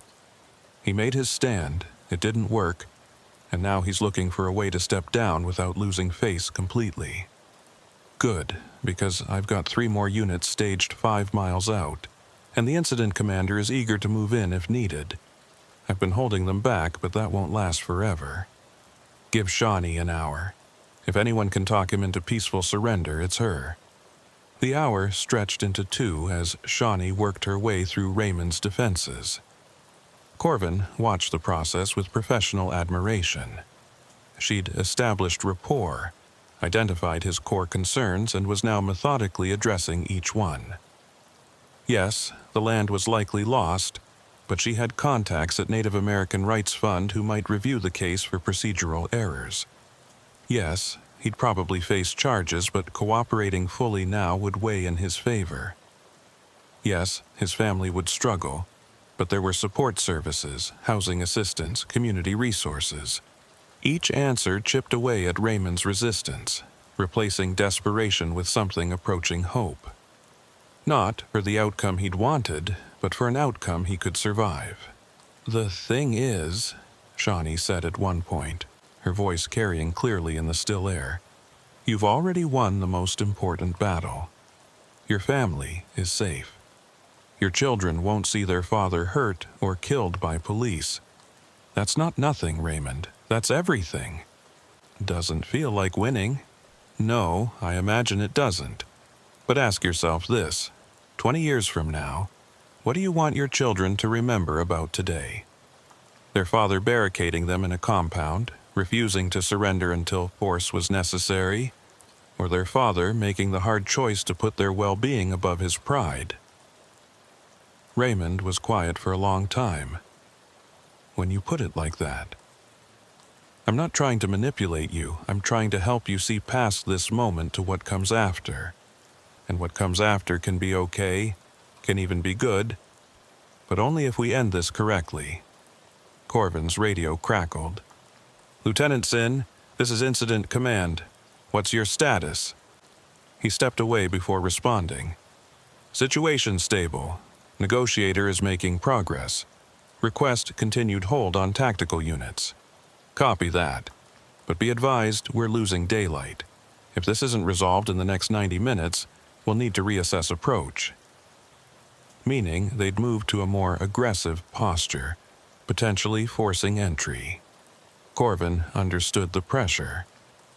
Speaker 1: He made his stand, it didn't work, and now he's looking for a way to step down without losing face completely. Good, because I've got 3 more units staged 5 miles out, and the incident commander is eager to move in if needed. I've been holding them back, but that won't last forever. Give Shawnee an hour. If anyone can talk him into peaceful surrender, it's her. The hour stretched into 2 as Shawnee worked her way through Raymond's defenses. Corvin watched the process with professional admiration. She'd established rapport, identified his core concerns, and was now methodically addressing each one. Yes, the land was likely lost, but she had contacts at Native American Rights Fund who might review the case for procedural errors. Yes, he'd probably face charges, but cooperating fully now would weigh in his favor. Yes, his family would struggle, but there were support services, housing assistance, community resources. Each answer chipped away at Raymond's resistance, replacing desperation with something approaching hope. Not for the outcome he'd wanted, but for an outcome he could survive. "The thing is," Shawnee said at one point, her voice carrying clearly in the still air, "you've already won the most important battle. Your family is safe. Your children won't see their father hurt or killed by police. That's not nothing, Raymond. That's everything." Doesn't feel like winning. No, I imagine it doesn't. But ask yourself this, 20 years from now, what do you want your children to remember about today? Their father barricading them in a compound, refusing to surrender until force was necessary, or their father making the hard choice to put their well-being above his pride? Raymond was quiet for a long time. When you put it like that. I'm not trying to manipulate you. I'm trying to help you see past this moment to what comes after. And what comes after can be okay, can even be good, but only if we end this correctly. Corvin's radio crackled. "Lieutenant Sin, this is Incident Command. What's your status?" He stepped away before responding. "Situation stable. Negotiator is making progress. Request continued hold on tactical units." "Copy that. But be advised we're losing daylight. If this isn't resolved in the next 90 minutes, we'll need to reassess approach." Meaning they'd move to a more aggressive posture, potentially forcing entry. Corvin understood the pressure,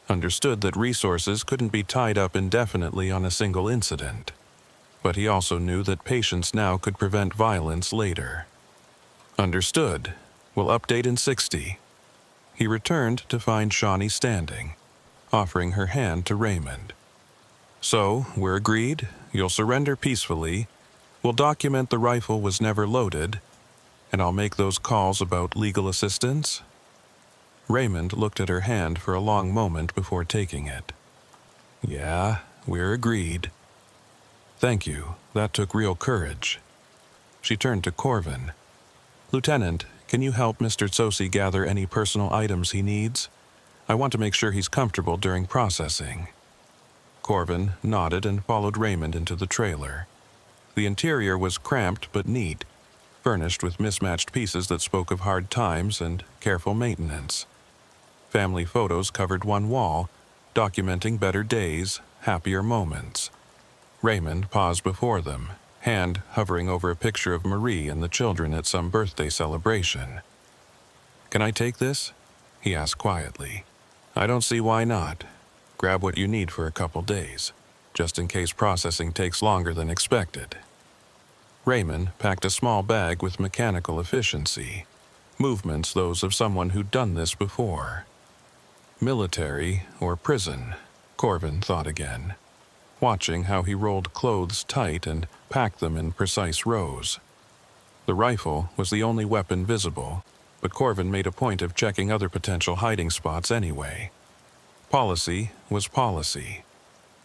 Speaker 1: understood that resources couldn't be tied up indefinitely on a single incident. But he also knew that patience now could prevent violence later. Understood. We'll update in 60. He returned to find Shawnee standing, offering her hand to Raymond. "So, we're agreed. You'll surrender peacefully. We'll document the rifle was never loaded, and I'll make those calls about legal assistance." Raymond looked at her hand for a long moment before taking it. "Yeah, we're agreed." "Thank you. That took real courage." She turned to Corvin. "Lieutenant, can you help Mr. Tsosi gather any personal items he needs? I want to make sure he's comfortable during processing." Corvin nodded and followed Raymond into the trailer. The interior was cramped but neat, furnished with mismatched pieces that spoke of hard times and careful maintenance. Family photos covered one wall, documenting better days, happier moments. Raymond paused before them, hand hovering over a picture of Marie and the children at some birthday celebration. "Can I take this?" he asked quietly. "I don't see why not. Grab what you need for a couple days, just in case processing takes longer than expected." Raymond packed a small bag with mechanical efficiency, movements those of someone who'd done this before. Military or prison, Corvin thought again, watching how he rolled clothes tight and packed them in precise rows. The rifle was the only weapon visible, but Corvin made a point of checking other potential hiding spots anyway. Policy was policy,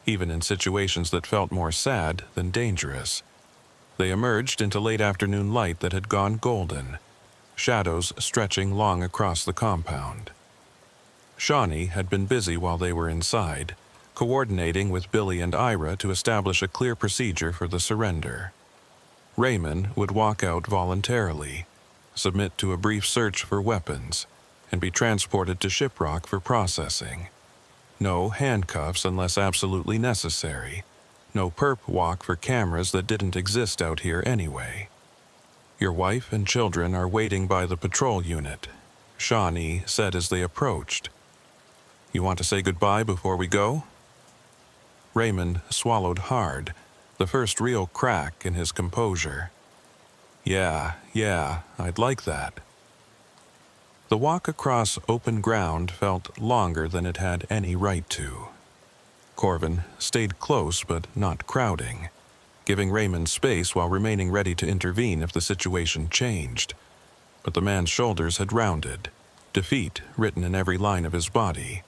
Speaker 1: even in situations that felt more sad than dangerous. They emerged into late afternoon light that had gone golden, shadows stretching long across the compound. Shawnee had been busy while they were inside, coordinating with Billy and Ira to establish a clear procedure for the surrender. Raymond would walk out voluntarily, submit to a brief search for weapons, and be transported to Shiprock for processing. No handcuffs unless absolutely necessary. No perp walk for cameras that didn't exist out here anyway. Your wife and children are waiting by the patrol unit, Shawnee said as they approached. You want to say goodbye before we go? Raymond swallowed hard, the first real crack in his composure. Yeah, I'd like that. The walk across open ground felt longer than it had any right to. Corvin stayed close but not crowding, giving Raymond space while remaining ready to intervene if the situation changed. But the man's shoulders had rounded, defeat written in every line of his body.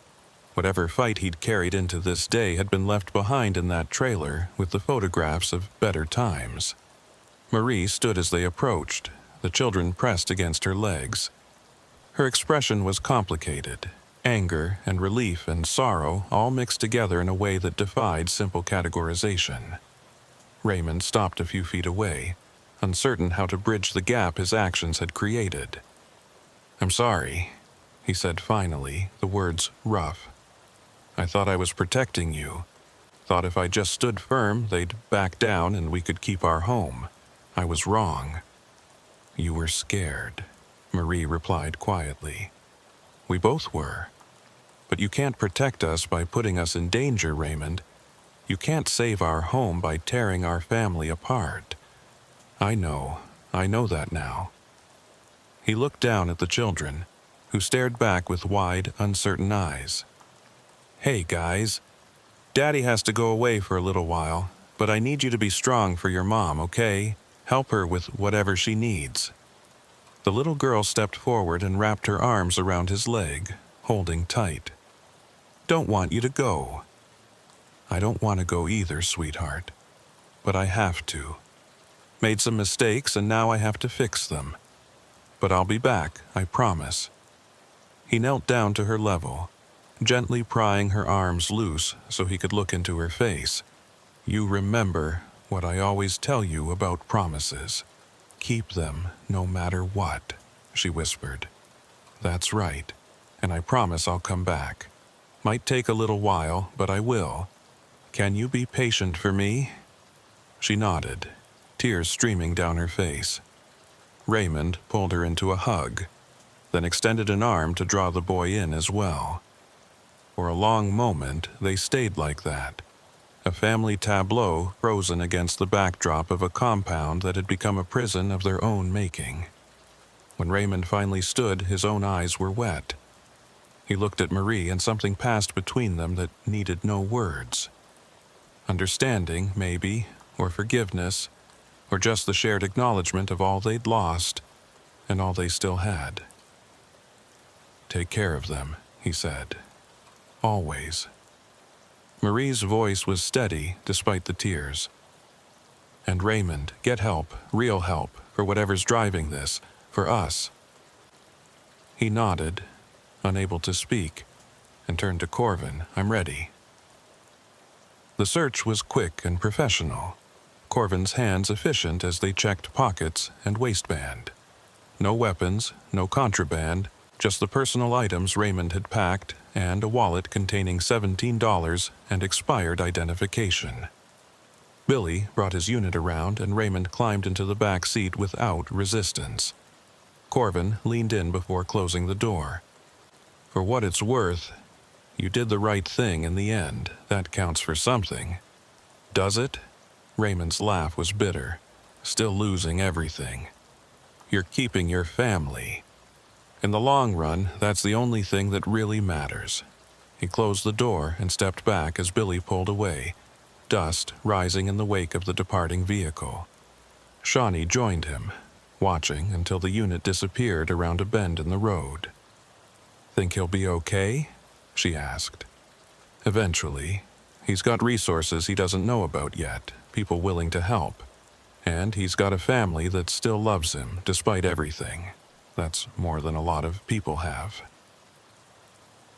Speaker 1: Whatever fight he'd carried into this day had been left behind in that trailer with the photographs of better times. Marie stood as they approached, the children pressed against her legs. Her expression was complicated, anger and relief and sorrow all mixed together in a way that defied simple categorization. Raymond stopped a few feet away, uncertain how to bridge the gap his actions had created. I'm sorry, he said finally, the words rough. I thought I was protecting you. Thought if I just stood firm, they'd back down and we could keep our home. I was wrong. You were scared, Marie replied quietly. We both were. But you can't protect us by putting us in danger, Raymond. You can't save our home by tearing our family apart. I know that now. He looked down at the children, who stared back with wide, uncertain eyes. Hey, guys. Daddy has to go away for a little while, but I need you to be strong for your mom, okay? Help her with whatever she needs. The little girl stepped forward and wrapped her arms around his leg, holding tight. Don't want you to go. I don't want to go either, sweetheart. But I have to. Made some mistakes and now I have to fix them. But I'll be back, I promise. He knelt down to her level, gently prying her arms loose so he could look into her face. You remember what I always tell you about promises. Keep them no matter what, she whispered. That's right, and I promise I'll come back. Might take a little while, but I will. Can you be patient for me? She nodded, tears streaming down her face. Raymond pulled her into a hug, then extended an arm to draw the boy in as well. For a long moment, they stayed like that, a family tableau frozen against the backdrop of a compound that had become a prison of their own making. When Raymond finally stood, his own eyes were wet. He looked at Marie and something passed between them that needed no words. Understanding, maybe, or forgiveness, or just the shared acknowledgement of all they'd lost and all they still had. Take care of them, he said. Always. Marie's voice was steady despite the tears. And Raymond, get help, real help, for whatever's driving this, for us. He nodded, unable to speak, and turned to Corvin. I'm ready. The search was quick and professional, Corvin's hands efficient as they checked pockets and waistband. No weapons, no contraband, just the personal items Raymond had packed and a wallet containing $17 and expired identification. Billy brought his unit around and Raymond climbed into the back seat without resistance. Corvin leaned in before closing the door. For what it's worth, you did the right thing in the end. That counts for something. Does it? Raymond's laugh was bitter, still losing everything. You're keeping your family. In the long run, that's the only thing that really matters. He closed the door and stepped back as Billy pulled away, dust rising in the wake of the departing vehicle. Shawnee joined him, watching until the unit disappeared around a bend in the road. "Think he'll be okay?" she asked. "Eventually. He's got resources he doesn't know about yet, people willing to help. And he's got a family that still loves him, despite everything. That's more than a lot of people have."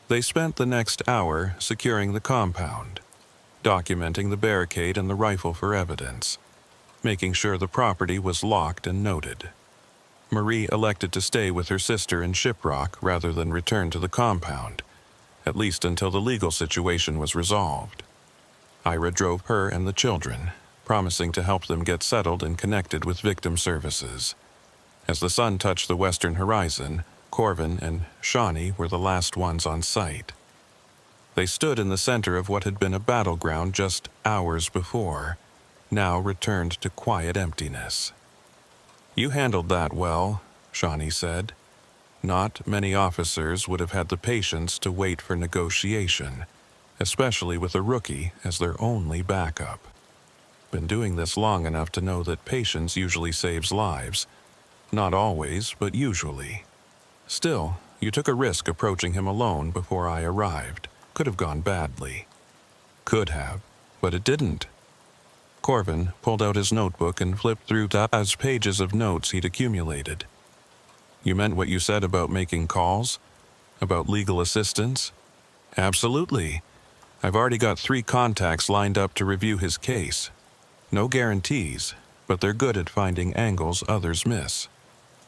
Speaker 1: They spent the next hour securing the compound, documenting the barricade and the rifle for evidence, making sure the property was locked and noted. Marie elected to stay with her sister in Shiprock rather than return to the compound, at least until the legal situation was resolved. Ira drove her and the children, promising to help them get settled and connected with victim services. As the sun touched the western horizon, Corvin and Shawnee were the last ones on site. They stood in the center of what had been a battleground just hours before, now returned to quiet emptiness. "You handled that well," Shawnee said. "Not many officers would have had the patience to wait for negotiation, especially with a rookie as their only backup. Been doing this long enough to know that patience usually saves lives. Not always, but usually. Still, you took a risk approaching him alone before I arrived. Could have gone badly." "Could have, but it didn't." Corvin pulled out his notebook and flipped through those pages of notes he'd accumulated. "You meant what you said about making calls? About legal assistance?" "Absolutely. I've already got 3 contacts lined up to review his case. No guarantees, but they're good at finding angles others miss.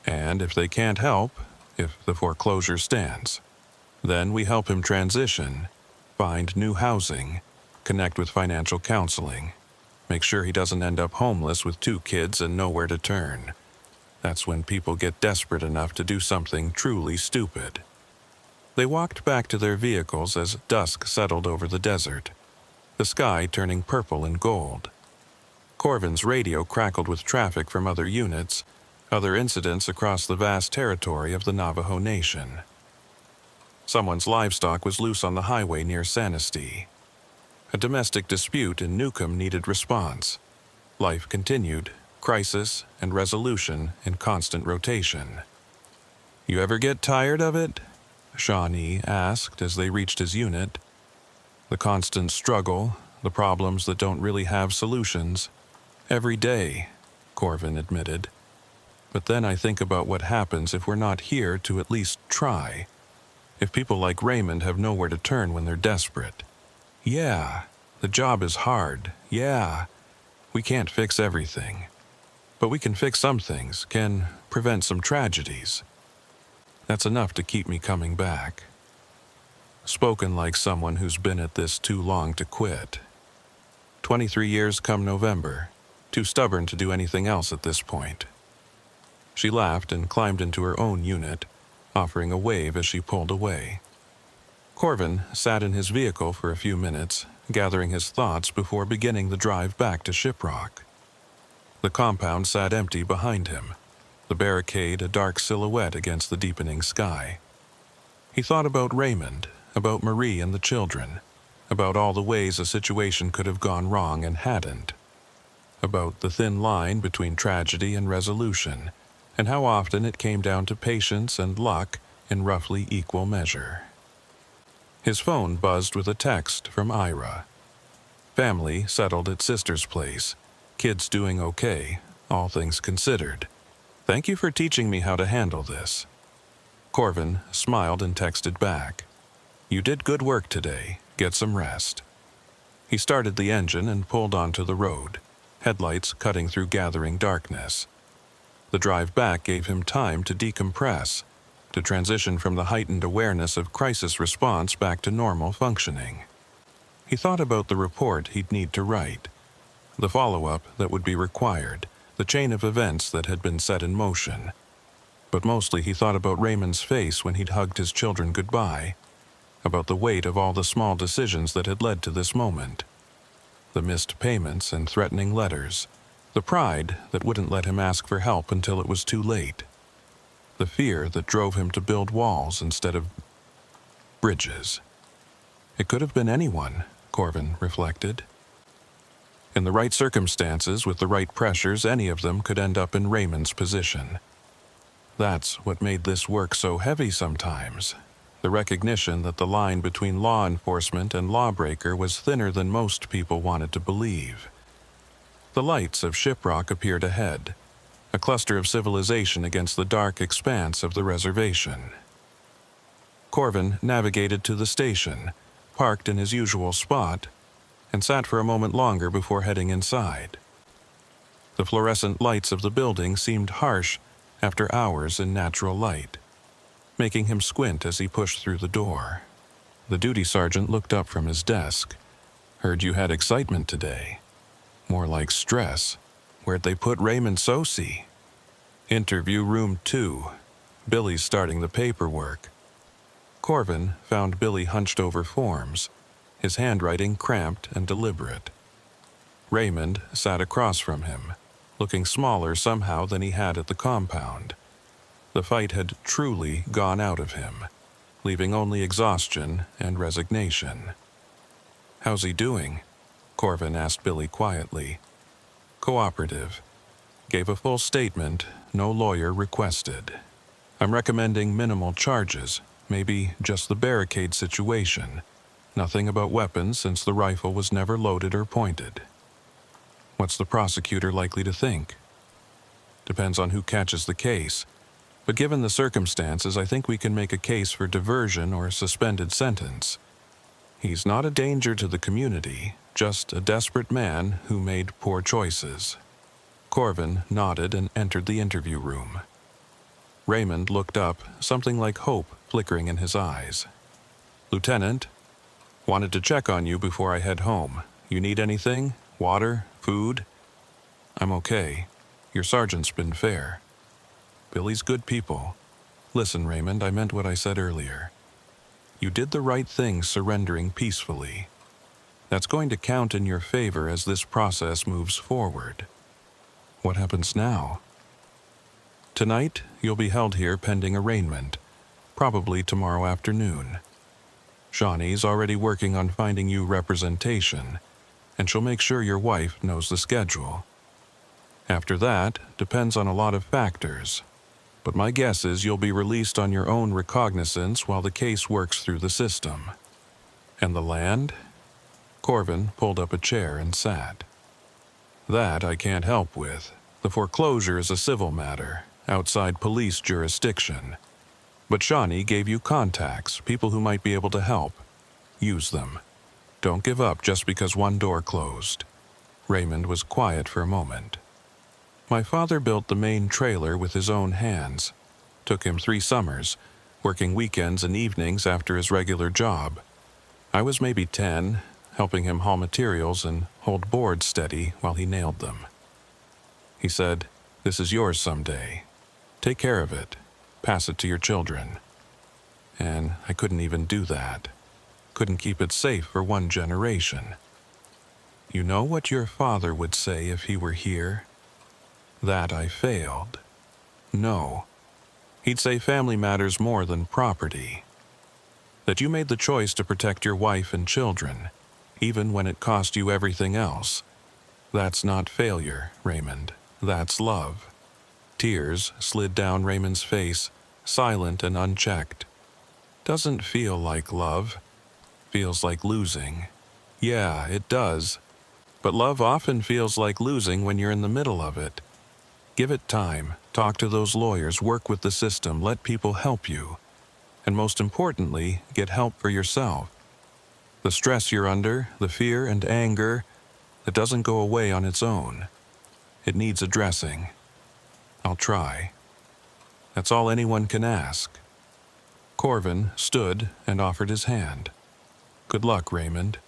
Speaker 1: And if they can't help, if the foreclosure stands, then we help him transition, find new housing, connect with financial counseling, make sure he doesn't end up homeless with 2 kids and nowhere to turn. That's when people get desperate enough to do something truly stupid." They walked back to their vehicles as dusk settled over the desert, the sky turning purple and gold. Corvin's radio crackled with traffic from other units, other incidents across the vast territory of the Navajo Nation. Someone's livestock was loose on the highway near Sanistee. A domestic dispute in Newcomb needed response. Life continued, crisis and resolution in constant rotation. "You ever get tired of it?" Shawnee asked as they reached his unit. "The constant struggle, the problems that don't really have solutions." "Every day," Corvin admitted. "But then I think about what happens if we're not here to at least try. If people like Raymond have nowhere to turn when they're desperate. Yeah, the job is hard. Yeah, we can't fix everything. But we can fix some things, can prevent some tragedies. That's enough to keep me coming back." Spoken like someone who's been at this too long to quit. 23 years come November, too stubborn to do anything else at this point. She laughed and climbed into her own unit, offering a wave as she pulled away. Corvin sat in his vehicle for a few minutes, gathering his thoughts before beginning the drive back to Shiprock. The compound sat empty behind him, the barricade a dark silhouette against the deepening sky. He thought about Raymond, about Marie and the children, about all the ways a situation could have gone wrong and hadn't, about the thin line between tragedy and resolution, and how often it came down to patience and luck in roughly equal measure. His phone buzzed with a text from Ira. Family settled at sister's place. Kids doing okay, all things considered. Thank you for teaching me how to handle this. Corvin smiled and texted back. You did good work today. Get some rest. He started the engine and pulled onto the road, headlights cutting through gathering darkness. The drive back gave him time to decompress, to transition from the heightened awareness of crisis response back to normal functioning. He thought about the report he'd need to write, the follow-up that would be required, the chain of events that had been set in motion. But mostly he thought about Raymond's face when he'd hugged his children goodbye, about the weight of all the small decisions that had led to this moment, the missed payments and threatening letters, the pride that wouldn't let him ask for help until it was too late, the fear that drove him to build walls instead of bridges. It could have been anyone, Corvin reflected. In the right circumstances, with the right pressures, any of them could end up in Raymond's position. That's what made this work so heavy sometimes. The recognition that the line between law enforcement and lawbreaker was thinner than most people wanted to believe. The lights of Shiprock appeared ahead, a cluster of civilization against the dark expanse of the reservation. Corvin navigated to the station, parked in his usual spot, and sat for a moment longer before heading inside. The fluorescent lights of the building seemed harsh after hours in natural light, making him squint as he pushed through the door. The duty sergeant looked up from his desk. "Heard you had excitement today." "More like stress. Where'd they put Raymond Sosi?" "Interview room 2. Billy's starting the paperwork." Corvin found Billy hunched over forms, his handwriting cramped and deliberate. Raymond sat across from him, looking smaller somehow than he had at the compound. The fight had truly gone out of him, leaving only exhaustion and resignation. "How's he doing?" Corvin asked Billy quietly. "Cooperative. Gave a full statement, no lawyer requested. I'm recommending minimal charges, maybe just the barricade situation. Nothing about weapons since the rifle was never loaded or pointed." "What's the prosecutor likely to think?" "Depends on who catches the case. But given the circumstances, I think we can make a case for diversion or suspended sentence. He's not a danger to the community, just a desperate man who made poor choices." Corvin nodded and entered the interview room. Raymond looked up, something like hope flickering in his eyes. "Lieutenant, wanted to check on you before I head home. You need anything? Water? Food?" "I'm okay. Your sergeant's been fair." "Billy's good people. Listen, Raymond, I meant what I said earlier. You did the right thing surrendering peacefully. That's going to count in your favor as this process moves forward." "What happens now?" "Tonight, you'll be held here pending arraignment, probably tomorrow afternoon. Shawnee's already working on finding you representation, and she'll make sure your wife knows the schedule. After that, depends on a lot of factors, but my guess is you'll be released on your own recognizance while the case works through the system. And the land?" Corvin pulled up a chair and sat. "That I can't help with. The foreclosure is a civil matter, outside police jurisdiction. But Shawnee gave you contacts, people who might be able to help. Use them. Don't give up just because one door closed." Raymond was quiet for a moment. "My father built the main trailer with his own hands. Took him 3 summers, working weekends and evenings after his regular job. I was maybe 10, helping him haul materials and hold boards steady while he nailed them. He said, 'This is yours someday. Take care of it. Pass it to your children.' And I couldn't even do that. Couldn't keep it safe for one generation. You know what your father would say if he were here? That I failed. No. He'd say family matters more than property. That you made the choice to protect your wife and children, even when it cost you everything else. That's not failure, Raymond. That's love." Tears slid down Raymond's face, silent and unchecked. "Doesn't feel like love. Feels like losing." "Yeah, it does. But love often feels like losing when you're in the middle of it. Give it time. Talk to those lawyers, work with the system, let people help you. And most importantly, get help for yourself. The stress you're under, the fear and anger, it doesn't go away on its own. It needs addressing. I'll try. That's all anyone can ask." Corvin stood and offered his hand. "Good luck, Raymond.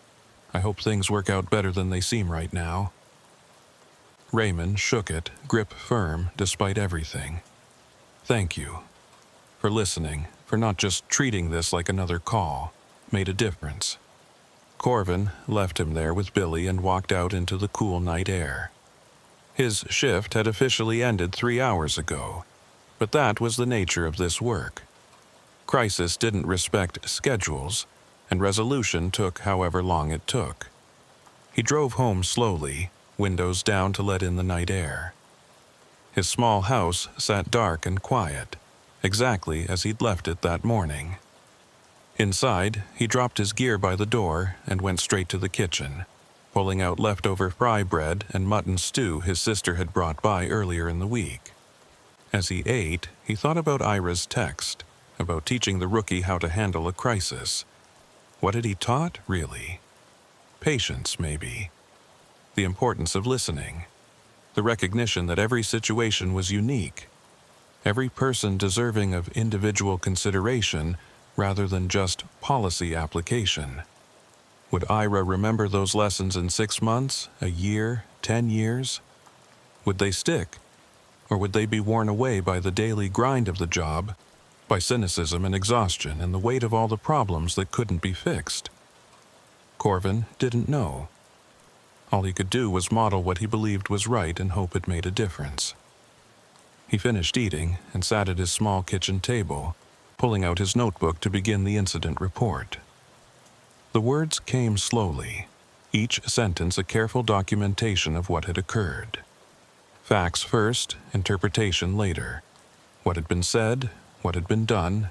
Speaker 1: I hope things work out better than they seem right now." Raymond shook it, grip firm despite everything. "Thank you. For listening, for not just treating this like another call. Made a difference." Corvin left him there with Billy and walked out into the cool night air. His shift had officially ended 3 hours ago, but that was the nature of this work. Crisis didn't respect schedules. and resolution took however long it took. He drove home slowly, windows down to let in the night air. His small house sat dark and quiet, exactly as he'd left it that morning. Inside, he dropped his gear by the door and went straight to the kitchen, pulling out leftover fry bread and mutton stew his sister had brought by earlier in the week. As he ate, he thought about Ira's text, about teaching the rookie how to handle a crisis. What had he taught, really? Patience, maybe. The importance of listening. The recognition that every situation was unique. Every person deserving of individual consideration rather than just policy application. Would Ira remember those lessons in 6 months, a year, 10 years? Would they stick? Or would they be worn away by the daily grind of the job, by cynicism and exhaustion and the weight of all the problems that couldn't be fixed? Corvin didn't know. All he could do was model what he believed was right and hope it made a difference. He finished eating and sat at his small kitchen table, pulling out his notebook to begin the incident report. The words came slowly, each sentence a careful documentation of what had occurred. Facts first, interpretation later. What had been said, what had been done,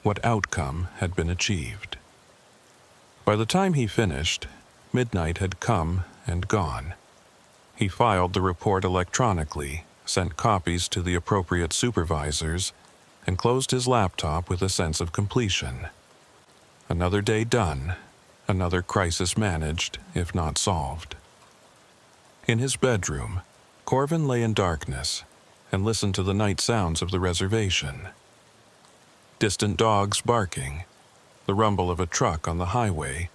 Speaker 1: what outcome had been achieved. By the time he finished, midnight had come and gone. He filed the report electronically, sent copies to the appropriate supervisors, and closed his laptop with a sense of completion. Another day done, another crisis managed, if not solved. In his bedroom, Corvin lay in darkness and listened to the night sounds of the reservation. Distant dogs barking, the rumble of a truck on the highway,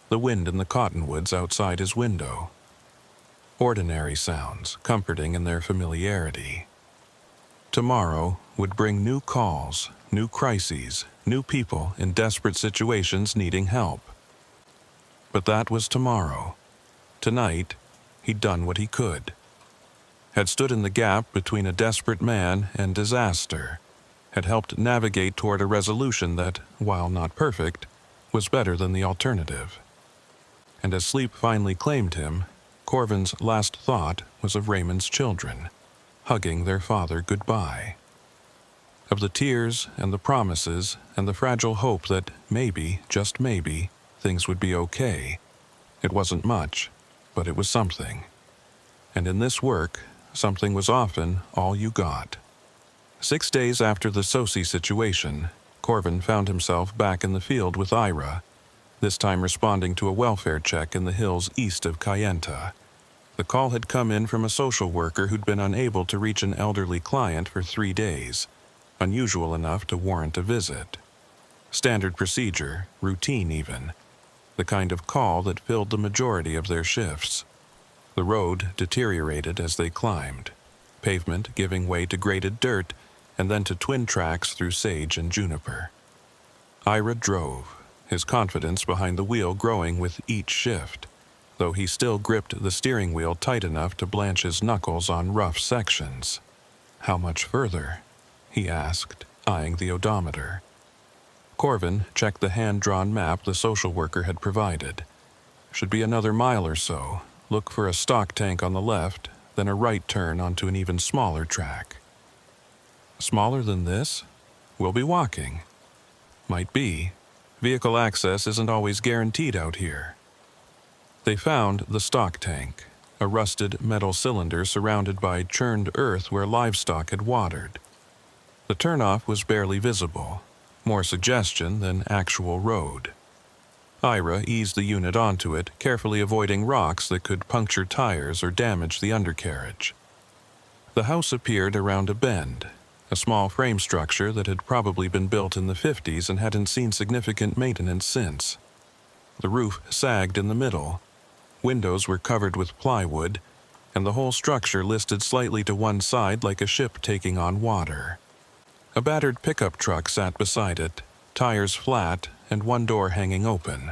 Speaker 1: the wind in the cottonwoods outside his window. Ordinary sounds, comforting in their familiarity. Tomorrow would bring new calls, new crises, new people in desperate situations needing help. But that was tomorrow. Tonight, he'd done what he could. Had stood in the gap between a desperate man and disaster, had helped navigate toward a resolution that, while not perfect, was better than the alternative. And as sleep finally claimed him, Corvin's last thought was of Raymond's children, hugging their father goodbye. Of the tears and the promises and the fragile hope that maybe, just maybe, things would be okay. It wasn't much, but it was something. And in this work, something was often all you got. 6 days after the Sosi situation, Corvin found himself back in the field with Ira, this time responding to a welfare check in the hills east of Kayenta. The call had come in from a social worker who'd been unable to reach an elderly client for 3 days, unusual enough to warrant a visit. Standard procedure, routine even, the kind of call that filled the majority of their shifts. The road deteriorated as they climbed, pavement giving way to graded dirt and then to twin tracks through sage and juniper. Ira drove, his confidence behind the wheel growing with each shift, though he still gripped the steering wheel tight enough to blanch his knuckles on rough sections. "How much further?" he asked, eyeing the odometer. Corvin checked the hand-drawn map the social worker had provided. "Should be another mile or so. Look for a stock tank on the left, then a right turn onto an even smaller track." "Smaller than this? We'll be walking." "Might be. Vehicle access isn't always guaranteed out here." They found the stock tank, a rusted metal cylinder surrounded by churned earth where livestock had watered. The turnoff was barely visible, more suggestion than actual road. Ira eased the unit onto it, carefully avoiding rocks that could puncture tires or damage the undercarriage. The house appeared around a bend, a small frame structure that had probably been built in the 50s and hadn't seen significant maintenance since. The roof sagged in the middle. Windows were covered with plywood, and the whole structure listed slightly to one side like a ship taking on water. A battered pickup truck sat beside it, tires flat and one door hanging open.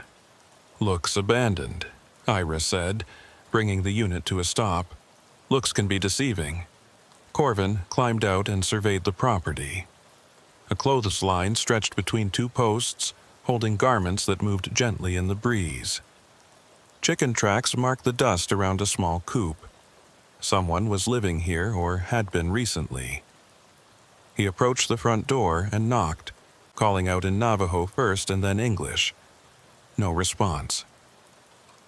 Speaker 1: "Looks abandoned," Ira said, bringing the unit to a stop. "Looks can be deceiving." Corvin climbed out and surveyed the property. A clothesline stretched between 2 posts, holding garments that moved gently in the breeze. Chicken tracks marked the dust around a small coop. Someone was living here or had been recently. He approached the front door and knocked, calling out in Navajo first and then English. No response.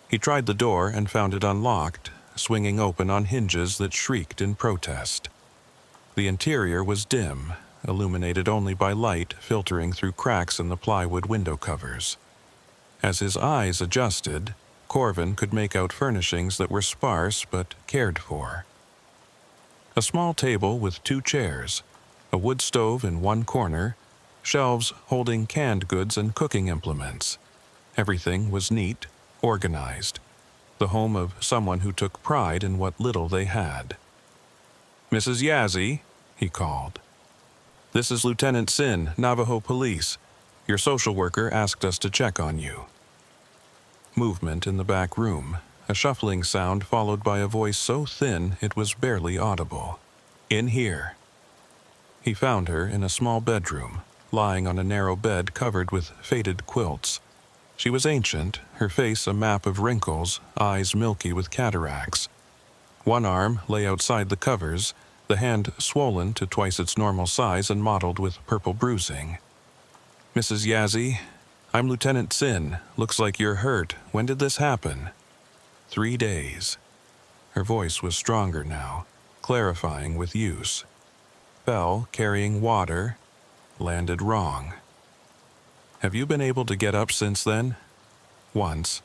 Speaker 1: He tried the door and found it unlocked, swinging open on hinges that shrieked in protest. The interior was dim, illuminated only by light filtering through cracks in the plywood window covers. As his eyes adjusted, Corvin could make out furnishings that were sparse but cared for. A small table with 2 chairs, a wood stove in one corner, shelves holding canned goods and cooking implements. Everything was neat, organized, the home of someone who took pride in what little they had. "Mrs. Yazzie," he called. "This is Lieutenant Sin, Navajo Police. Your social worker asked us to check on you." Movement in the back room, a shuffling sound followed by a voice so thin it was barely audible. "In here." He found her in a small bedroom, lying on a narrow bed covered with faded quilts. She was ancient, her face a map of wrinkles, eyes milky with cataracts. One arm lay outside the covers, the hand swollen to twice its normal size and mottled with purple bruising. "Mrs. Yazzie, I'm Lieutenant Sin. Looks like you're hurt. When did this happen?" 3 days. Her voice was stronger now, clarifying with use. "Fell carrying water. Landed wrong." "Have you been able to get up since then?" "Once.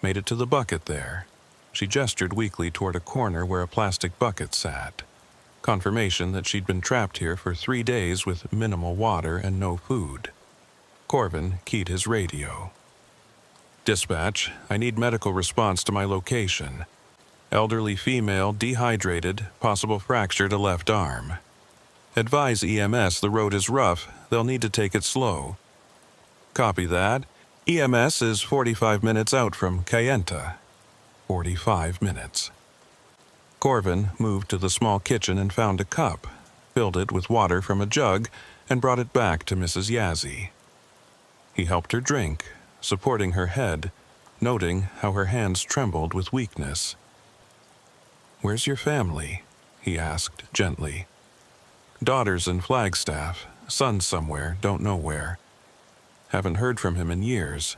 Speaker 1: Made it to the bucket there." She gestured weakly toward a corner where a plastic bucket sat. Confirmation that she'd been trapped here for 3 days with minimal water and no food. Corvin keyed his radio. "Dispatch, I need medical response to my location. Elderly female, dehydrated, possible fracture to left arm. Advise EMS the road is rough, they'll need to take it slow." "Copy that. EMS is 45 minutes out from Kayenta." 45 minutes. Corvin moved to the small kitchen and found a cup, filled it with water from a jug, and brought it back to Mrs. Yazzie. He helped her drink, supporting her head, noting how her hands trembled with weakness. "Where's your family?" he asked gently. "Daughter's in Flagstaff, son's somewhere, don't know where. Haven't heard from him in years.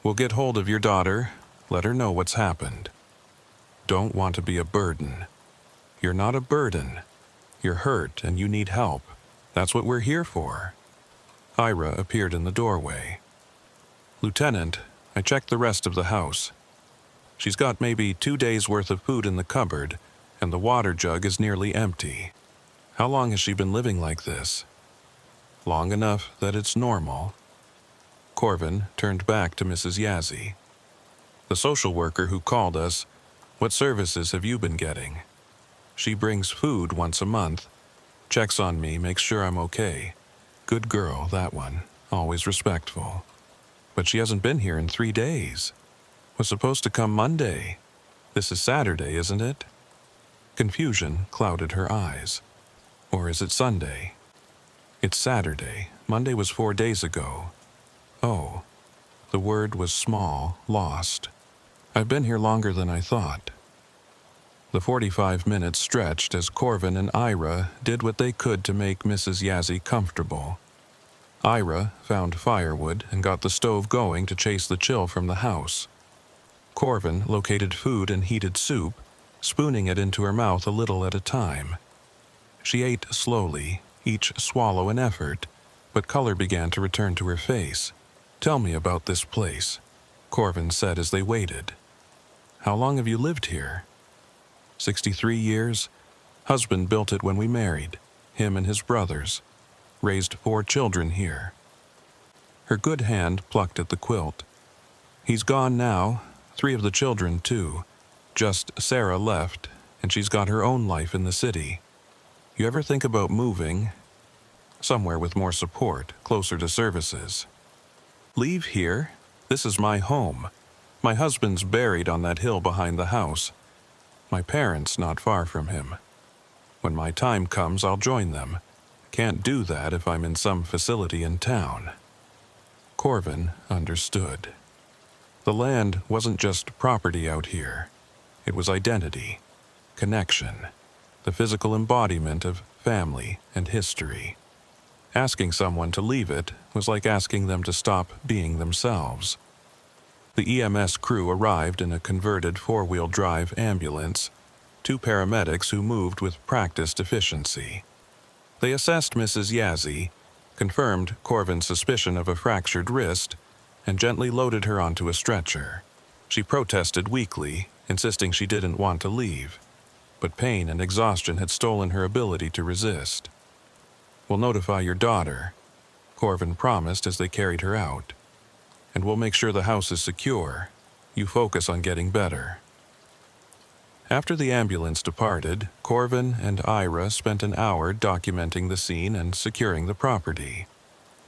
Speaker 1: We'll get hold of your daughter, let her know what's happened. Don't want to be a burden. You're not a burden. You're hurt and you need help. That's what we're here for." Ira appeared in the doorway. "Lieutenant, I checked the rest of the house. She's got maybe 2 days' worth of food in the cupboard, and the water jug is nearly empty. How long has she been living like this?" "Long enough that it's normal." Corvin turned back to Mrs. Yazzie. "The social worker who called us, what services have you been getting? She brings food once a month, checks on me, makes sure I'm okay. Good girl, that one, always respectful. But she hasn't been here in 3 days. Was supposed to come Monday. This is Saturday, isn't it?" Confusion clouded her eyes. "Or is it Sunday?" "It's Saturday. Monday was 4 days ago." "Oh." The word was small, lost. "I've been here longer than I thought." The 45 minutes stretched as Corvin and Ira did what they could to make Mrs. Yazzie comfortable. Ira found firewood and got the stove going to chase the chill from the house. Corvin located food and heated soup, spooning it into her mouth a little at a time. She ate slowly, each swallow an effort, but color began to return to her face. "Tell me about this place," Corvin said as they waited. "How long have you lived here?" 63 years. Husband built it when we married, him and his brothers. Raised 4 children here." Her good hand plucked at the quilt. "He's gone now, 3 of the children too. Just Sarah left, and she's got her own life in the city. You ever think about moving? Somewhere with more support, closer to services." "Leave here? This is my home. My husband's buried on that hill behind the house. My parents not far from him. When my time comes, I'll join them. Can't do that if I'm in some facility in town." Corvin understood. The land wasn't just property out here. It was identity, connection, the physical embodiment of family and history. Asking someone to leave it was like asking them to stop being themselves. The EMS crew arrived in a converted four-wheel drive ambulance, two paramedics who moved with practiced efficiency. They assessed Mrs. Yazzie, confirmed Corvin's suspicion of a fractured wrist, and gently loaded her onto a stretcher. She protested weakly, insisting she didn't want to leave, but pain and exhaustion had stolen her ability to resist. "We'll notify your daughter," Corvin promised as they carried her out. "And we'll make sure the house is secure. You focus on getting better." After the ambulance departed, Corvin and Ira spent an hour documenting the scene and securing the property.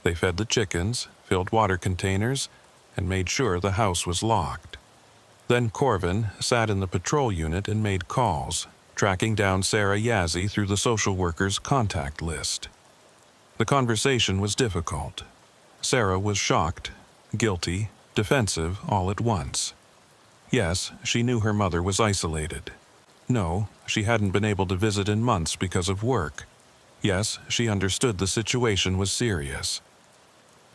Speaker 1: They fed the chickens, filled water containers, and made sure the house was locked. Then Corvin sat in the patrol unit and made calls, tracking down Sarah Yazzie through the social worker's contact list. The conversation was difficult. Sarah was shocked, guilty, defensive all at once. Yes, she knew her mother was isolated. No, she hadn't been able to visit in months because of work. Yes, she understood the situation was serious.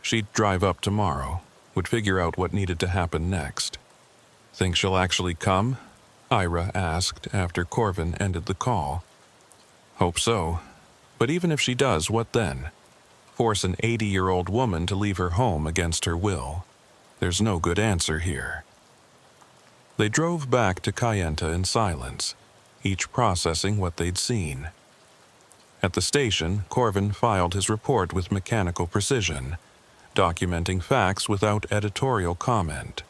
Speaker 1: She'd drive up tomorrow, would figure out what needed to happen next. "Think she'll actually come?" Ira asked after Corvin ended the call. "Hope so. But even if she does, what then? Force an 80-year-old woman to leave her home against her will? There's no good answer here." They drove back to Kayenta in silence, each processing what they'd seen. At the station, Corvin filed his report with mechanical precision, documenting facts without editorial comment.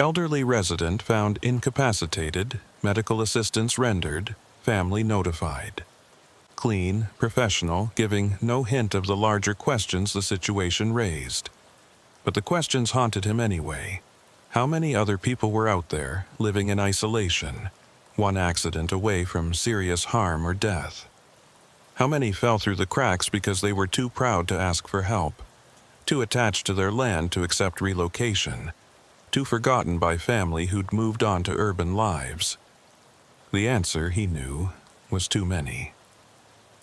Speaker 1: Elderly resident found incapacitated, medical assistance rendered, family notified. Clean, professional, giving no hint of the larger questions the situation raised. But the questions haunted him anyway. How many other people were out there, living in isolation, one accident away from serious harm or death? How many fell through the cracks because they were too proud to ask for help, too attached to their land to accept relocation, too forgotten by family who'd moved on to urban lives? The answer, he knew, was too many.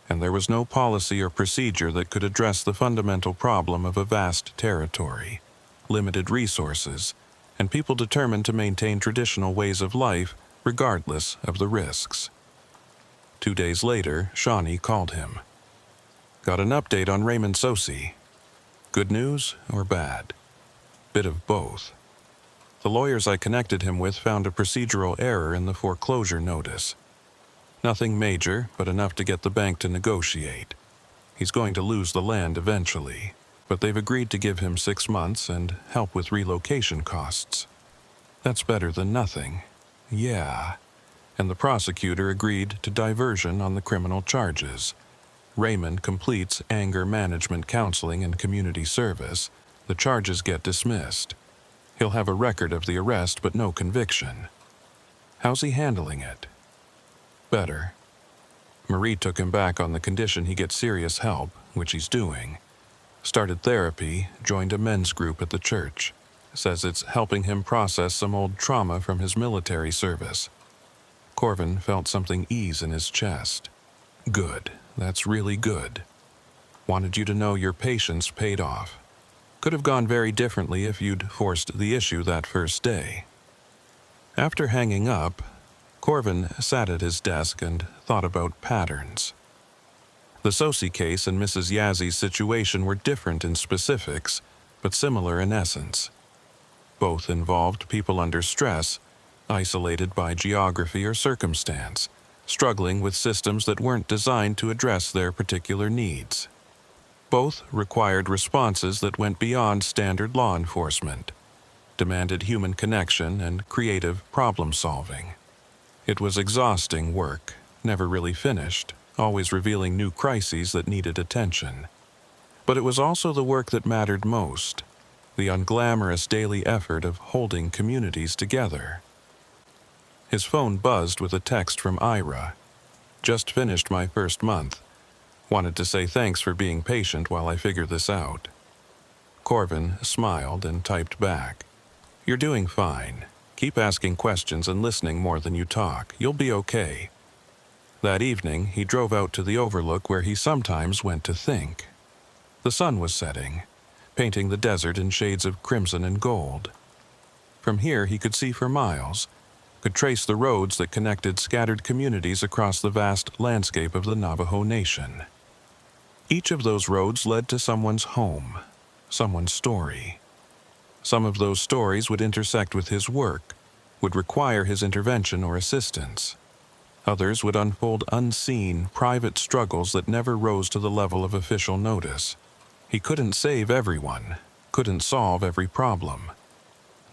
Speaker 1: And there was no policy or procedure that could address the fundamental problem of a vast territory, limited resources, and people determined to maintain traditional ways of life regardless of the risks. 2 days later, Shawnee called him. "Got an update on Raymond Sosi. Good news or bad?" "Bit of both. The lawyers I connected him with found a procedural error in the foreclosure notice. Nothing major, but enough to get the bank to negotiate. He's going to lose the land eventually, but they've agreed to give him 6 months and help with relocation costs. That's better than nothing." "Yeah." And the prosecutor agreed to diversion on the criminal charges. Raymond completes anger management counseling and community service. The charges get dismissed. He'll have a record of the arrest but no conviction. How's he handling it? Better. Marie took him back on the condition he gets serious help, which he's doing. Started therapy, joined a men's group at the church. Says it's helping him process some old trauma from his military service. Corvin felt something ease in his chest. Good. That's really good. Wanted you to know your patience paid off. Could have gone very differently if you'd forced the issue that first day. After hanging up, Corvin sat at his desk and thought about patterns. The Sosi case and Mrs. Yazzie's situation were different in specifics, but similar in essence. Both involved people under stress, isolated by geography or circumstance, struggling with systems that weren't designed to address their particular needs. Both required responses that went beyond standard law enforcement, demanded human connection and creative problem-solving. It was exhausting work, never really finished, always revealing new crises that needed attention. But it was also the work that mattered most, the unglamorous daily effort of holding communities together. His phone buzzed with a text from Ira. "Just finished my first month. Wanted to say thanks for being patient while I figure this out." Corvin smiled and typed back, "You're doing fine. Keep asking questions and listening more than you talk. You'll be okay." That evening, he drove out to the overlook where he sometimes went to think. The sun was setting, painting the desert in shades of crimson and gold. From here, he could see for miles, could trace the roads that connected scattered communities across the vast landscape of the Navajo Nation. Each of those roads led to someone's home, someone's story. Some of those stories would intersect with his work, would require his intervention or assistance. Others would unfold unseen, private struggles that never rose to the level of official notice. He couldn't save everyone, couldn't solve every problem.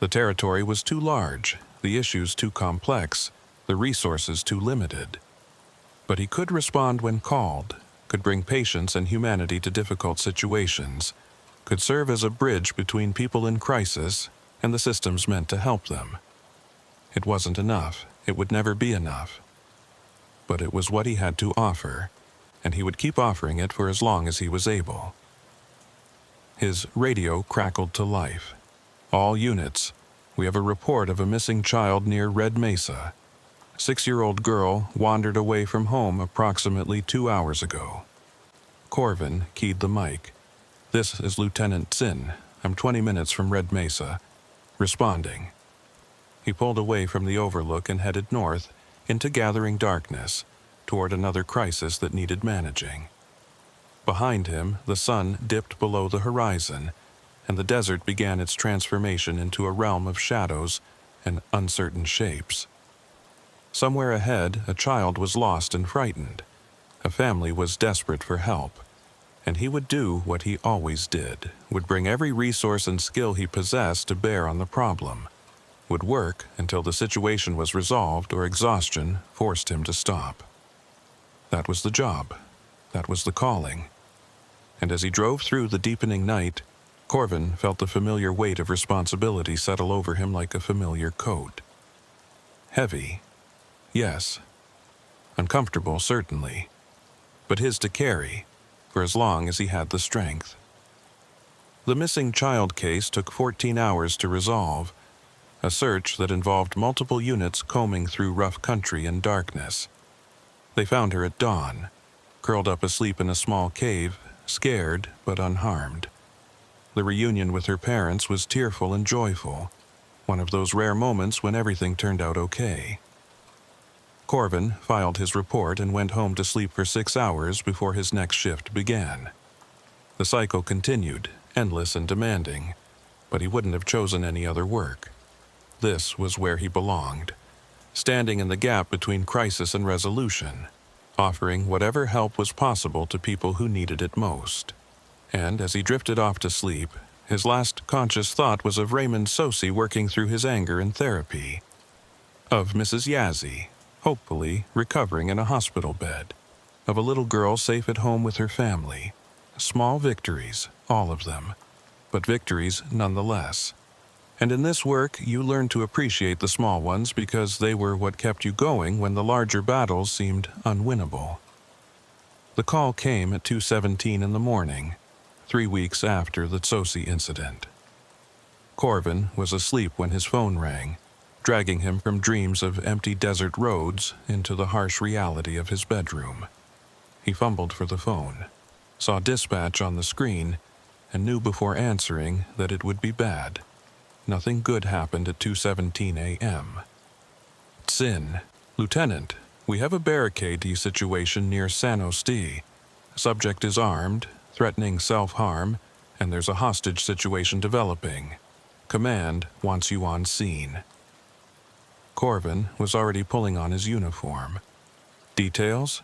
Speaker 1: The territory was too large, the issues too complex, the resources too limited. But he could respond when called, could bring patience and humanity to difficult situations, could serve as a bridge between people in crisis and the systems meant to help them. It wasn't enough. It would never be enough. But it was what he had to offer, and he would keep offering it for as long as he was able. His radio crackled to life. "All units, we have a report of a missing child near Red Mesa. 6-year-old girl wandered away from home approximately 2 hours ago." Corvin keyed the mic. "This is Lieutenant Sin. I'm 20 minutes from Red Mesa. Responding." He pulled away from the overlook and headed north into gathering darkness, toward another crisis that needed managing. Behind him, the sun dipped below the horizon, and the desert began its transformation into a realm of shadows and uncertain shapes. Somewhere ahead, a child was lost and frightened. A family was desperate for help, and he would do what he always did, would bring every resource and skill he possessed to bear on the problem, would work until the situation was resolved or exhaustion forced him to stop. That was the job. That was the calling. And as he drove through the deepening night, Corvin felt the familiar weight of responsibility settle over him like a familiar coat. Heavy, yes. Uncomfortable, certainly. But his to carry, for as long as he had the strength. The missing child case took 14 hours to resolve, a search that involved multiple units combing through rough country and darkness. They found her at dawn, curled up asleep in a small cave, scared but unharmed. The reunion with her parents was tearful and joyful, one of those rare moments when everything turned out okay. Corvin filed his report and went home to sleep for 6 hours before his next shift began. The cycle continued, endless and demanding, but he wouldn't have chosen any other work. This was where he belonged, standing in the gap between crisis and resolution, offering whatever help was possible to people who needed it most. And as he drifted off to sleep, his last conscious thought was of Raymond Sosi working through his anger in therapy, of Mrs. Yazzie, hopefully recovering in a hospital bed, of a little girl safe at home with her family. Small victories, all of them, but victories nonetheless. And in this work, you learn to appreciate the small ones because they were what kept you going when the larger battles seemed unwinnable. The call came at 2:17 in the morning, 3 weeks after the Tsosi incident. Corvin was asleep when his phone rang, dragging him from dreams of empty desert roads into the harsh reality of his bedroom. He fumbled for the phone, saw dispatch on the screen, and knew before answering that it would be bad. Nothing good happened at 2:17 a.m. Sin, Lieutenant, we have a barricade situation near San Osti. Subject is armed, threatening self-harm, and there's a hostage situation developing. Command wants you on scene. Corvin was already pulling on his uniform. Details?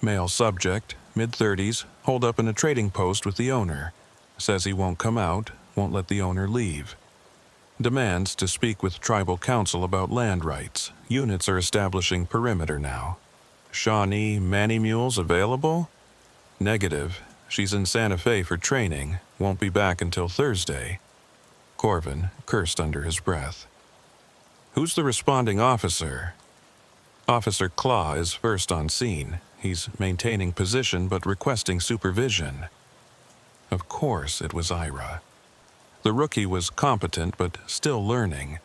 Speaker 1: Male subject, mid-30s, holed up in a trading post with the owner. Says he won't come out, won't let the owner leave. Demands to speak with tribal council about land rights. Units are establishing perimeter now. Shawnee Manny Mules available? Negative. She's in Santa Fe for training. Won't be back until Thursday. Corvin cursed under his breath. Who's the responding officer? Officer Claw is first on scene. He's maintaining position but requesting supervision. Of course it was Ira. The rookie was competent but still learning,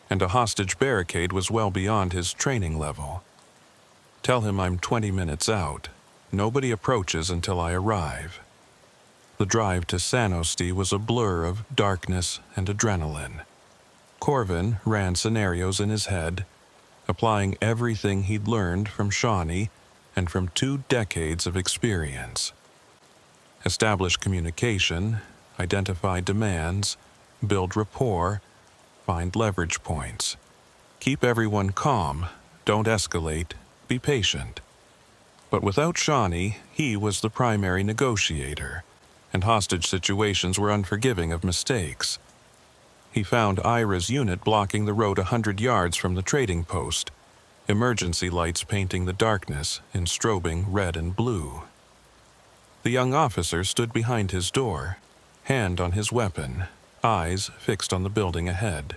Speaker 1: and a hostage barricade was well beyond his training level. Tell him I'm 20 minutes out. Nobody approaches until I arrive. The drive to Sanosti was a blur of darkness and adrenaline. Corvin ran scenarios in his head, applying everything he'd learned from Shawnee and from 2 decades of experience. Establish communication, identify demands, build rapport, find leverage points. Keep everyone calm, don't escalate, be patient. But without Shawnee, he was the primary negotiator, and hostage situations were unforgiving of mistakes. He found Ira's unit blocking the road 100 yards from the trading post, emergency lights painting the darkness in strobing red and blue. The young officer stood behind his door, hand on his weapon, eyes fixed on the building ahead.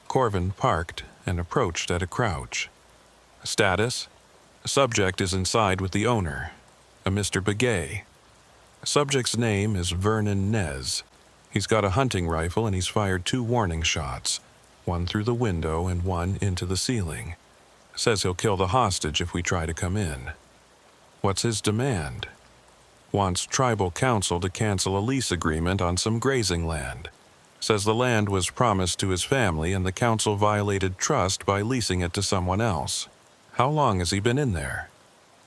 Speaker 1: Corvin parked and approached at a crouch. Status: subject is inside with the owner, a Mr. Begay. Subject's name is Vernon Nez. He's got a hunting rifle and he's fired 2 warning shots, one through the window and one into the ceiling. Says he'll kill the hostage if we try to come in. What's his demand? Wants tribal council to cancel a lease agreement on some grazing land. Says the land was promised to his family and the council violated trust by leasing it to someone else. How long has he been in there?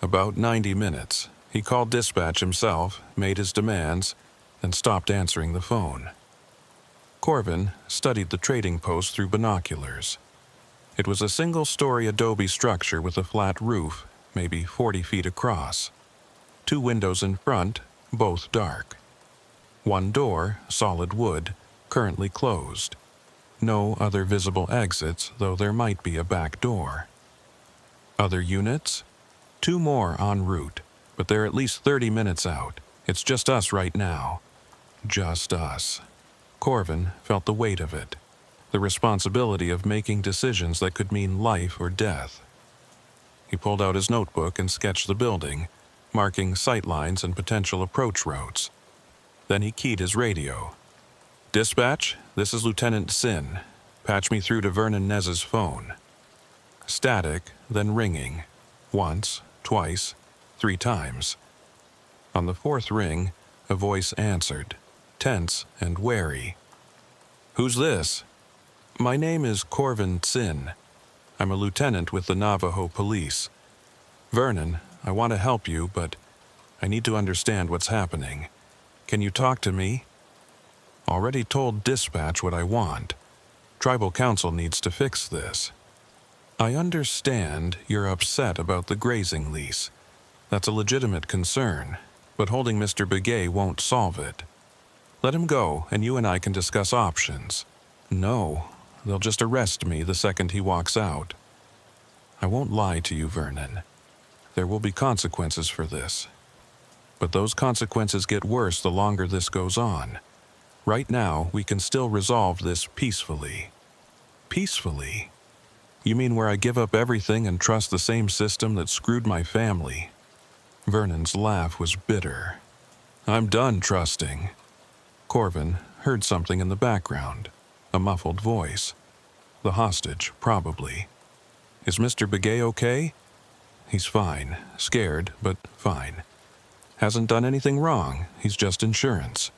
Speaker 1: About 90 minutes. He called dispatch himself, made his demands, and stopped answering the phone. Corvin studied the trading post through binoculars. It was a single-story adobe structure with a flat roof, maybe 40 feet across. 2 windows in front, both dark. 1 door, solid wood, currently closed. No other visible exits, though there might be a back door. Other units? 2 more en route, but they're at least 30 minutes out. It's just us right now. Just us. Corvin felt the weight of it, the responsibility of making decisions that could mean life or death. He pulled out his notebook and sketched the building, marking sightlines and potential approach routes. Then he keyed his radio. Dispatch, this is Lieutenant Sin. Patch me through to Vernon Nez's phone. Static, then ringing. Once, twice, 3 times. On the 4th ring, a voice answered, tense and wary. Who's this? My name is Corvin Sin. I'm a lieutenant with the Navajo police. Vernon, I want to help you, but I need to understand what's happening. Can you talk to me? Already told dispatch what I want. Tribal council needs to fix this. I understand you're upset about the grazing lease. That's a legitimate concern, but holding Mr. Begay won't solve it. Let him go, and you and I can discuss options. No, they'll just arrest me the second he walks out. I won't lie to you, Vernon. There will be consequences for this. But those consequences get worse the longer this goes on. Right now, we can still resolve this peacefully. Peacefully? You mean where I give up everything and trust the same system that screwed my family? Vernon's laugh was bitter. I'm done trusting. Corvin heard something in the background, a muffled voice. The hostage, probably. Is Mr. Begay okay? He's fine, scared, but fine. Hasn't done anything wrong, he's just insurance.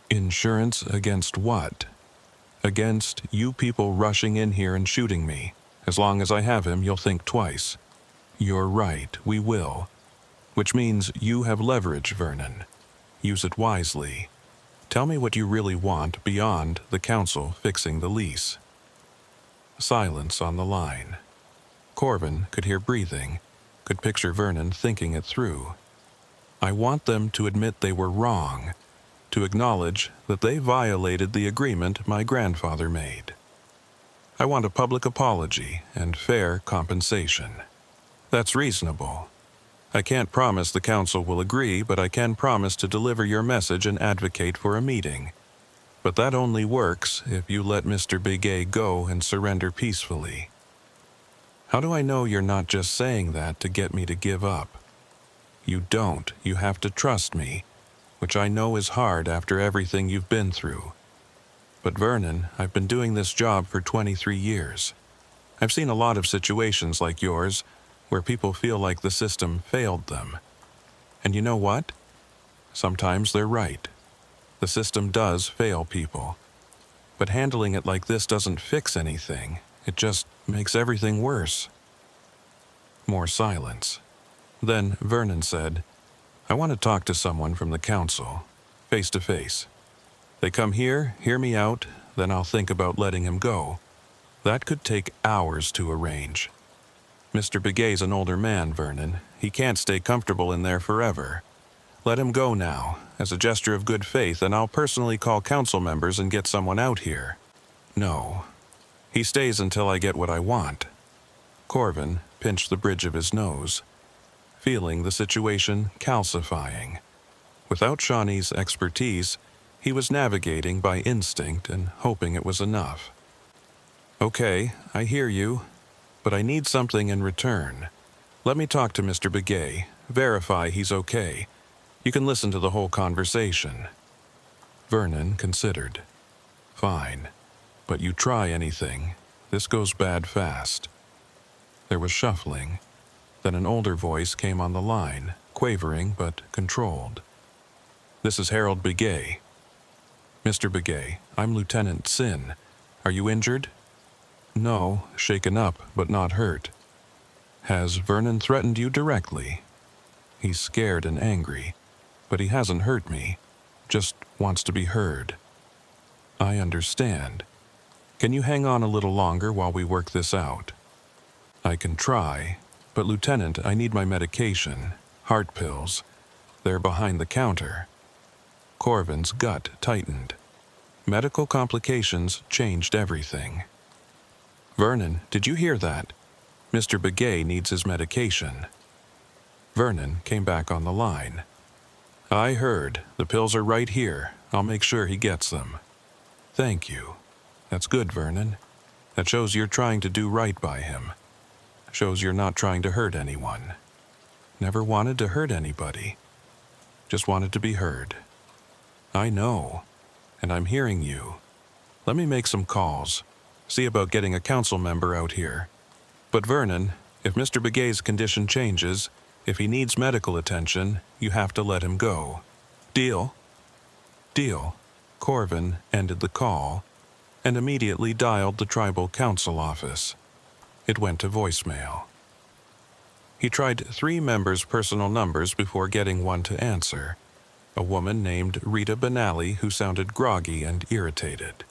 Speaker 1: Insurance against what? Against you people rushing in here and shooting me. As long as I have him, you'll think twice. You're right, we will. Which means you have leverage, Vernon. Use it wisely. Tell me what you really want beyond the council fixing the lease. Silence on the line. Corvin could hear breathing, could picture Vernon thinking it through. I want them to admit they were wrong, to acknowledge that they violated the agreement my grandfather made. I want a public apology and fair compensation. That's reasonable. I can't promise the council will agree, but I can promise to deliver your message and advocate for a meeting. But that only works if you let Mr. Begay go and surrender peacefully. How do I know you're not just saying that to get me to give up? You don't. You have to trust me, which I know is hard after everything you've been through. But Vernon, I've been doing this job for 23 years. I've seen a lot of situations like yours where people feel like the system failed them. And you know what? Sometimes they're right. The system does fail people. But handling it like this doesn't fix anything. It just makes everything worse. More silence. Then Vernon said, I want to talk to someone from the council, face to face. They come here, hear me out, then I'll think about letting him go. That could take hours to arrange. Mr. Begay's an older man, Vernon. He can't stay comfortable in there forever. Let him go now, as a gesture of good faith, and I'll personally call council members and get someone out here. No. He stays until I get what I want. Corvin pinched the bridge of his nose, feeling the situation calcifying. Without Shawnee's expertise, he was navigating by instinct and hoping it was enough. Okay, I hear you, but I need something in return. Let me talk to Mr. Begay, verify he's okay. You can listen to the whole conversation. Vernon considered. Fine, but you try anything, this goes bad fast. There was shuffling. Then an older voice came on the line, quavering but controlled. This is Harold Begay. Mr. Begay, I'm Lieutenant Sin. Are you injured? No, shaken up, but not hurt. Has Vernon threatened you directly? He's scared and angry, but he hasn't hurt me. Just wants to be heard. I understand. Can you hang on a little longer while we work this out? I can try, but Lieutenant, I need my medication. Heart pills. They're behind the counter. Corvin's gut tightened. Medical complications changed everything. Vernon, did you hear that? Mr. Begay needs his medication. Vernon came back on the line. I heard. The pills are right here. I'll make sure he gets them. Thank you. That's good, Vernon. That shows you're trying to do right by him. Shows you're not trying to hurt anyone. Never wanted to hurt anybody. Just wanted to be heard. I know, and I'm hearing you. Let me make some calls. See about getting a council member out here. But Vernon, if Mr. Begay's condition changes, if he needs medical attention, you have to let him go. Deal? Deal. Corvin ended the call and immediately dialed the tribal council office. It went to voicemail. He tried 3 members' personal numbers before getting one to answer. A woman named Rita Benally who sounded groggy and irritated.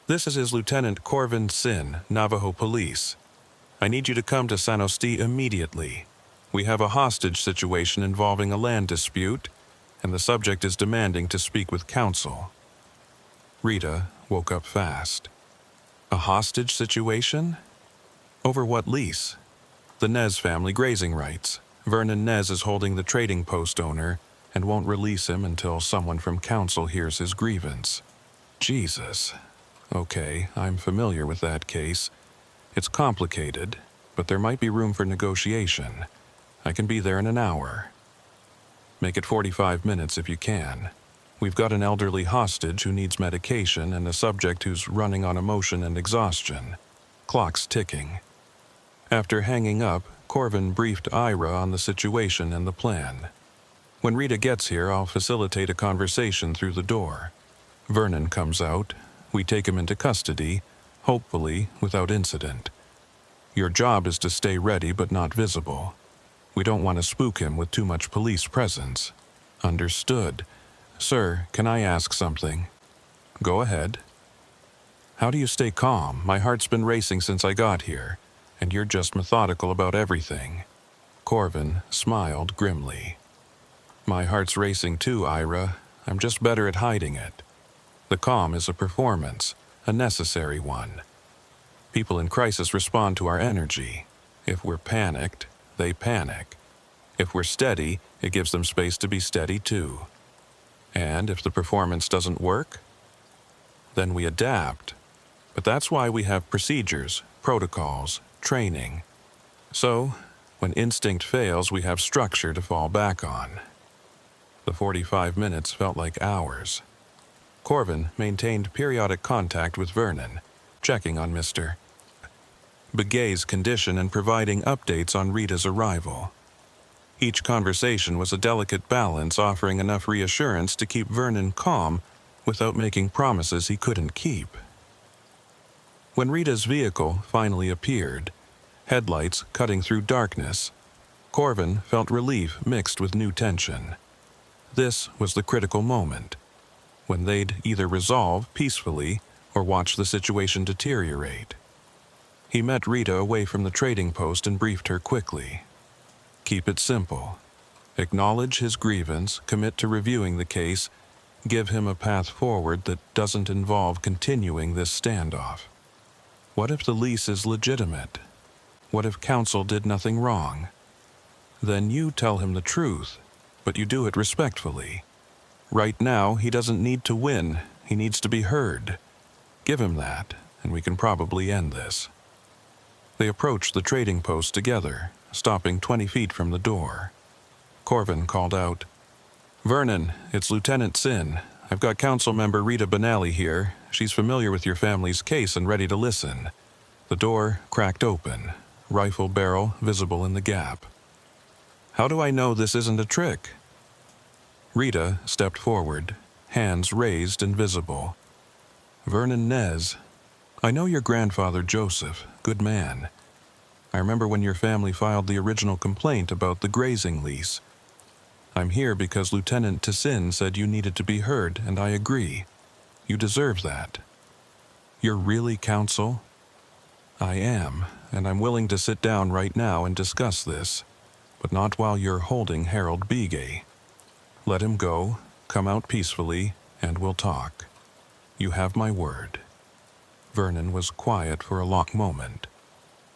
Speaker 1: This is Lieutenant Corvin Sin, Navajo Police. I need you to come to San Osti immediately. We have a hostage situation involving a land dispute, and the subject is demanding to speak with council. Rita woke up fast. A hostage situation? Over what lease? The Nez family grazing rights. Vernon Nez is holding the trading post owner and won't release him until someone from council hears his grievance. Jesus. Okay, I'm familiar with that case. It's complicated, but there might be room for negotiation. I can be there in an hour. Make it 45 minutes if you can. We've got an elderly hostage who needs medication and a subject who's running on emotion and exhaustion. Clock's ticking. After hanging up, Corvin briefed Ira on the situation and the plan. When Rita gets here, I'll facilitate a conversation through the door. Vernon comes out. We take him into custody, hopefully without incident. Your job is to stay ready but not visible. We don't want to spook him with too much police presence. Understood. Sir, can I ask something? Go ahead. How do you stay calm? My heart's been racing since I got here, and you're just methodical about everything. Corvin smiled grimly. My heart's racing too, Ira. I'm just better at hiding it. The calm is a performance, a necessary one. People in crisis respond to our energy. If we're panicked, they panic. If we're steady, it gives them space to be steady too. And if the performance doesn't work, then we adapt. But that's why we have procedures, protocols, training. So, when instinct fails, we have structure to fall back on. The 45 minutes felt like hours. Corvin maintained periodic contact with Vernon, checking on Mr. Begay's condition and providing updates on Rita's arrival. Each conversation was a delicate balance, offering enough reassurance to keep Vernon calm without making promises he couldn't keep. When Rita's vehicle finally appeared, headlights cutting through darkness, Corvin felt relief mixed with new tension. This was the critical moment, when they'd either resolve peacefully or watch the situation deteriorate. He met Rita away from the trading post and briefed her quickly. Keep it simple. Acknowledge his grievance, commit to reviewing the case, give him a path forward that doesn't involve continuing this standoff. What if the lease is legitimate? What if counsel did nothing wrong? Then you tell him the truth, but you do it respectfully. Right now, he doesn't need to win. He needs to be heard. Give him that, and we can probably end this. They approached the trading post together, stopping 20 feet from the door. Corvin called out, "Vernon, it's Lieutenant Sin. I've got council member Rita Benally here. She's familiar with your family's case and ready to listen." The door cracked open, rifle barrel visible in the gap. "How do I know this isn't a trick?" Rita stepped forward, hands raised and visible. "Vernon Nez, I know your grandfather Joseph, good man. I remember when your family filed the original complaint about the grazing lease. I'm here because Lieutenant Tessin said you needed to be heard, and I agree. You deserve that. You're really counsel?" "I am, and I'm willing to sit down right now and discuss this, but not while you're holding Harold Begay. Let him go, come out peacefully, and we'll talk. You have my word." Vernon was quiet for a long moment.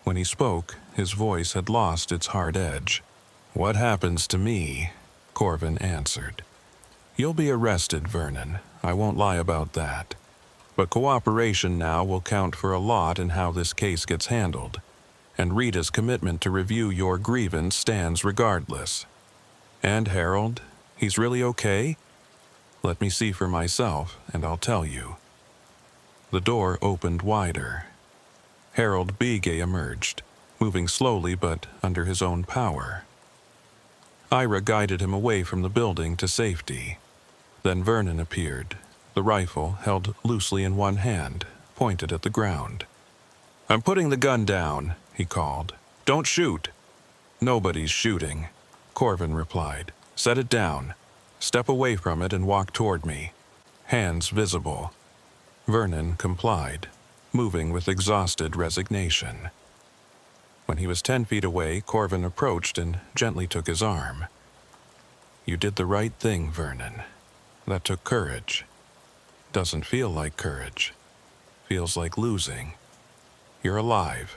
Speaker 1: When he spoke, his voice had lost its hard edge. "What happens to me?" Corvin answered. "You'll be arrested, Vernon. I won't lie about that. But cooperation now will count for a lot in how this case gets handled, and Rita's commitment to review your grievance stands regardless. And Harold, he's really okay? Let me see for myself, and I'll tell you." The door opened wider. Harold Begay emerged, moving slowly but under his own power. Ira guided him away from the building to safety. Then Vernon appeared, the rifle held loosely in one hand, pointed at the ground. "I'm putting the gun down," he called. "Don't shoot." "Nobody's shooting," Corvin replied. "Set it down. Step away from it and walk toward me. Hands visible." Vernon complied, moving with exhausted resignation. When he was 10 feet away, Corvin approached and gently took his arm. "You did the right thing, Vernon. That took courage. Doesn't feel like courage. Feels like losing. You're alive.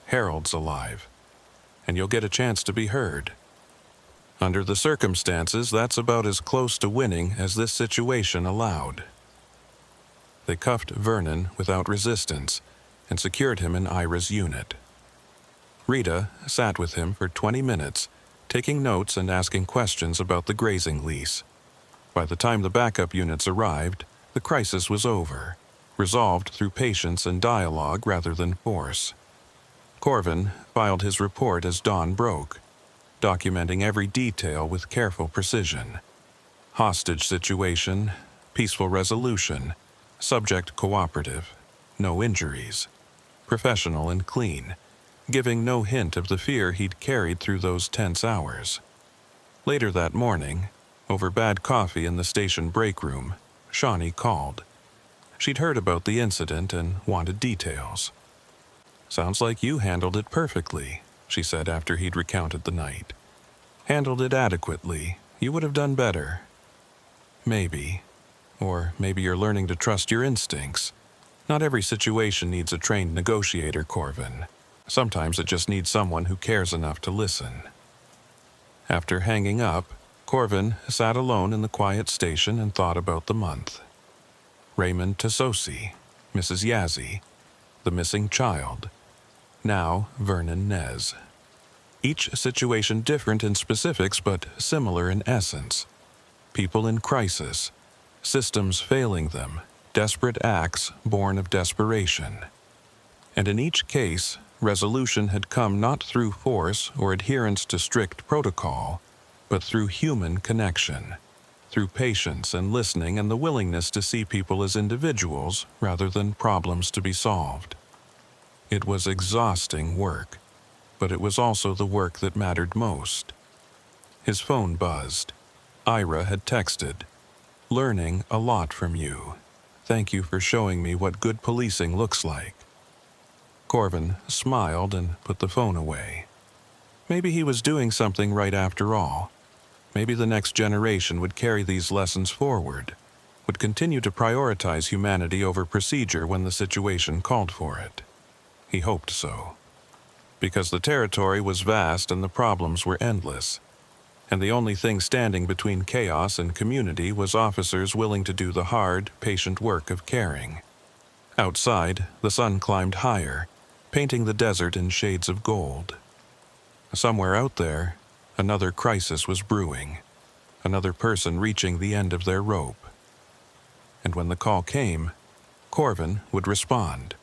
Speaker 1: Harold's alive. And you'll get a chance to be heard. Under the circumstances, that's about as close to winning as this situation allowed." They cuffed Vernon without resistance and secured him in Ira's unit. Rita sat with him for 20 minutes, taking notes and asking questions about the grazing lease. By the time the backup units arrived, the crisis was over, resolved through patience and dialogue rather than force. Corvin filed his report as dawn broke, documenting every detail with careful precision. Hostage situation, peaceful resolution, subject cooperative, no injuries, professional and clean, giving no hint of the fear he'd carried through those tense hours. Later that morning, over bad coffee in the station break room, Shawnee called. She'd heard about the incident and wanted details. "Sounds like you handled it perfectly," she said after he'd recounted the night. "Handled it adequately. You would have done better." "Maybe. Or maybe you're learning to trust your instincts. Not every situation needs a trained negotiator, Corvin. Sometimes it just needs someone who cares enough to listen." After hanging up, Corvin sat alone in the quiet station and thought about the month. Raymond Tasosi, Mrs. Yazzie, the missing child. Now Vernon Nez. Each situation different in specifics but similar in essence. People in crisis, systems failing them, desperate acts born of desperation. And in each case, resolution had come not through force or adherence to strict protocol, but through human connection, through patience and listening and the willingness to see people as individuals rather than problems to be solved. It was exhausting work, but it was also the work that mattered most. His phone buzzed. Ira had texted, "Learning a lot from you. Thank you for showing me what good policing looks like." Corvin smiled and put the phone away. Maybe he was doing something right after all. Maybe the next generation would carry these lessons forward, would continue to prioritize humanity over procedure when the situation called for it. He hoped so. Because the territory was vast and the problems were endless, and the only thing standing between chaos and community was officers willing to do the hard, patient work of caring. Outside, the sun climbed higher, painting the desert in shades of gold. Somewhere out there, another crisis was brewing, another person reaching the end of their rope. And when the call came, Corvin would respond,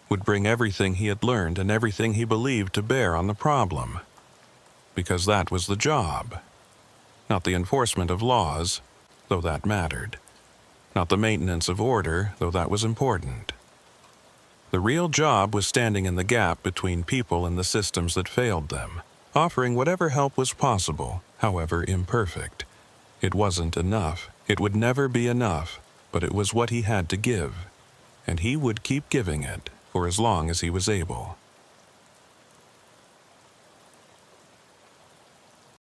Speaker 1: would bring everything he had learned and everything he believed to bear on the problem. Because that was the job. Not the enforcement of laws, though that mattered. Not the maintenance of order, though that was important. The real job was standing in the gap between people and the systems that failed them, offering whatever help was possible, however imperfect. It wasn't enough. It would never be enough, but it was what he had to give, and he would keep giving it for as long as he was able.